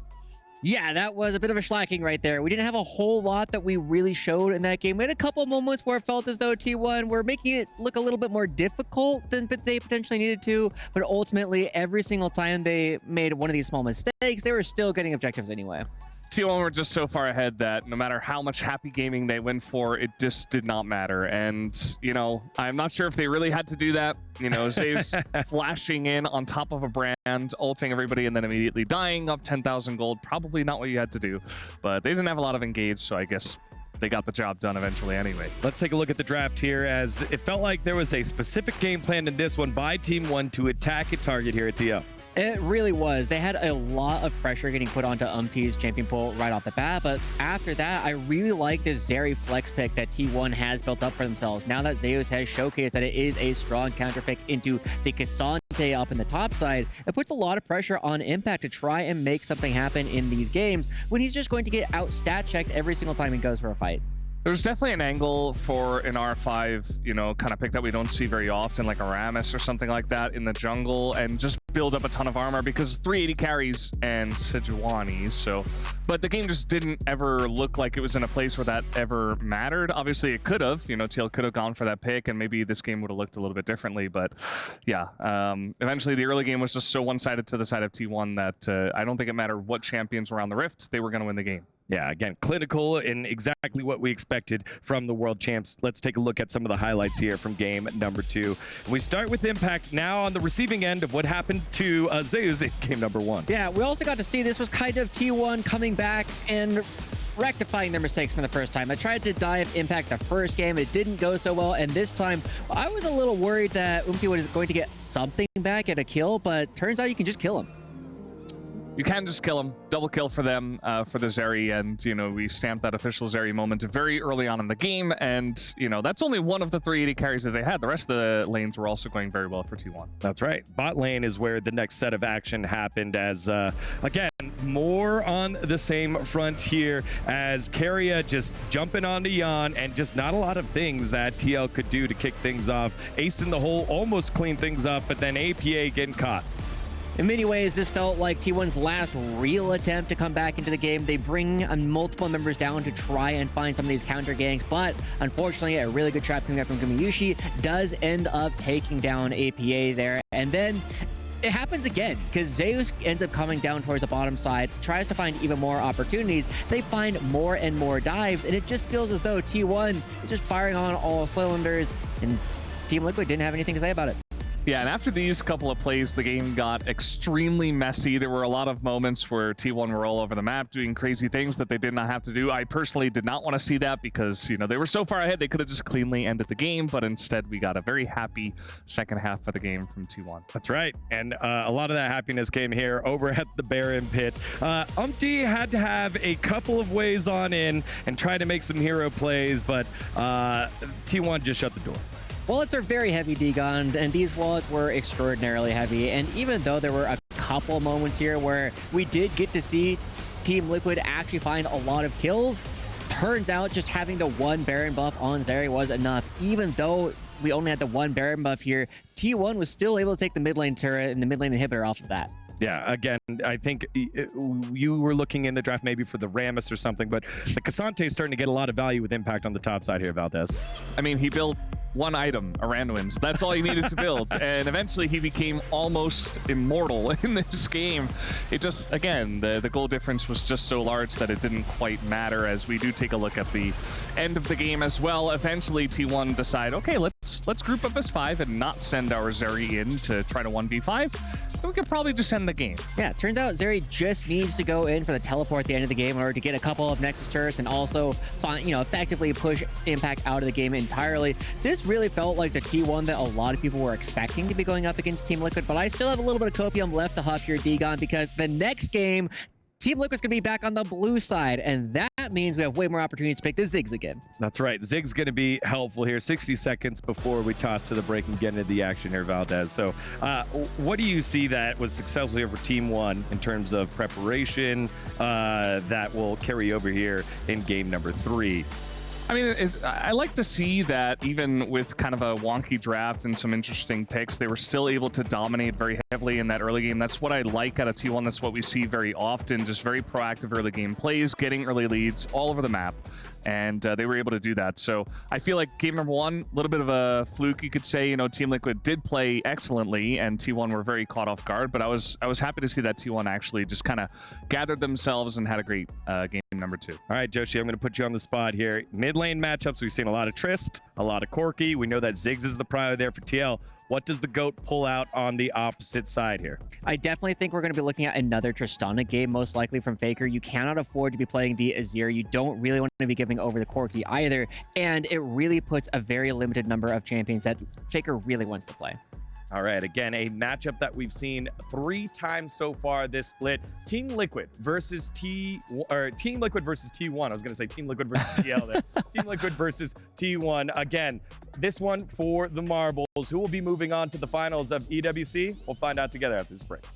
Yeah, that was a bit of a slacking right there. We didn't have a whole lot that we really showed in that game. We had a couple moments where it felt as though T1 were making it look a little bit more difficult than they potentially needed to. But ultimately, every single time they made one of these small mistakes, they were still getting objectives anyway. T1 were just so far ahead that no matter how much happy gaming they went for, it just did not matter. And, you know, I'm not sure if they really had to do that. You know, Zave's flashing in on top of a brand, ulting everybody, and then immediately dying up 10,000 gold. Probably not what you had to do. But they didn't have a lot of engage, so I guess they got the job done eventually anyway. Let's take a look at the draft here, as it felt like there was a specific game plan in this one by Team 1 to attack a target here at TL. It really was. They had a lot of pressure getting put onto Umti's champion pool right off the bat, but after that, I really like this Zeri flex pick that T1 has built up for themselves. Now that Zeus has showcased that it is a strong counter pick into the Cassante up in the top side, it puts a lot of pressure on Impact to try and make something happen in these games when he's just going to get out stat checked every single time he goes for a fight. There's definitely an angle for an R5, you know, kind of pick that we don't see very often, like a Rammus or something like that in the jungle, and just build up a ton of armor because 380 carries and Sejuani's. So, but the game just didn't ever look like it was in a place where that ever mattered. Obviously, it could have. You know, TL could have gone for that pick, and maybe this game would have looked a little bit differently. But yeah, eventually the early game was just so one-sided to the side of T1 that I don't think it mattered what champions were on the Rift; they were going to win the game. Yeah, again, clinical and exactly what we expected from the world champs. Let's take a look at some of the highlights here from game number 2. We start with Impact now on the receiving end of what happened to Zeus in game number 1. Yeah, we also got to see this was kind of T1 coming back and rectifying their mistakes from the first time. I tried to dive Impact the first game. It didn't go so well, and this time I was a little worried that Umti was going to get something back at a kill, but turns out you can just kill him. You can just kill him. Double kill for them, for the Zeri, and, you know, we stamped that official Zeri moment very early on in the game, and, you know, that's only one of the 380 carries that they had. The rest of the lanes were also going very well for T1. That's right. Bot lane is where the next set of action happened as, again, more on the same front here as Keria just jumping onto Yan, and just not a lot of things that TL could do to kick things off. Ace in the hole almost cleaned things up, but then APA getting caught. In many ways, this felt like T1's last real attempt to come back into the game. They bring multiple members down to try and find some of these counter ganks, but unfortunately, a really good trap coming out from Gumayushi does end up taking down APA there. And then it happens again, because Zeus ends up coming down towards the bottom side, tries to find even more opportunities. They find more and more dives, and it just feels as though T1 is just firing on all cylinders, and Team Liquid didn't have anything to say about it. Yeah, and after these couple of plays, the game got extremely messy. There were a lot of moments where T1 were all over the map doing crazy things that they did not have to do. I personally did not want to see that because, you know, they were so far ahead, they could have just cleanly ended the game, but instead we got a very happy second half of the game from T1. That's right, and a lot of that happiness came here over at the Baron pit. Umti had to have a couple of ways on in and try to make some hero plays, but T1 just shut the door. Wallets are very heavy, Degon, and these wallets were extraordinarily heavy. And even though there were a couple moments here where we did get to see Team Liquid actually find a lot of kills, turns out just having the one Baron buff on Zeri was enough. Even though we only had the one Baron buff here, T1 was still able to take the mid lane turret and the mid lane inhibitor off of that. Yeah, again, I think you were looking in the draft maybe for the Rammus or something, but the Cassante is starting to get a lot of value with Impact on the top side here, Valdez. I mean, he built one item, a Randuin's. That's all he needed to build. And eventually he became almost immortal in this game. It just, again, the goal difference was just so large that it didn't quite matter. As we do take a look at the end of the game as well. Eventually T1 decide, okay, let's group up as 5 and not send our Zeri in to try to 1v5. We could probably just end the game. Yeah, it turns out Zeri just needs to go in for the teleport at the end of the game in order to get a couple of Nexus turrets and also find, effectively push Impact out of the game entirely. This really felt like the T1 that a lot of people were expecting to be going up against Team Liquid, but I still have a little bit of copium left to huff here, Degon, because the next game, Team Liquid's going to be back on the blue side, and that means we have way more opportunities to pick the Ziggs again. That's right. Zig's going to be helpful here. 60 seconds before we toss to the break and get into the action here, Valdez. So what do you see that was successful here for Team 1 in terms of preparation that will carry over here in game number 3? I mean, I like to see that even with kind of a wonky draft and some interesting picks, they were still able to dominate very heavily in that early game. That's what I like out of T1. That's what we see very often, just very proactive early game plays, getting early leads all over the map. And they were able to do that. So I feel like game number 1, a little bit of a fluke, you could say. You know, Team Liquid did play excellently, and T1 were very caught off guard. But I was happy to see that T1 actually just kind of gathered themselves and had a great game number 2. All right, Joshi, I'm going to put you on the spot here. Mid lane matchups, we've seen a lot of Trist, a lot of Corki. We know that Ziggs is the prior there for TL. What does the GOAT pull out on the opposite side here? I definitely think we're going to be looking at another Tristana game, most likely from Faker. You cannot afford to be playing the Azir. You don't really want to be giving over the Corki either. And it really puts a very limited number of champions that Faker really wants to play. All right, again, a matchup that we've seen 3 times so far this split. Team Liquid versus Team Liquid versus T1. I was going to say Team Liquid versus TL there. Team Liquid versus T1. Again, this one for the marbles. Who will be moving on to the finals of EWC? We'll find out together after this break.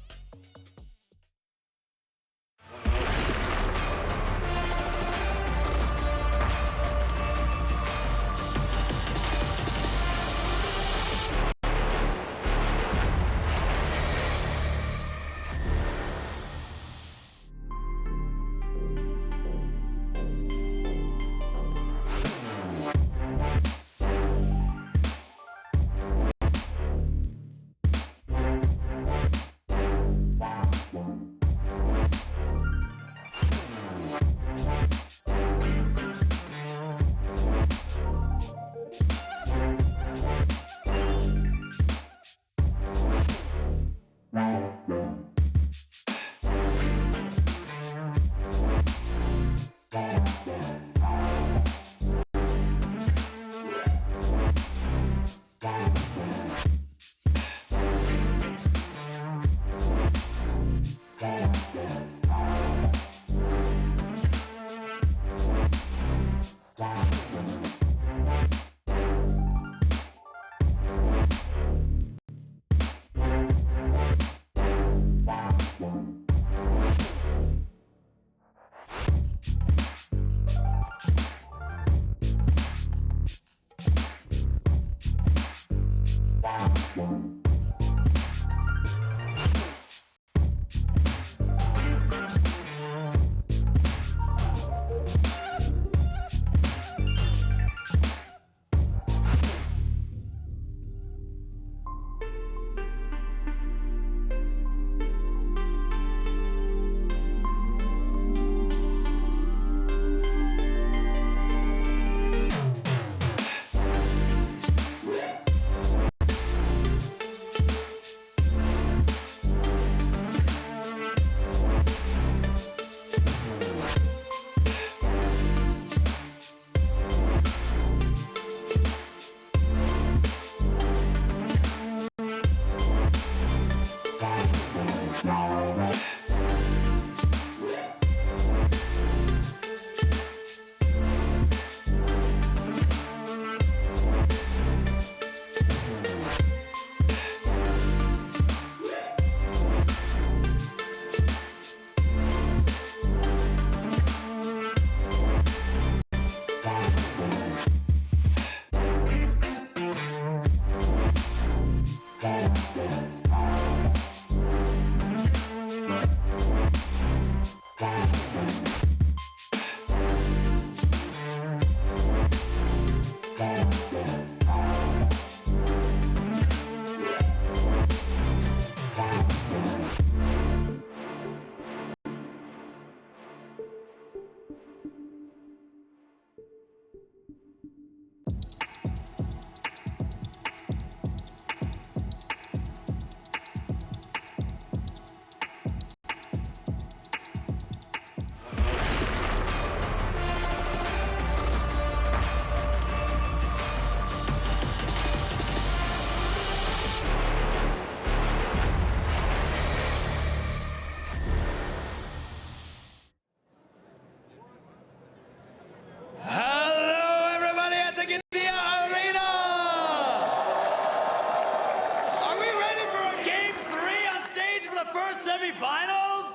semifinals?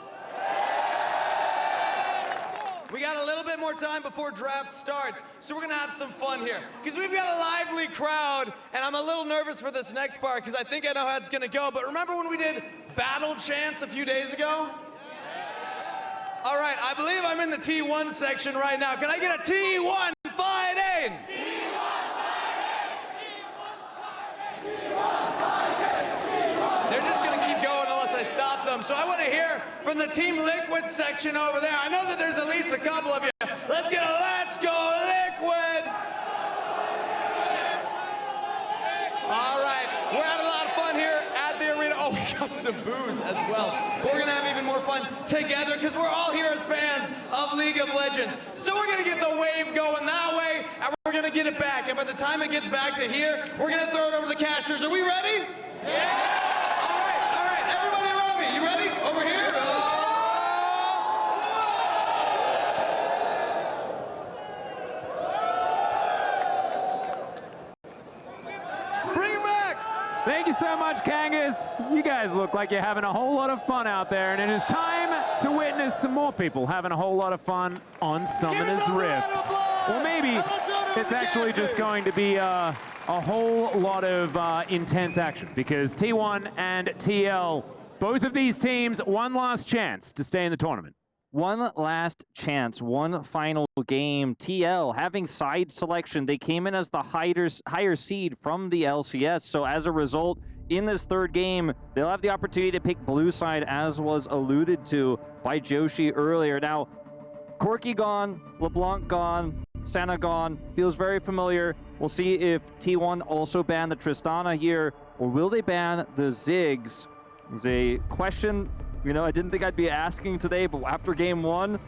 We got a little bit more time before draft starts, so we're gonna have some fun here. Because we've got a lively crowd, and I'm a little nervous for this next part, because I think I know how it's gonna go. But remember when we did Battle Chants a few days ago? All right, I believe I'm in the T1 section right now. Can I get a T1 fighting? They're just gonna keep going unless I stop them. So I wanna hear from the Team Liquid section over there. I know that there's at least a couple of you. Let's get a Let's Go Liquid! All right, we're having a lot of fun here at the arena. Oh, we got some booze as well. We're gonna have even more fun together because we're all here as fans of League of Legends. So we're gonna get the wave going that way, and we're gonna get it back. And by the time it gets back to here, we're gonna throw it over the casters. Are we ready? Yeah! All right, everybody around me. You ready? Over here? Bring it back! Thank you so much, Kangas. You guys look like you're having a whole lot of fun out there, and it is time to witness some more people having a whole lot of fun on Summoner's Rift. Or maybe it's actually just going to be a whole lot of intense action, because T1 and TL, both of these teams, one last chance to stay in the tournament. One last chance, one final game. TL having side selection. They came in as the higher seed from the LCS. So as a result, in this third game, they'll have the opportunity to pick blue side, as was alluded to by Joshi earlier. Now, Corki gone, LeBlanc gone, Senna gone. Feels very familiar. We'll see if T1 also ban the Tristana here, or will they ban the Ziggs? It's a question, you know, I didn't think I'd be asking today, but after game one,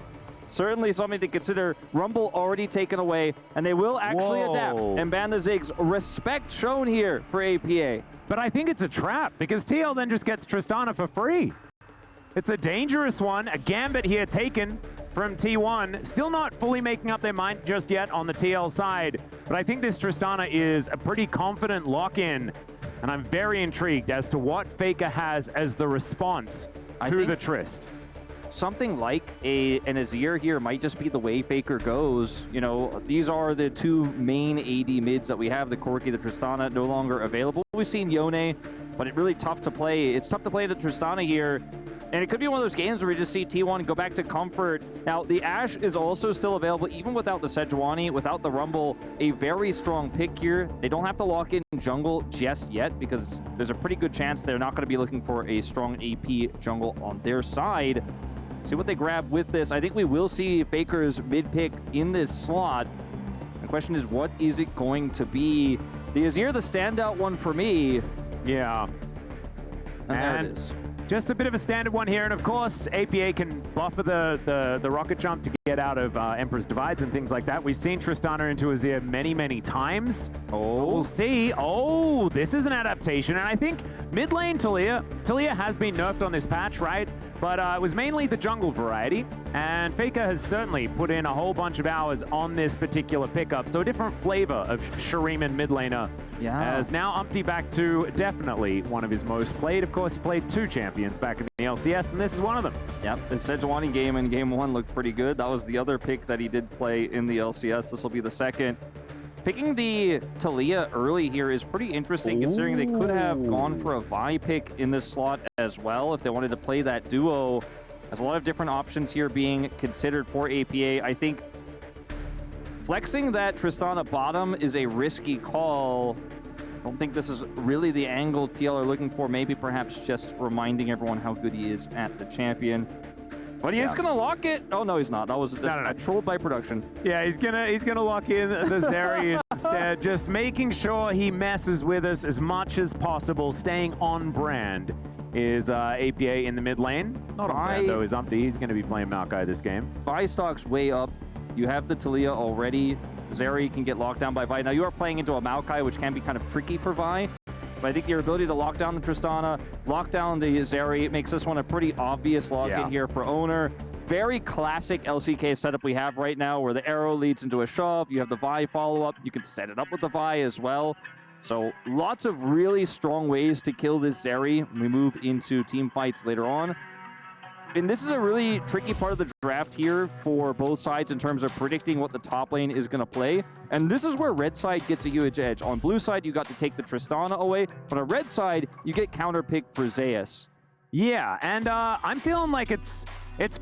certainly something to consider. Rumble already taken away, and they will actually adapt and ban the Ziggs. Respect shown here for APA. But I think it's a trap, because TL then just gets Tristana for free. It's a dangerous one. A gambit here taken from T1. Still not fully making up their mind just yet on the TL side, but I think this Tristana is a pretty confident lock-in, and I'm very intrigued as to what Faker has as the response to the Trist. Something like an Azir here might just be the way Faker goes. You know, these are the two main AD mids that we have, the Corki, the Tristana, no longer available. We've seen Yone, but it's really tough to play. It's tough to play the Tristana here. And it could be one of those games where we just see T1 go back to comfort. Now, the Ashe is also still available, even without the Sejuani, without the Rumble. A very strong pick here. They don't have to lock in jungle just yet, because there's a pretty good chance they're not going to be looking for a strong AP jungle on their side. See what they grab with this. I think we will see Faker's mid pick in this slot. The question is, what is it going to be? The Azir, the standout one for me. Yeah. And there it is. Just a bit of a standard one here, and of course, APA can buffer the rocket jump to get out of Emperor's Divides and things like that. We've seen Tristana into Azir many, many times. Oh, we'll see. Oh, this is an adaptation, and I think mid lane Talia has been nerfed on this patch, right? But it was mainly the jungle variety, and Faker has certainly put in a whole bunch of hours on this particular pickup. So a different flavor of Shuriman mid laner. Yeah. As now Umpty back to definitely one of his most played. Of course, he played 2 champions back in the LCS, and this is one of them. Yep, the Sejuani game in game 1 looked pretty good. That was the other pick that he did play in the LCS. This will be the second. Picking the Talia early here is pretty interesting, considering they could have gone for a Vi pick in this slot as well if they wanted to play that duo. There's a lot of different options here being considered for APA. I think flexing that Tristana bottom is a risky call. Don't think this is really the angle TL are looking for. Maybe perhaps just reminding everyone how good he is at the champion. But he is going to lock it. Oh, no, he's not. That was just trolled by production. Yeah, he's gonna lock in the Zeri instead, just making sure he messes with us as much as possible, staying on brand. Is APA in the mid lane? Not on brand, though, is Umpty. He's going to be playing Maokai this game. Vi stock's way up. You have the Talia already. Zeri can get locked down by Vi. Now, you are playing into a Maokai, which can be kind of tricky for Vi. But I think your ability to lock down the Tristana, lock down the Zeri, makes this one a pretty obvious lock-in here for Owner. Very classic LCK setup we have right now, where the arrow leads into a shove. You have the Vi follow-up. You can set it up with the Vi as well. So lots of really strong ways to kill this Zeri when we move into team fights later on. And this is a really tricky part of the draft here for both sides in terms of predicting what the top lane is going to play. And this is where red side gets a huge edge. On blue side, you got to take the Tristana away. But on red side, you get counterpick for Zeus. Yeah, and I'm feeling like it's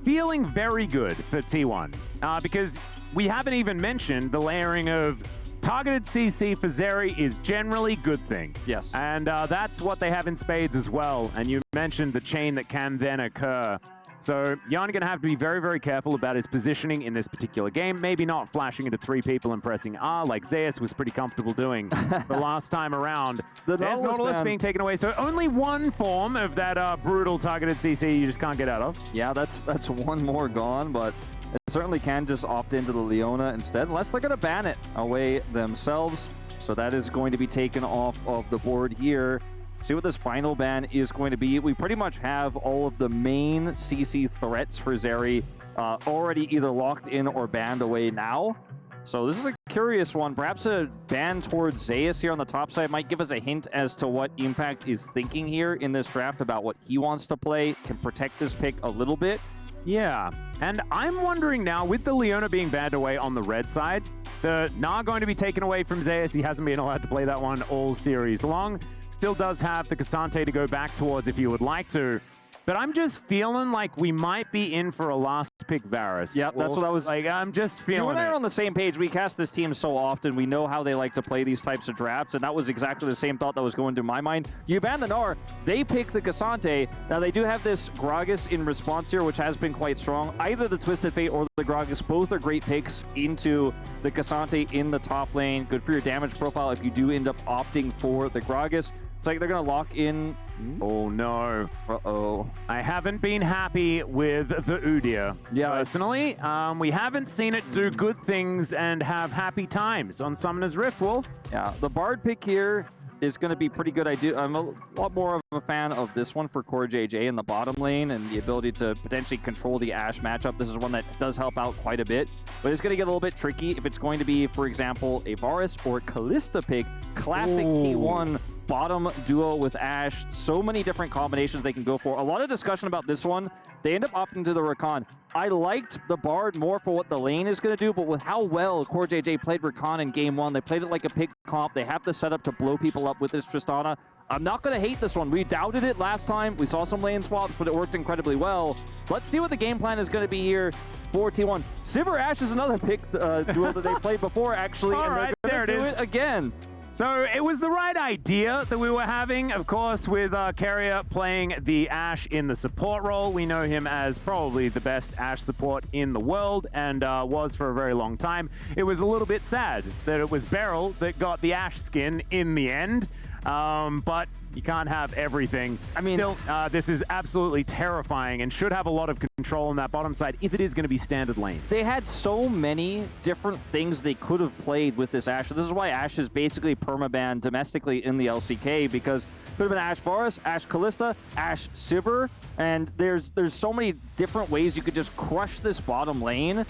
feeling very good for T1 because we haven't even mentioned the layering of targeted CC for Zeri is generally good thing. Yes. And that's what they have in spades as well. And you mentioned the chain that can then occur. So Jan going to have to be very, very careful about his positioning in this particular game. Maybe not flashing into 3 people and pressing R like Zeus was pretty comfortable doing the last time around. There's Nautilus being taken away. So only one form of that brutal targeted CC you just can't get out of. Yeah, that's one more gone, but it certainly can just opt into the Leona instead, unless they're going to ban it away themselves. So that is going to be taken off of the board here. See what this final ban is going to be. We pretty much have all of the main CC threats for Zeri already either locked in or banned away now. So this is a curious one. Perhaps a ban towards Zeus here on the top side might give us a hint as to what Impact is thinking here in this draft about what he wants to play. Can protect this pick a little bit. Yeah, and I'm wondering now, with the Leona being banned away on the red side, the Na going to be taken away from Zeus. He hasn't been allowed to play that one all series long. Still does have the Cassante to go back towards if you would like to. But I'm just feeling like we might be in for a last pick Varus. Yeah, that's what I was... Like, I'm just feeling You and I it. are on the same page. We cast this team so often. We know how they like to play these types of drafts, and that was exactly the same thought that was going through my mind. You ban the Gnar, they pick the Cassante. Now, they do have this Gragas in response here, which has been quite strong. Either the Twisted Fate or the Gragas, both are great picks into the Cassante in the top lane. Good for your damage profile if you do end up opting for the Gragas. It's like they're going to lock in... Oh, no. Uh-oh. I haven't been happy with the Udyr. Yeah, personally, we haven't seen it do good things and have happy times on Summoner's Rift, Wolf. Yeah, the Bard pick here is going to be pretty good. I'm a lot more of a fan of this one for Core JJ in the bottom lane and the ability to potentially control the Ashe matchup. This is one that does help out quite a bit, but it's going to get a little bit tricky if it's going to be, for example, a Varus or Kalista pick. Classic T1 bottom duo with Ashe. So many different combinations they can go for. A lot of discussion about this one. They end up opting to the Rakan. I liked the Bard more for what the lane is going to do, but with how well Core JJ played Rakan in game 1, they played it like a pick comp. They have the setup to blow people up with this Tristana. I'm not going to hate this one. We doubted it last time. We saw some lane swaps, but it worked incredibly well. Let's see what the game plan is going to be here for T1. Sivir Ashe is another pick duo that they played before, actually, and they're going to do it again. So it was the right idea that we were having, of course, with Keria playing the Ashe in the support role. We know him as probably the best Ashe support in the world and was for a very long time. It was a little bit sad that it was Beryl that got the Ashe skin in the end, but you can't have everything. I mean, still, this is absolutely terrifying and should have a lot of control on that bottom side if it is going to be standard lane. They had so many different things they could have played with this Ashe. This is why Ashe is basically permabanned domestically in the LCK, because it could have been Ashe Varus, Ashe Kalista, Ashe Sivir, and there's so many different ways you could just crush this bottom lane,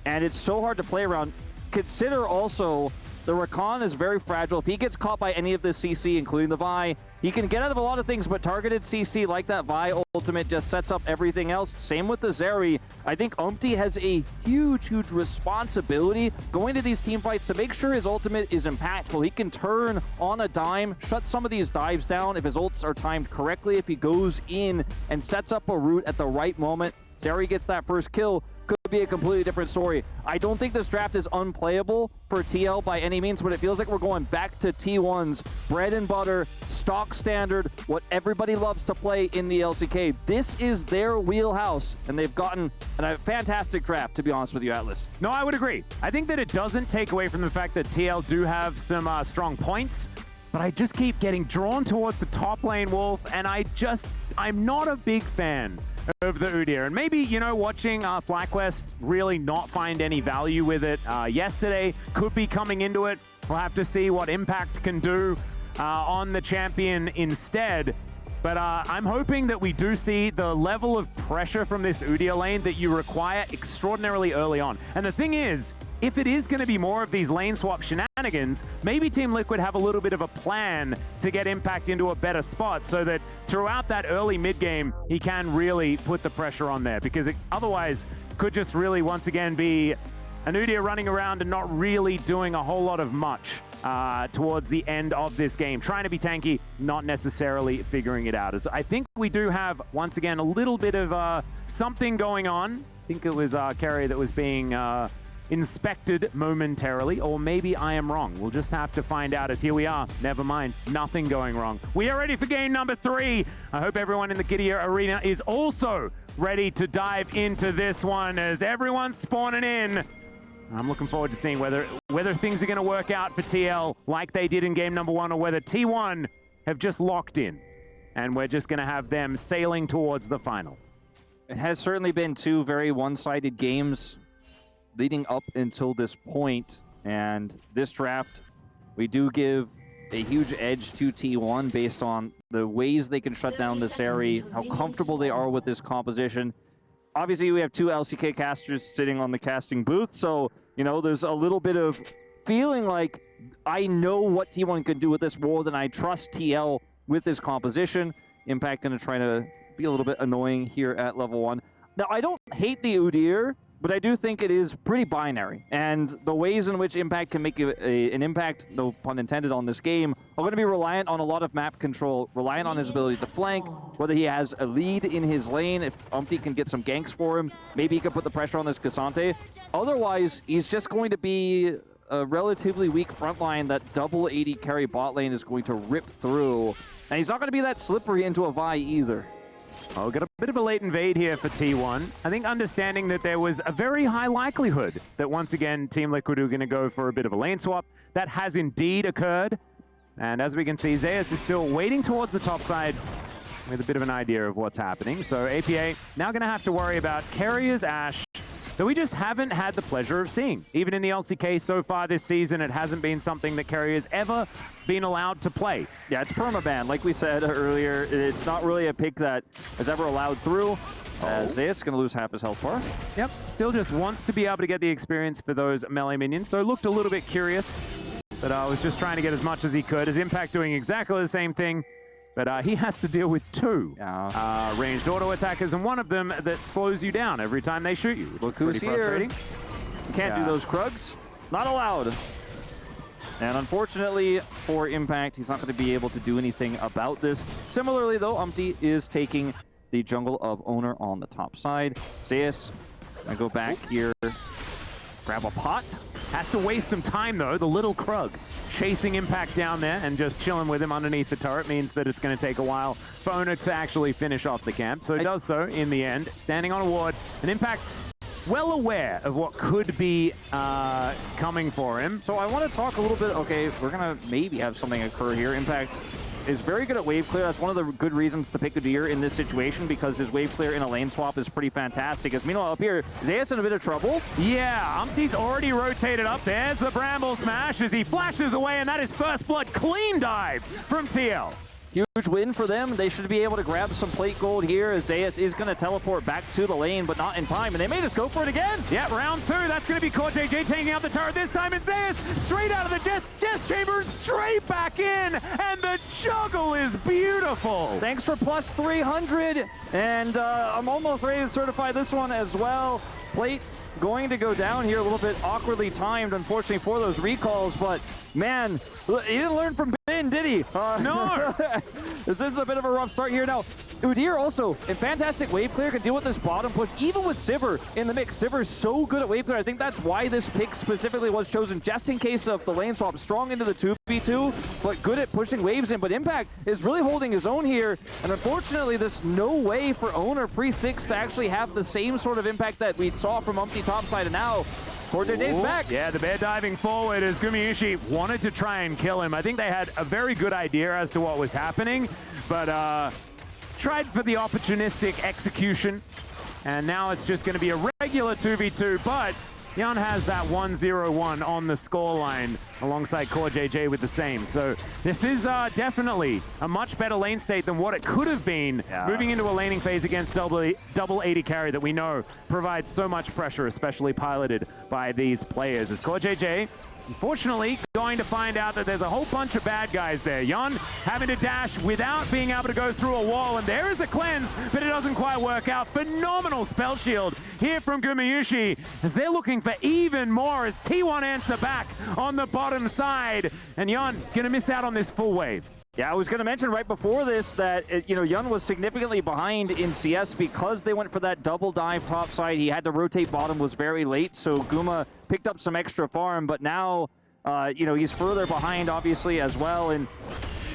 and it's so hard to play around. Consider also the Rakan is very fragile. If he gets caught by any of this CC, including the Vi, he can get out of a lot of things, but targeted CC like that Vi ultimate just sets up everything else. Same with the Zeri. I think Umpty has a huge, huge responsibility going to these team fights to make sure his ultimate is impactful. He can turn on a dime, shut some of these dives down if his ults are timed correctly. If he goes in and sets up a route at the right moment, Zeri gets that first kill. Could be a completely different story. I don't think this draft is unplayable for TL by any means, but it feels like we're going back to T1's bread and butter, stock standard, what everybody loves to play in the LCK. This is their wheelhouse, and they've gotten a fantastic draft, to be honest with you, Atlas. No, I would agree. I think that it doesn't take away from the fact that TL do have some strong points, but I just keep getting drawn towards the top lane, Wolf, and I'm not a big fan of the Udyr. And maybe, you know, watching FlyQuest really not find any value with it yesterday, could be coming into it. We'll have to see what Impact can do on the champion instead. But I'm hoping that we do see the level of pressure from this Udyr lane that you require extraordinarily early on. And the thing is, if it is going to be more of these lane swap shenanigans, maybe Team Liquid have a little bit of a plan to get Impact into a better spot so that throughout that early mid game, he can really put the pressure on there, because it otherwise could just really once again be Anudia running around and not really doing a whole lot of much towards the end of this game. Trying to be tanky, not necessarily figuring it out. As I think we do have, once again, a little bit of something going on. I think it was Kerry that was being inspected momentarily, or maybe I am wrong. We'll just have to find out, as here we are. Never mind, nothing going wrong. We are ready for game number 3. I hope everyone in the Gidea Arena is also ready to dive into this one, as everyone's spawning in. I'm looking forward to seeing whether things are going to work out for TL like they did in game number 1, or whether T1 have just locked in and we're just going to have them sailing towards the final. It has certainly been 2 very one-sided games leading up until this point, and this draft, we do give a huge edge to T1 based on the ways they can shut down this area, how comfortable they are with this composition. Obviously, we have 2 LCK casters sitting on the casting booth, so, you know, there's a little bit of feeling like I know what T1 can do with this more than I trust TL with this composition. Impact going to try to be a little bit annoying here at level 1. Now, I don't hate the Udyr, but I do think it is pretty binary, and the ways in which Impact can make an impact, no pun intended, on this game are going to be reliant on a lot of map control, reliant on his ability to flank, whether he has a lead in his lane, if Umpty can get some ganks for him, maybe he can put the pressure on this Cassante. Otherwise, he's just going to be a relatively weak front line that double AD carry bot lane is going to rip through, and he's not going to be that slippery into a Vi either. Oh, got a bit of a late invade here for T1. I think understanding that there was a very high likelihood that once again Team Liquid are going to go for a bit of a lane swap. That has indeed occurred. And as we can see, Zeus is still waiting towards the top side with a bit of an idea of what's happening. So APA now going to have to worry about Carrier's Ashe that we just haven't had the pleasure of seeing. Even in the LCK so far this season, it hasn't been something that Carrier's ever been allowed to play. Yeah, it's permaban. Like we said earlier, it's not really a pick that is ever allowed through. Zeus going to lose half his health bar. Yep, still just wants to be able to get the experience for those melee minions, so looked a little bit curious, but was just trying to get as much as he could. His Impact doing exactly the same thing, but he has to deal with 2 ranged auto attackers, and one of them that slows you down every time they shoot you. Look who's here. You can't do those Krugs. Not allowed. And unfortunately for Impact, he's not going to be able to do anything about this. Similarly, though, Umpty is taking the jungle of Owner on the top side. Zeus, I go back here, grab a pot. Has to waste some time, though. The little Krug chasing Impact down there and just chilling with him underneath the turret means that it's going to take a while for Owner to actually finish off the camp. So he does so in the end, standing on a ward. And Impact well aware of what could be coming for him. So I want to talk a little bit, okay, we're going to maybe have something occur here. Impact is very good at wave clear. That's one of the good reasons to pick Udyr in this situation, because his wave clear in a lane swap is pretty fantastic. As meanwhile up here, Zeus in a bit of trouble. Yeah, Umpty's already rotated up. There's the Bramble Smash as he flashes away, and that is first blood. Clean dive from TL. Huge win for them. They should be able to grab some plate gold here, as Zeus is going to teleport back to the lane, but not in time, and they may just go for it again. Yeah, round 2. That's going to be Core JJ taking out the turret this time, and Zeus straight out of the death chamber, straight back in, and the juggle is beautiful. Thanks for plus 300, and I'm almost ready to certify this one as well. Plate going to go down here, a little bit awkwardly timed, unfortunately, for those recalls, but man, he didn't learn from Ben, did he? No! This is a bit of a rough start here. Now, Udyr also, in fantastic wave clear, can deal with this bottom push, even with Sivir in the mix. Sivir's so good at wave clear. I think that's why this pick specifically was chosen, just in case of the lane swap. Strong into the 2v2, but good at pushing waves in. But Impact is really holding his own here, and unfortunately, there's no way for Owner pre-6 to actually have the same sort of impact that we saw from Umpty topside, and now JJ's back. Yeah, the bear diving forward as Gumayusi wanted to try and kill him. I think they had a very good idea as to what was happening, but tried for the opportunistic execution. And now it's just going to be a regular 2v2, but Jan has that 1-0-1 on the scoreline alongside Core JJ with the same. So this is definitely a much better lane state than what it could have been moving into a laning phase against double 80 carry that we know provides so much pressure, especially piloted by these players. As Core JJ, unfortunately, going to find out that there's a whole bunch of bad guys there. Jan having to dash without being able to go through a wall, and there is a cleanse, but it doesn't quite work out. Phenomenal spell shield here from Gumayushi as they're looking for even more as T1 answer back on the bottom side, and Jan gonna miss out on this full wave. Yeah, I was going to mention right before this that, Yun was significantly behind in CS because they went for that double dive top side. He had to rotate bottom, was very late, so Guma picked up some extra farm, but now, he's further behind, obviously, as well, and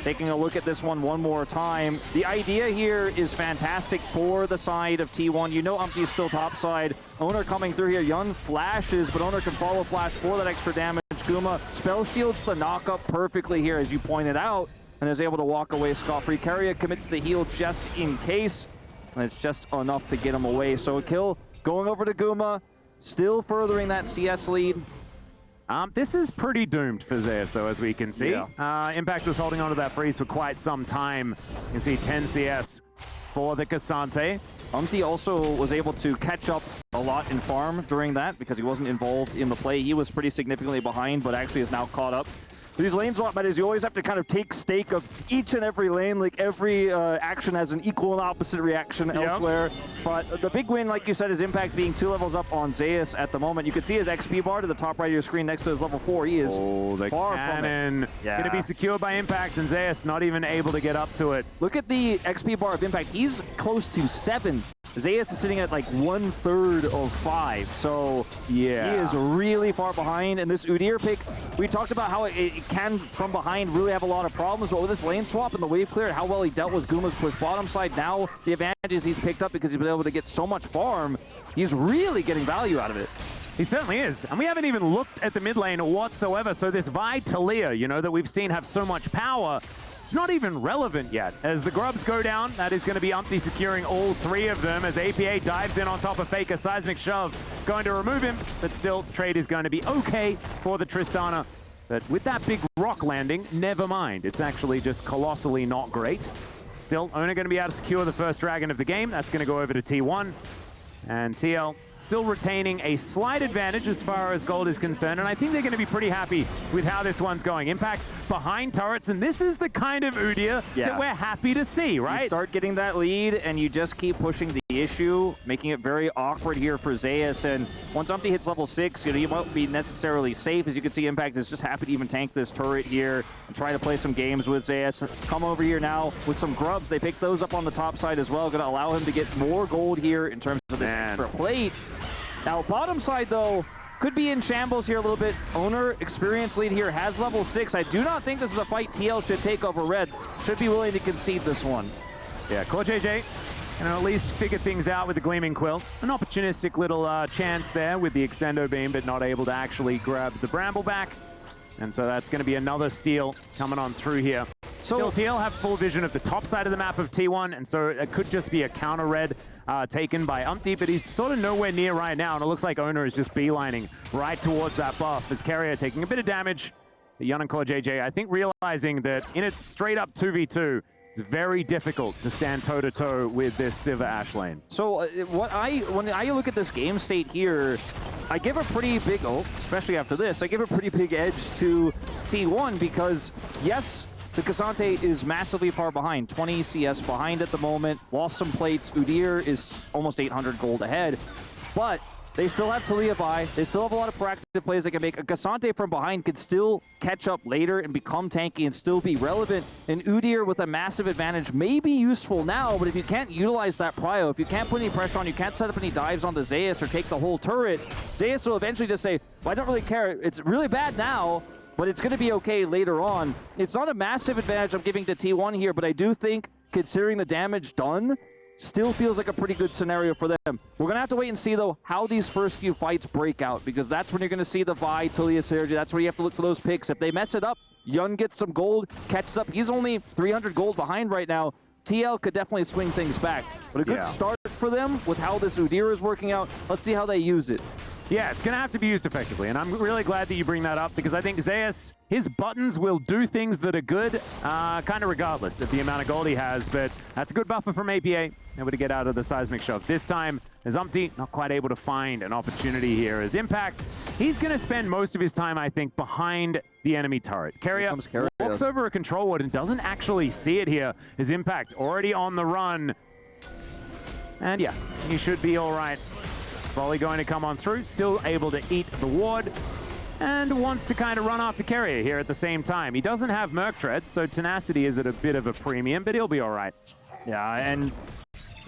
taking a look at this one more time. The idea here is fantastic for the side of T1. Umpty's still top side. Owner coming through here. Yun flashes, but Owner can follow flash for that extra damage. Guma spell shields the knock-up perfectly here, as you pointed out, and is able to walk away scot-free. Keria commits the heal just in case, and it's just enough to get him away. So a kill going over to Guma, still furthering that CS lead. This is pretty doomed for Zeus, though, as we can see. Yeah. Impact was holding onto that freeze for quite some time. You can see 10 CS for the Cassante. Umpty also was able to catch up a lot in farm during that because he wasn't involved in the play. He was pretty significantly behind, but actually is now caught up. These lanes a lot matters. You always have to kind of take stake of each and every lane. Like every action has an equal and opposite reaction elsewhere. But the big win, like you said, is Impact being 2 levels up on Zeus at the moment. You can see his XP bar to the top right of your screen next to his level 4. He is far cannon. from it. Going to be secured by Impact, and Zeus not even able to get up to it. Look at the XP bar of Impact. He's close to 7. Zeus is sitting at like 1/3 of 5, so he is really far behind. And this Udyr pick, we talked about how it can, from behind, really have a lot of problems. But with this lane swap and the wave clear and how well he dealt with Guma's push bottom side, now the advantages he's picked up because he's been able to get so much farm, he's really getting value out of it. He certainly is. And we haven't even looked at the mid lane whatsoever. So this Vi Talia, that we've seen have so much power, it's not even relevant yet. As the grubs go down, that is going to be Umpty securing all 3 of them as APA dives in on top of Faker. Seismic shove going to remove him, but still trade is going to be okay for the Tristana. But with that big rock landing, never mind. It's actually just colossally not great. Still, Owner going to be able to secure the first dragon of the game. That's going to go over to T1. And TL still retaining a slight advantage as far as gold is concerned, and I think they're going to be pretty happy with how this one's going. Impact behind turrets, and this is the kind of Udyr that we're happy to see, right? You start getting that lead, and you just keep pushing the issue, making it very awkward here for Zeus. And once Umpty hits level 6, he won't be necessarily safe. As you can see, Impact is just happy to even tank this turret here and try to play some games with Zeus. Come over here now with some grubs. They pick those up on the top side as well. Going to allow him to get more gold here in terms of this extra plate. Now, bottom side, though, could be in shambles here a little bit. Owner, experience lead here, has level 6. I do not think this is a fight TL should take over Red. Should be willing to concede this one. Yeah, Core JJ can at least figure things out with the Gleaming Quill. An opportunistic little chance there with the Extendo Beam, but not able to actually grab the Bramble back. And so that's going to be another steal coming on through here. Still, TL have full vision of the top side of the map of T1, and so it could just be a counter red taken by Umpty, but he's sort of nowhere near right now, and it looks like Owner is just beelining right towards that buff as Keria taking a bit of damage. Yun and Core JJ, I think, realizing that in a straight-up 2v2, it's very difficult to stand toe-to-toe with this Sivir Ashe lane. So when I look at this game state here, I give a pretty big, especially after this, I give a pretty big edge to T1 because, yes, the Cassante is massively far behind, 20 CS behind at the moment, lost some plates. Udyr is almost 800 gold ahead, but they still have Talia by. They still have a lot of proactive plays they can make. A Cassante from behind could still catch up later and become tanky and still be relevant. And Udyr with a massive advantage may be useful now, but if you can't utilize that prio, if you can't put any pressure on, you can't set up any dives onto Zeus or take the whole turret, Zeus will eventually just say, well, I don't really care. It's really bad now, but it's going to be okay later on. It's not a massive advantage I'm giving to T1 here, but I do think, considering the damage done, still feels like a pretty good scenario for them. We're going to have to wait and see, though, how these first few fights break out, because that's when you're going to see the Vi, Talia synergy. That's where you have to look for those picks. If they mess it up, Yun gets some gold, catches up. He's only 300 gold behind right now. TL could definitely swing things back. But a good start for them with how this Udyr is working out. Let's see how they use it. Yeah, it's going to have to be used effectively, and I'm really glad that you bring that up because I think Zeus, his buttons will do things that are good, kind of regardless of the amount of gold he has, but that's a good buffer from APA, able to get out of the seismic shove. This time, as Umpty not quite able to find an opportunity here. As Impact, he's going to spend most of his time, I think, behind the enemy turret. Carrier walks over a control ward and doesn't actually see it here. His Impact already on the run. And yeah, he should be all right. Volley going to come on through, still able to eat the ward, and wants to kind of run after Carrier here at the same time. He doesn't have Merc Treads, so Tenacity is at a bit of a premium, but he'll be all right. Yeah, and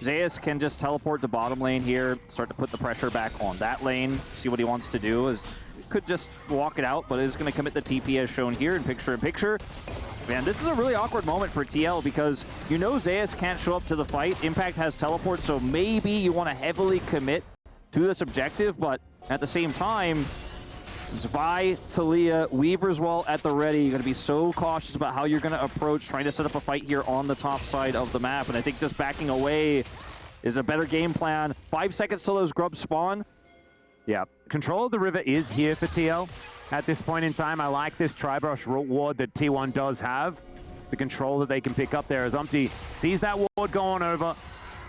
Zeus can just teleport to bottom lane here, start to put the pressure back on that lane, see what he wants to do. Could just walk it out, but is going to commit the TP as shown here in picture-in-picture. Man, this is a really awkward moment for TL because you know Zeus can't show up to the fight. Impact has teleport, so maybe you want to heavily commit to this objective, but at the same time, it's Vi, Talia, Weaver's Wall at the ready. You're going to be so cautious about how you're going to approach trying to set up a fight here on the top side of the map, and I think just backing away is a better game plan. 5 seconds till those grubs spawn. Yeah, control of the river is here for TL. At this point in time, I like this Tri-Brush ward that T1 does have. The control that they can pick up there as Umpty sees that ward going over.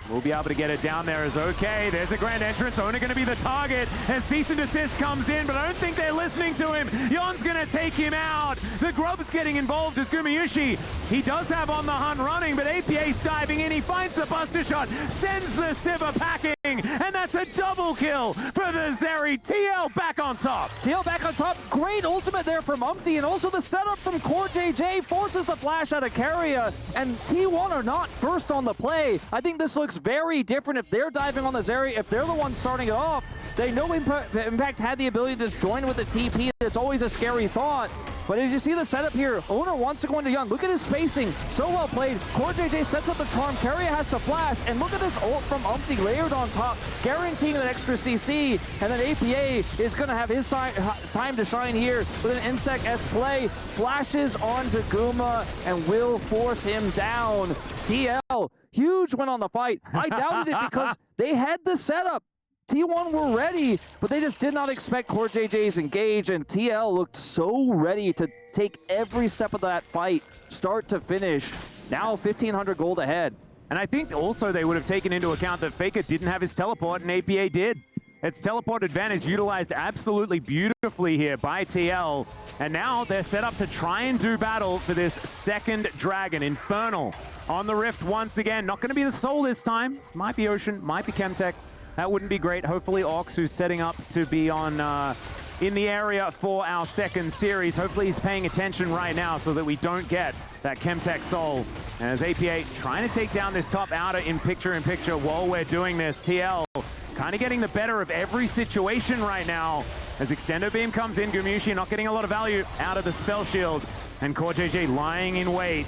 We'll be able to get it down there as okay. There's a grand entrance. Owner going to be the target as cease and desist comes in, but I don't think they're listening to him. Yon's going to take him out. The Grub's getting involved as Gumayushi. He does have On the Hunt running, but APA's diving in. He finds the Buster Shot, sends the Sivir packing, and that's a double kill for the Zeri. TL back on top. TL back on top. Great ultimate there from Umpty, and also the setup from Core JJ forces the flash out of Carrier, and T1 are not first on the play. I think this looks very different if they're diving on the Zeri, if they're the ones starting it off. They know Impact had the ability to just join with the TP. It's always a scary thought. But as you see the setup here, Owner wants to go into Young. Look at his spacing. So well played. Core JJ sets up the charm. Carrier has to flash. And look at this ult from Umpty layered on top, guaranteeing an extra CC. And then APA is going to have his time to shine here with an Insect S play. Flashes onto Guma and will force him down. TL, huge win on the fight. I doubted it because they had the setup. T1 were ready, but they just did not expect Core JJ's engage, and TL looked so ready to take every step of that fight, start to finish. Now 1,500 gold ahead. And I think also they would have taken into account that Faker didn't have his teleport and APA did. Its teleport advantage utilized absolutely beautifully here by TL. And now they're set up to try and do battle for this second dragon, Infernal. On the Rift once again, not going to be the Soul this time. Might be Ocean, might be Chemtech. That wouldn't be great. Hopefully Ox, who's setting up to be on in the area for our second series. Hopefully he's paying attention right now so that we don't get that Chemtech Soul. And as APA trying to take down this top outer in picture-in-picture while we're doing this, TL kind of getting the better of every situation right now. As Extendo Beam comes in, Gumayushi not getting a lot of value out of the Spell Shield. And Core JJ lying in wait.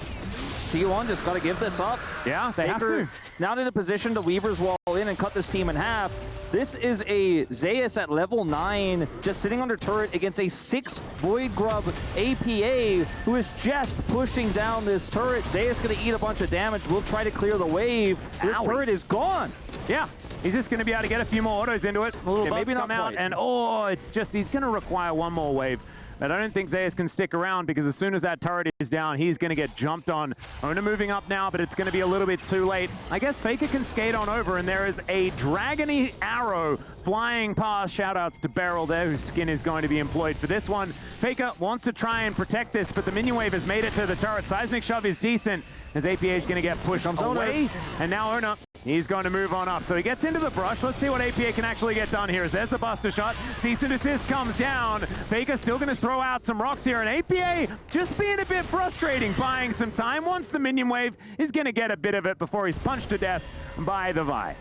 T1 just got to give this up. Yeah, they have to. Not in a position to Weaver's Wall in and cut this team in half. This is a Zeus at level 9, just sitting under turret against a 6 Void Grub APA, who is just pushing down this turret. Zeus going to eat a bunch of damage. We'll try to clear the wave. This turret is gone. Yeah. He's just going to be able to get a few more autos into it. A little maybe come out, and it's just, he's going to require one more wave. But I don't think Zeus can stick around because as soon as that turret is down, he's going to get jumped on. Owner moving up now, but it's going to be a little bit too late. I guess Faker can skate on over, and there is a dragony arrow flying past. Shoutouts to Beryl there, whose skin is going to be employed for this one. Faker wants to try and protect this, but the minion wave has made it to the turret. Seismic Shove is decent as APA is going to get pushed away. And now Owner, he's going to move on up. So he gets into the brush. Let's see what APA can actually get done here. As there's the Buster Shot. Cease and desist comes down. Faker still going to throw out some rocks here. And APA just being a bit frustrating, buying some time. Once the minion wave is going to get a bit of it before he's punched to death by the Vi.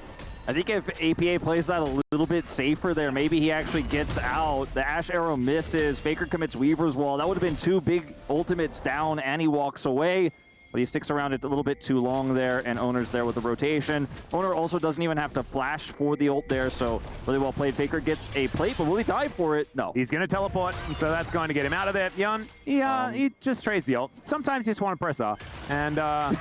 I think if APA plays that a little bit safer there, maybe he actually gets out. The Ash Arrow misses. Faker commits Weaver's Wall. That would have been 2 big ultimates down, and he walks away. But he sticks around it a little bit too long there, and Owner's there with the rotation. Owner also doesn't even have to flash for the ult there, so really well played. Faker gets a plate, but will he die for it? No. He's going to teleport, so that's going to get him out of there. Yun, he just trades the ult. Sometimes you just want to press R, and yeah.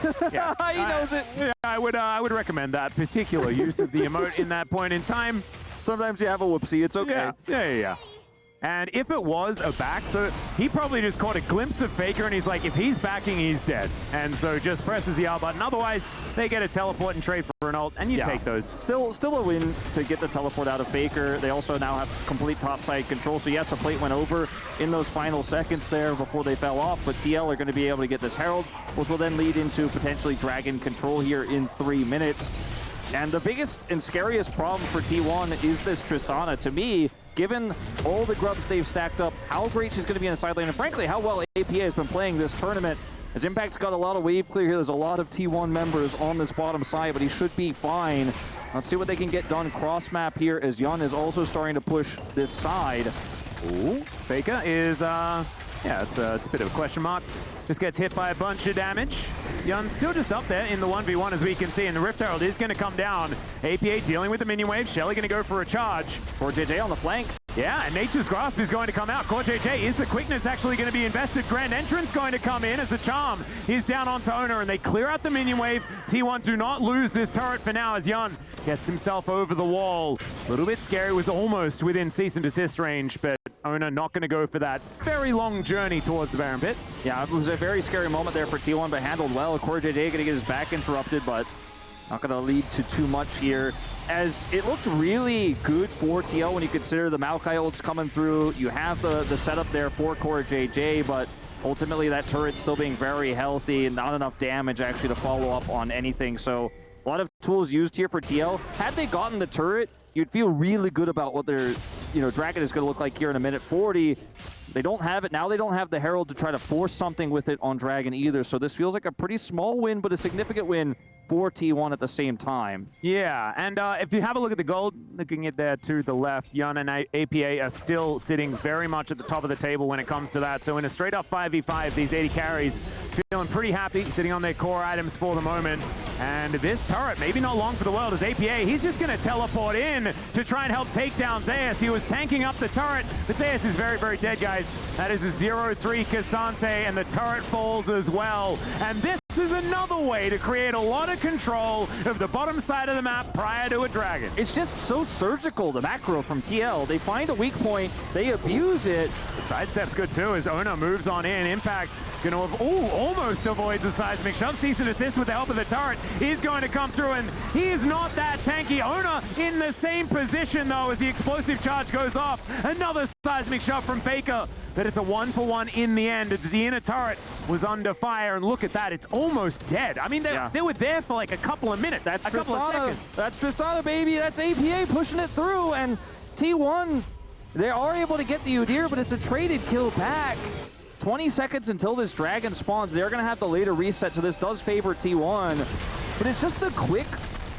He knows it. Yeah, I would recommend that particular use of the emote in that point in time. Sometimes you have a whoopsie. It's okay. Yeah. And if it was a back, so he probably just caught a glimpse of Faker, and he's like, if he's backing, he's dead. And so just presses the R button. Otherwise, they get a teleport and trade for an ult, and you take those. Still a win to get the teleport out of Faker. They also now have complete topside control. So yes, a plate went over in those final seconds there before they fell off, but TL are going to be able to get this Herald, which will then lead into potentially Dragon control here in 3 minutes. And the biggest and scariest problem for T1 is this Tristana. To me, given all the grubs they've stacked up, how great she's going to be in the side lane, and frankly, how well APA has been playing this tournament. As Impact's got a lot of wave clear here, there's a lot of T1 members on this bottom side, but he should be fine. Let's see what they can get done cross map here, as Yun is also starting to push this side. Ooh, Faker is, it's a bit of a question mark. Just gets hit by a bunch of damage. Yun's still just up there in the 1v1, as we can see, and the Rift Herald is going to come down. APA dealing with the minion wave. Shelly going to go for a charge. For JJ on the flank. Yeah, and Nature's Grasp is going to come out. Core JJ, is the quickness actually going to be invested? Grand Entrance going to come in as the charm is down onto Owner, and they clear out the minion wave. T1 do not lose this turret for now as Yun gets himself over the wall. A little bit scary, was almost within cease and desist range, but Owner not going to go for that very long journey towards the Baron Pit. Yeah, it was a very scary moment there for T1, but handled well. Core JJ going to get his back interrupted, but not going to lead to too much here. As it looked really good for TL when you consider the Maokai ults coming through. You have the setup there for Core JJ, but ultimately that turret still being very healthy and not enough damage actually to follow up on anything. So a lot of tools used here for TL. Had they gotten the turret, you'd feel really good about what their Dragon is going to look like here in a minute 40. They don't have it. Now they don't have the Herald to try to force something with it on Dragon either. So this feels like a pretty small win, but a significant win for T1 at the same time. Yeah, and if you have a look at the gold, looking at there to the left, Yun and APA are still sitting very much at the top of the table when it comes to that. So in a straight-up 5v5, these 80 carries feeling pretty happy, sitting on their core items for the moment. And this turret, maybe not long for the world, as APA, he's just going to teleport in to try and help take down Zeus. He was tanking up the turret, but Zeus is very, very dead, guys. That is a 0-3 Cassante, and the turret falls as well. And this is another way to create a lot of control of the bottom side of the map prior to a Dragon. It's just so surgical, the macro from TL. They find a weak point, they abuse it. The sidestep's good too as Ona moves on in. Impact gonna almost avoids the seismic shove. Cease and desist with the help of the turret. He's going to come through, and he is not that tanky. Ona in the same position though as the explosive charge goes off. Another seismic shove from Faker, but it's a 1-for-1 in the end. The inner turret was under fire, and look at that, it's almost dead. I mean, they were there for like a couple of minutes, a couple of seconds. That's Tristana, baby. That's APA pushing it through, and T1, they are able to get the Udyr, but it's a traded kill back. 20 seconds until this Dragon spawns. They're going to have to later reset, so this does favor T1. But it's just the quick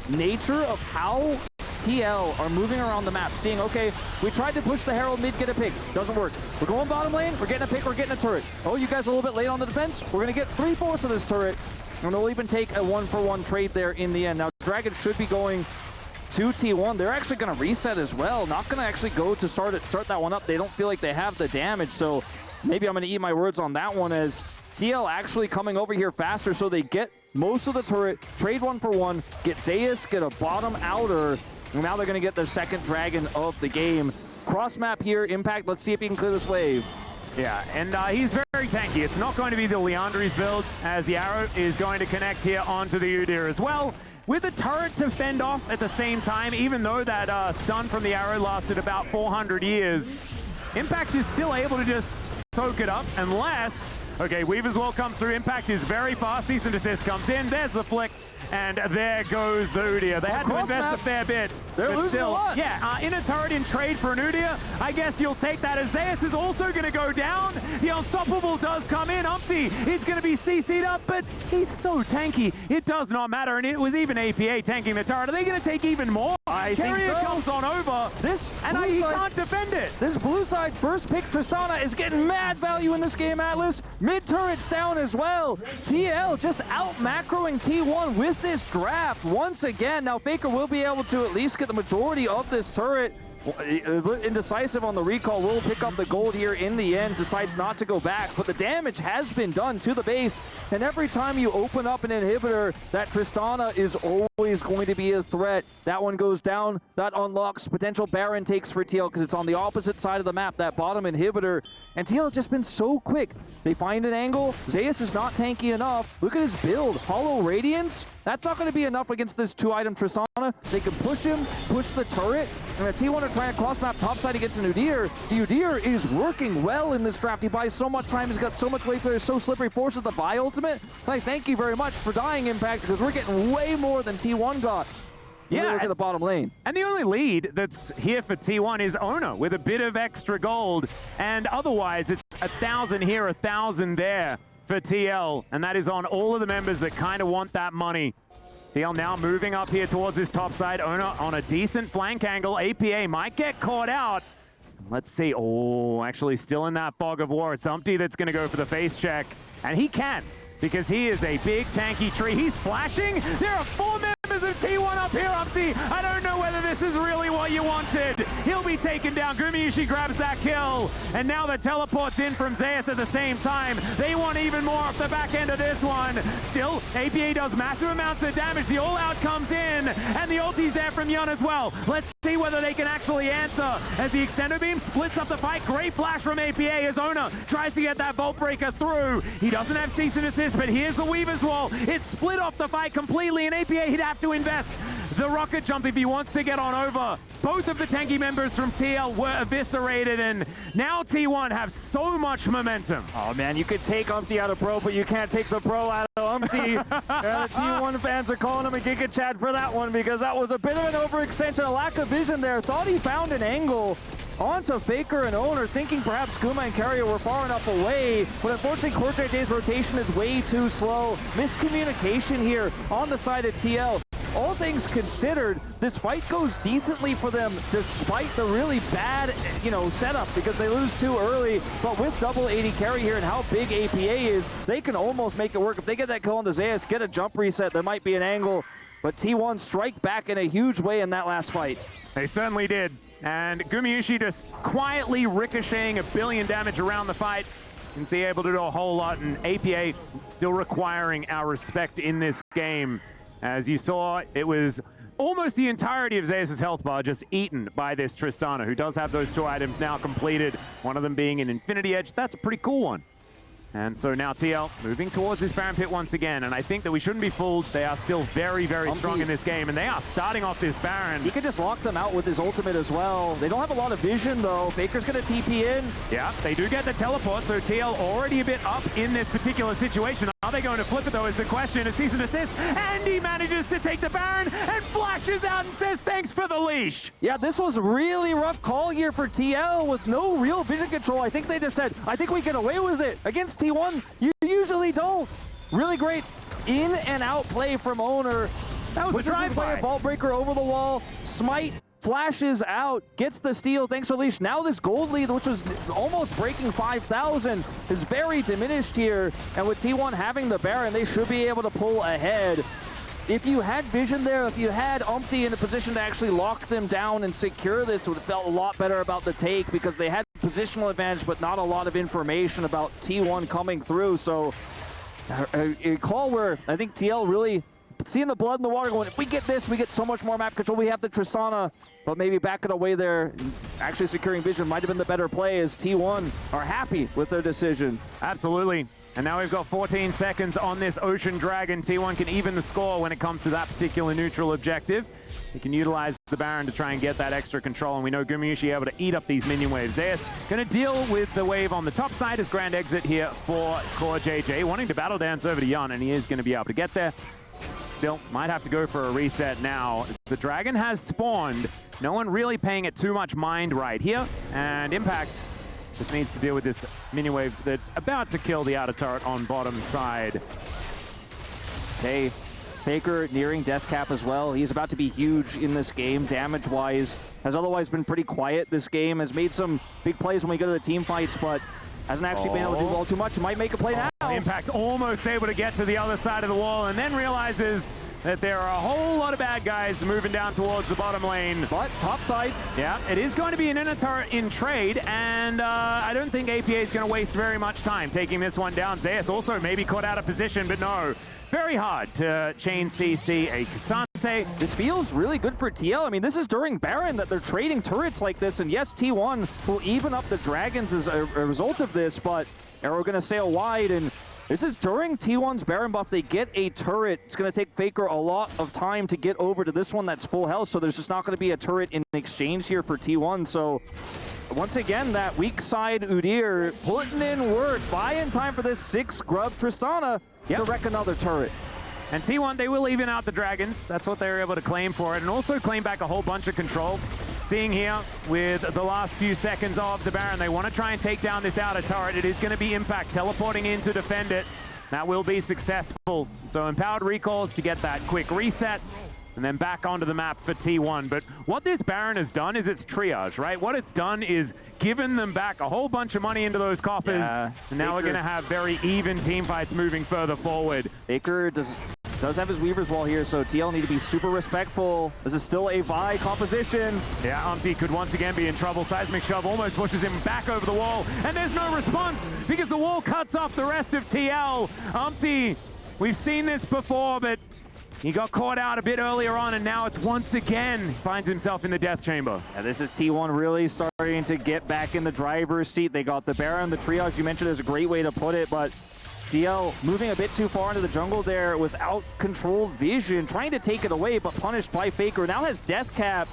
nature of how TL are moving around the map, seeing, okay, we tried to push the Herald mid, get a pick. Doesn't work. We're going bottom lane, we're getting a pick, we're getting a turret. Oh, you guys are a little bit late on the defense? We're going to get 3/4 of this turret. And we'll even take a 1-for-1 trade there in the end. Now, Dragon should be going to T1. They're actually going to reset as well. Not going to actually go to start that one up. They don't feel like they have the damage, so maybe I'm going to eat my words on that one, as TL actually coming over here faster, so they get most of the turret, trade 1-for-1, get Zeus, get a bottom outer, and now they're going to get their second Dragon of the game. Cross map here, Impact, let's see if he can clear this wave. Yeah, and he's very tanky. It's not going to be the Leandri's build, as the arrow is going to connect here onto the Udyr as well, with the turret to fend off at the same time, even though that stun from the arrow lasted about 400 years. Impact is still able to just soak it up, unless... Okay, Weaver's Wall comes through. Impact is very fast. Cease and desist comes in. There's the flick. And there goes the Udyr. They had to invest a fair bit. They're losing a lot. Yeah, in a turret in trade for an Udyr, I guess you'll take that. As Zeus is also going to go down. The Unstoppable does come in. Umpty is going to be CC'd up, but he's so tanky. It does not matter. And it was even APA tanking the turret. Are they going to take even more? I think so. Comes on over. He can't defend it. This blue side first pick Tristana is getting mad value in this game, Atlas. Mid turrets down as well. TL just out macroing T1 with this draft once again. Now Faker will be able to at least get the majority of this turret. Indecisive on the recall, will pick up the gold here in the end, decides not to go back, but the damage has been done to the base, and every time you open up an inhibitor, that Tristana is always going to be a threat. That one goes down, that unlocks potential Baron takes for TL because it's on the opposite side of the map, that bottom inhibitor, and TL have just been so quick. They find an angle, Zeus is not tanky enough. Look at his build, Hollow Radiance. That's not going to be enough against this 2-item Tristana. They can push him, push the turret, and if T1 are trying to cross-map topside against an Udyr, the Udyr is working well in this draft. He buys so much time, he's got so much wave clear, so slippery, forces the buy ultimate. Like, thank you very much for dying, Impact, because we're getting way more than T1 got. Yeah, look at the bottom lane. And the only lead that's here for T1 is Ona with a bit of extra gold. And otherwise, it's 1,000 here, 1,000 there for TL. And that is on all of the members that kind of want that money. TL now moving up here towards this top side. Ona on a decent flank angle. APA might get caught out. Let's see. Oh, actually still in that fog of war. It's Umpty that's going to go for the face check. And he can, because he is a big tanky tree. He's flashing. There are 4 members of T1 up here, Umpty. I don't know whether this is really what you wanted. He'll be taken down. Gumayusi grabs that kill. And now the teleport's in from Zeus at the same time. They want even more off the back end of this one. Still, APA does massive amounts of damage. The all-out comes in. And the ulti's there from Yun as well. Let's see whether they can actually answer as the extender beam splits up the fight. Great flash from APA as Ona tries to get that Vault Breaker through. He doesn't have cease and desist, but here's the Weaver's Wall. It's split off the fight completely, and APA, he'd have to invest the rocket jump if he wants to get on over. Both of the tanky members from TL were eviscerated, and now T1 have so much momentum. Oh man, you could take Umpty out of Pro, but you can't take the Pro out of Umpty. The T1 fans are calling him a Giga Chad for that one, because that was a bit of an overextension, a lack of vision there. Thought he found an angle onto Faker and Owner, thinking perhaps Kuma and Carrier were far enough away, but unfortunately Core JJ's rotation is way too slow. Miscommunication here on the side of TL. All things considered, this fight goes decently for them despite the really bad, setup, because they lose too early. But with double 80 carry here and how big APA is, they can almost make it work. If they get that kill on the Zeus, get a jump reset, there might be an angle. But T1 strike back in a huge way in that last fight. They certainly did. And Gumayusi just quietly ricocheting 1 billion damage around the fight. You can see able to do a whole lot, and APA still requiring our respect in this game. As you saw, it was almost the entirety of Zeus' health bar just eaten by this Tristana, who does have those 2 items now completed, one of them being an Infinity Edge. That's a pretty cool one. And so now TL moving towards this Baron pit once again, and I think that we shouldn't be fooled. They are still very, very strong in this game, and they are starting off this Baron. He could just lock them out with his ultimate as well. They don't have a lot of vision, though. Faker's going to TP in. Yeah, they do get the teleport, so TL already a bit up in this particular situation. Are they going to flip it, though, is the question. A cease and desist, and he manages to take the Baron and flashes out and says thanks for the leash. Yeah, this was a really rough call here for TL with no real vision control. I think they just said, I think we get away with it. Against T1, you usually don't. Really great in and out play from Owner. That was a drive-by. Vault Breaker over the wall. Smite flashes out, gets the steal, thanks for leash. Now this gold lead, which was almost breaking 5,000, is very diminished here. And with T1 having the Baron, they should be able to pull ahead. If you had vision there, if you had Umpty in a position to actually lock them down and secure this, it would have felt a lot better about the take, because they had positional advantage, but not a lot of information about T1 coming through. So a call where I think TL really seeing the blood in the water going, if we get this, we get so much more map control. We have the Tristana, but maybe back it away there. Actually securing vision might have been the better play, as T1 are happy with their decision. Absolutely. And now we've got 14 seconds on this Ocean Dragon. T1 can even the score when it comes to that particular neutral objective. He can utilize the Baron to try and get that extra control, and we know Gumayusi able to eat up these minion waves. Zeus going to deal with the wave on the top side as grand exit here for Core JJ, wanting to battle dance over to Yun, and he is going to be able to get there. Still, might have to go for a reset now. The Dragon has spawned. No one really paying it too much mind right here, and Impact just needs to deal with this minion wave that's about to kill the outer turret on bottom side. Hey, Faker nearing death cap as well. He's about to be huge in this game, damage-wise. Has otherwise been pretty quiet this game. Has made some big plays when we go to the team fights, but hasn't actually been able to do all too much. Might make a play now. Impact almost able to get to the other side of the wall and then realizes that there are a whole lot of bad guys moving down towards the bottom lane. But top side. Yeah, it is going to be an inner turret in trade, and I don't think APA is going to waste very much time taking this one down. Zeus also maybe caught out of position, but no. Very hard to chain CC a Cassante. This feels really good for TL. I mean, this is during Baron that they're trading turrets like this, and yes, T1 will even up the Dragons as a result of this, but Arrow gonna sail wide, and this is during T1's Baron buff. They get a turret. It's going to take Faker a lot of time to get over to this one that's full health, so there's just not going to be a turret in exchange here for T1. So once again, that weak side Udyr putting in work, buying time for this 6 grub Tristana to wreck another turret. And T1, they will even out the Dragons. That's what they were able to claim for it, and also claim back a whole bunch of control. Seeing here with the last few seconds of the Baron, they want to try and take down this outer turret. It is going to be Impact teleporting in to defend it. That will be successful. So empowered recalls to get that quick reset, and then back onto the map for T1. But what this Baron has done is it's triage, right? What it's done is given them back a whole bunch of money into those coffers, and now we're going to have very even team fights moving further forward. Baker does have his Weaver's Wall here, so TL need to be super respectful. This is still a Vi composition. Yeah, Umpty could once again be in trouble. Seismic Shove almost pushes him back over the wall, and there's no response because the wall cuts off the rest of TL. Umpty, we've seen this before, but he got caught out a bit earlier on, and now it's once again finds himself in the death chamber. Yeah, this is T1 really starting to get back in the driver's seat. They got the Baron, the triage you mentioned is a great way to put it, but TL moving a bit too far into the jungle there without controlled vision, trying to take it away, but punished by Faker. Now has Death Cap.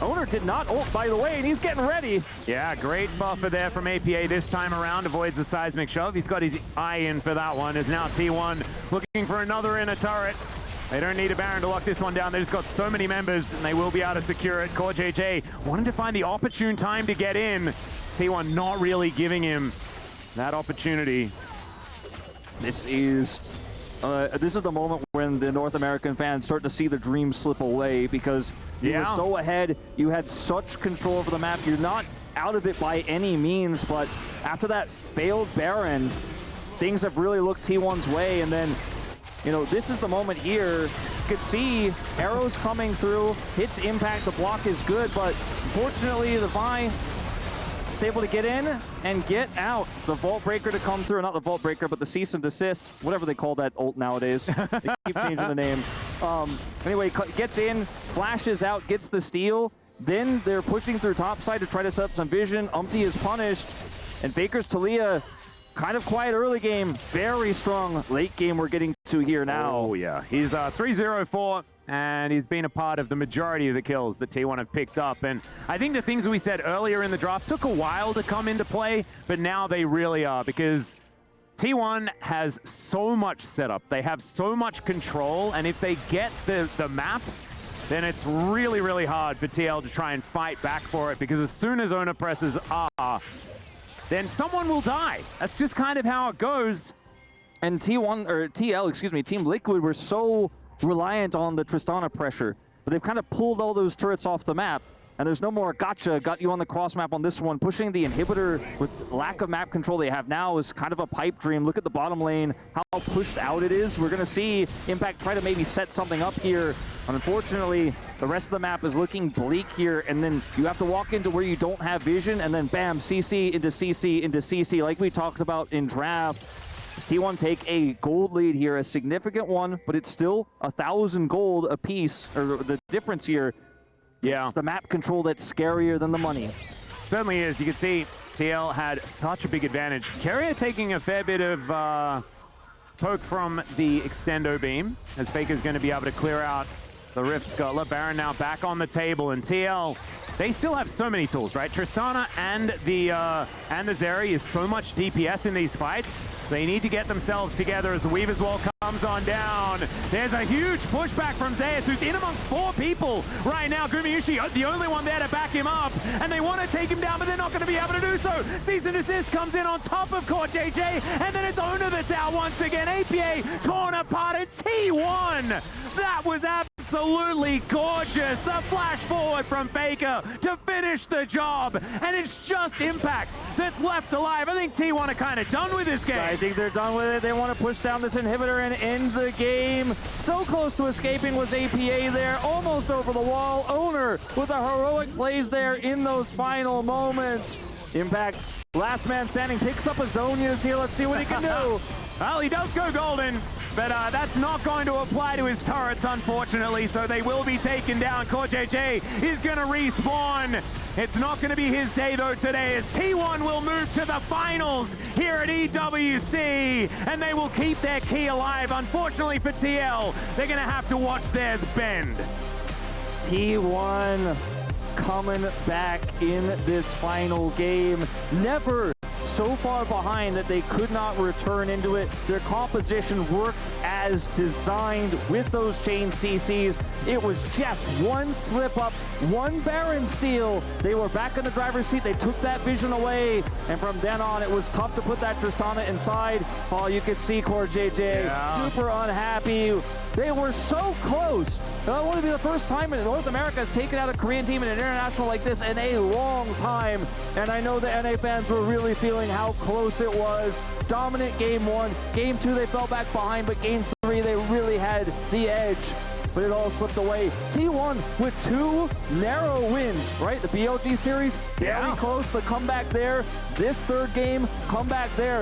Owner did not ult, by the way, and he's getting ready. Yeah, great buffer there from APA this time around. Avoids the Seismic Shove. He's got his eye in for that one. Is now T1 looking for another inner turret. They don't need a Baron to lock this one down. They've just got so many members, and they will be able to secure it. Core JJ wanting to find the opportune time to get in. T1 not really giving him that opportunity. This is the moment when the North American fans start to see the dream slip away, because you were so ahead, you had such control over the map. You're not out of it by any means, but after that failed Baron, things have really looked T1's way, and then, you know, this is the moment here. You could see arrows coming through, hits Impact, the block is good, but unfortunately the Vi is able to get in and get out. It's the Vault Breaker to come through, not the Vault Breaker, but the Cease and Desist, whatever they call that ult nowadays. They keep changing the name. Anyway, gets in, flashes out, gets the steal. Then they're pushing through topside to try to set up some vision. Umpty is punished, and Faker's Talia, kind of quiet early game, very strong late game we're getting to here now. Oh yeah, he's 3-0-4, and he's been a part of the majority of the kills that T1 have picked up. And I think the things we said earlier in the draft took a while to come into play, but now they really are, because T1 has so much setup. They have so much control, and if they get the map, then it's really, really hard for TL to try and fight back for it, because as soon as owner presses R, then someone will die. That's just kind of how it goes. And TL, excuse me, Team Liquid were so reliant on the Tristana pressure, but they've kind of pulled all those turrets off the map, and there's no more gotcha, got you on the cross map on this one. Pushing the inhibitor with lack of map control they have now is kind of a pipe dream. Look at the bottom lane, how pushed out it is. We're gonna see Impact try to maybe set something up here. And unfortunately, the rest of the map is looking bleak here, and then you have to walk into where you don't have vision, and then bam, CC into CC into CC, like we talked about in draft. Does T1 take a gold lead here, a significant one, but it's still 1,000 gold a piece, or the difference here. Yeah. It's the map control that's scarier than the money. Certainly is. You can see TL had such a big advantage. Carrier taking a fair bit of poke from the extendo beam, as Faker's going to be able to clear out the Rift Scuttler. Baron now back on the table, and TL, they still have so many tools, right? Tristana and the Zeri is so much DPS in these fights. They need to get themselves together as the Weaver's Wall comes on down. There's a huge pushback from Zeus, who's in amongst 4 people right now. Gumayushi, the only one there to back him up, and they want to take him down, but they're not going to be able to do so. Cease and Desist comes in on top of Core JJ, and then it's Owner that's out once again. APA torn apart, and T1, that was absolutely absolutely gorgeous. The flash forward from Faker to finish the job. And it's just Impact that's left alive. I think T1 are kind of done with this game. I think they're done with it. They want to push down this inhibitor and end the game. So close to escaping was APA there, almost over the wall. Owner with the heroic plays there in those final moments. Impact, last man standing, picks up a Zonia's here. Let's see what he can do. Well, he does go golden, but that's not going to apply to his turrets, unfortunately, so they will be taken down. CoreJJ is going to respawn. It's not going to be his day, though, today, as T1 will move to the finals here at EWC, and they will keep their key alive. Unfortunately for TL, they're going to have to watch theirs bend. T1 coming back in this final game. Never so far behind that they could not return into it. Their composition worked as designed with those chain CCs. It was just one slip up, one Baron steal. They were back in the driver's seat. They took that vision away, and from then on, it was tough to put that Tristana inside. Oh, you could see CoreJJ super unhappy. They were so close. That would be the first time in North America has taken out a Korean team in an international like this in a long time. And I know the NA fans were really feeling how close it was. Dominant game one. Game two, they fell back behind, but game three, they really had the edge. But it all slipped away. T1 with 2 narrow wins, right? The BLG series, very close. The comeback there. This third game, comeback there.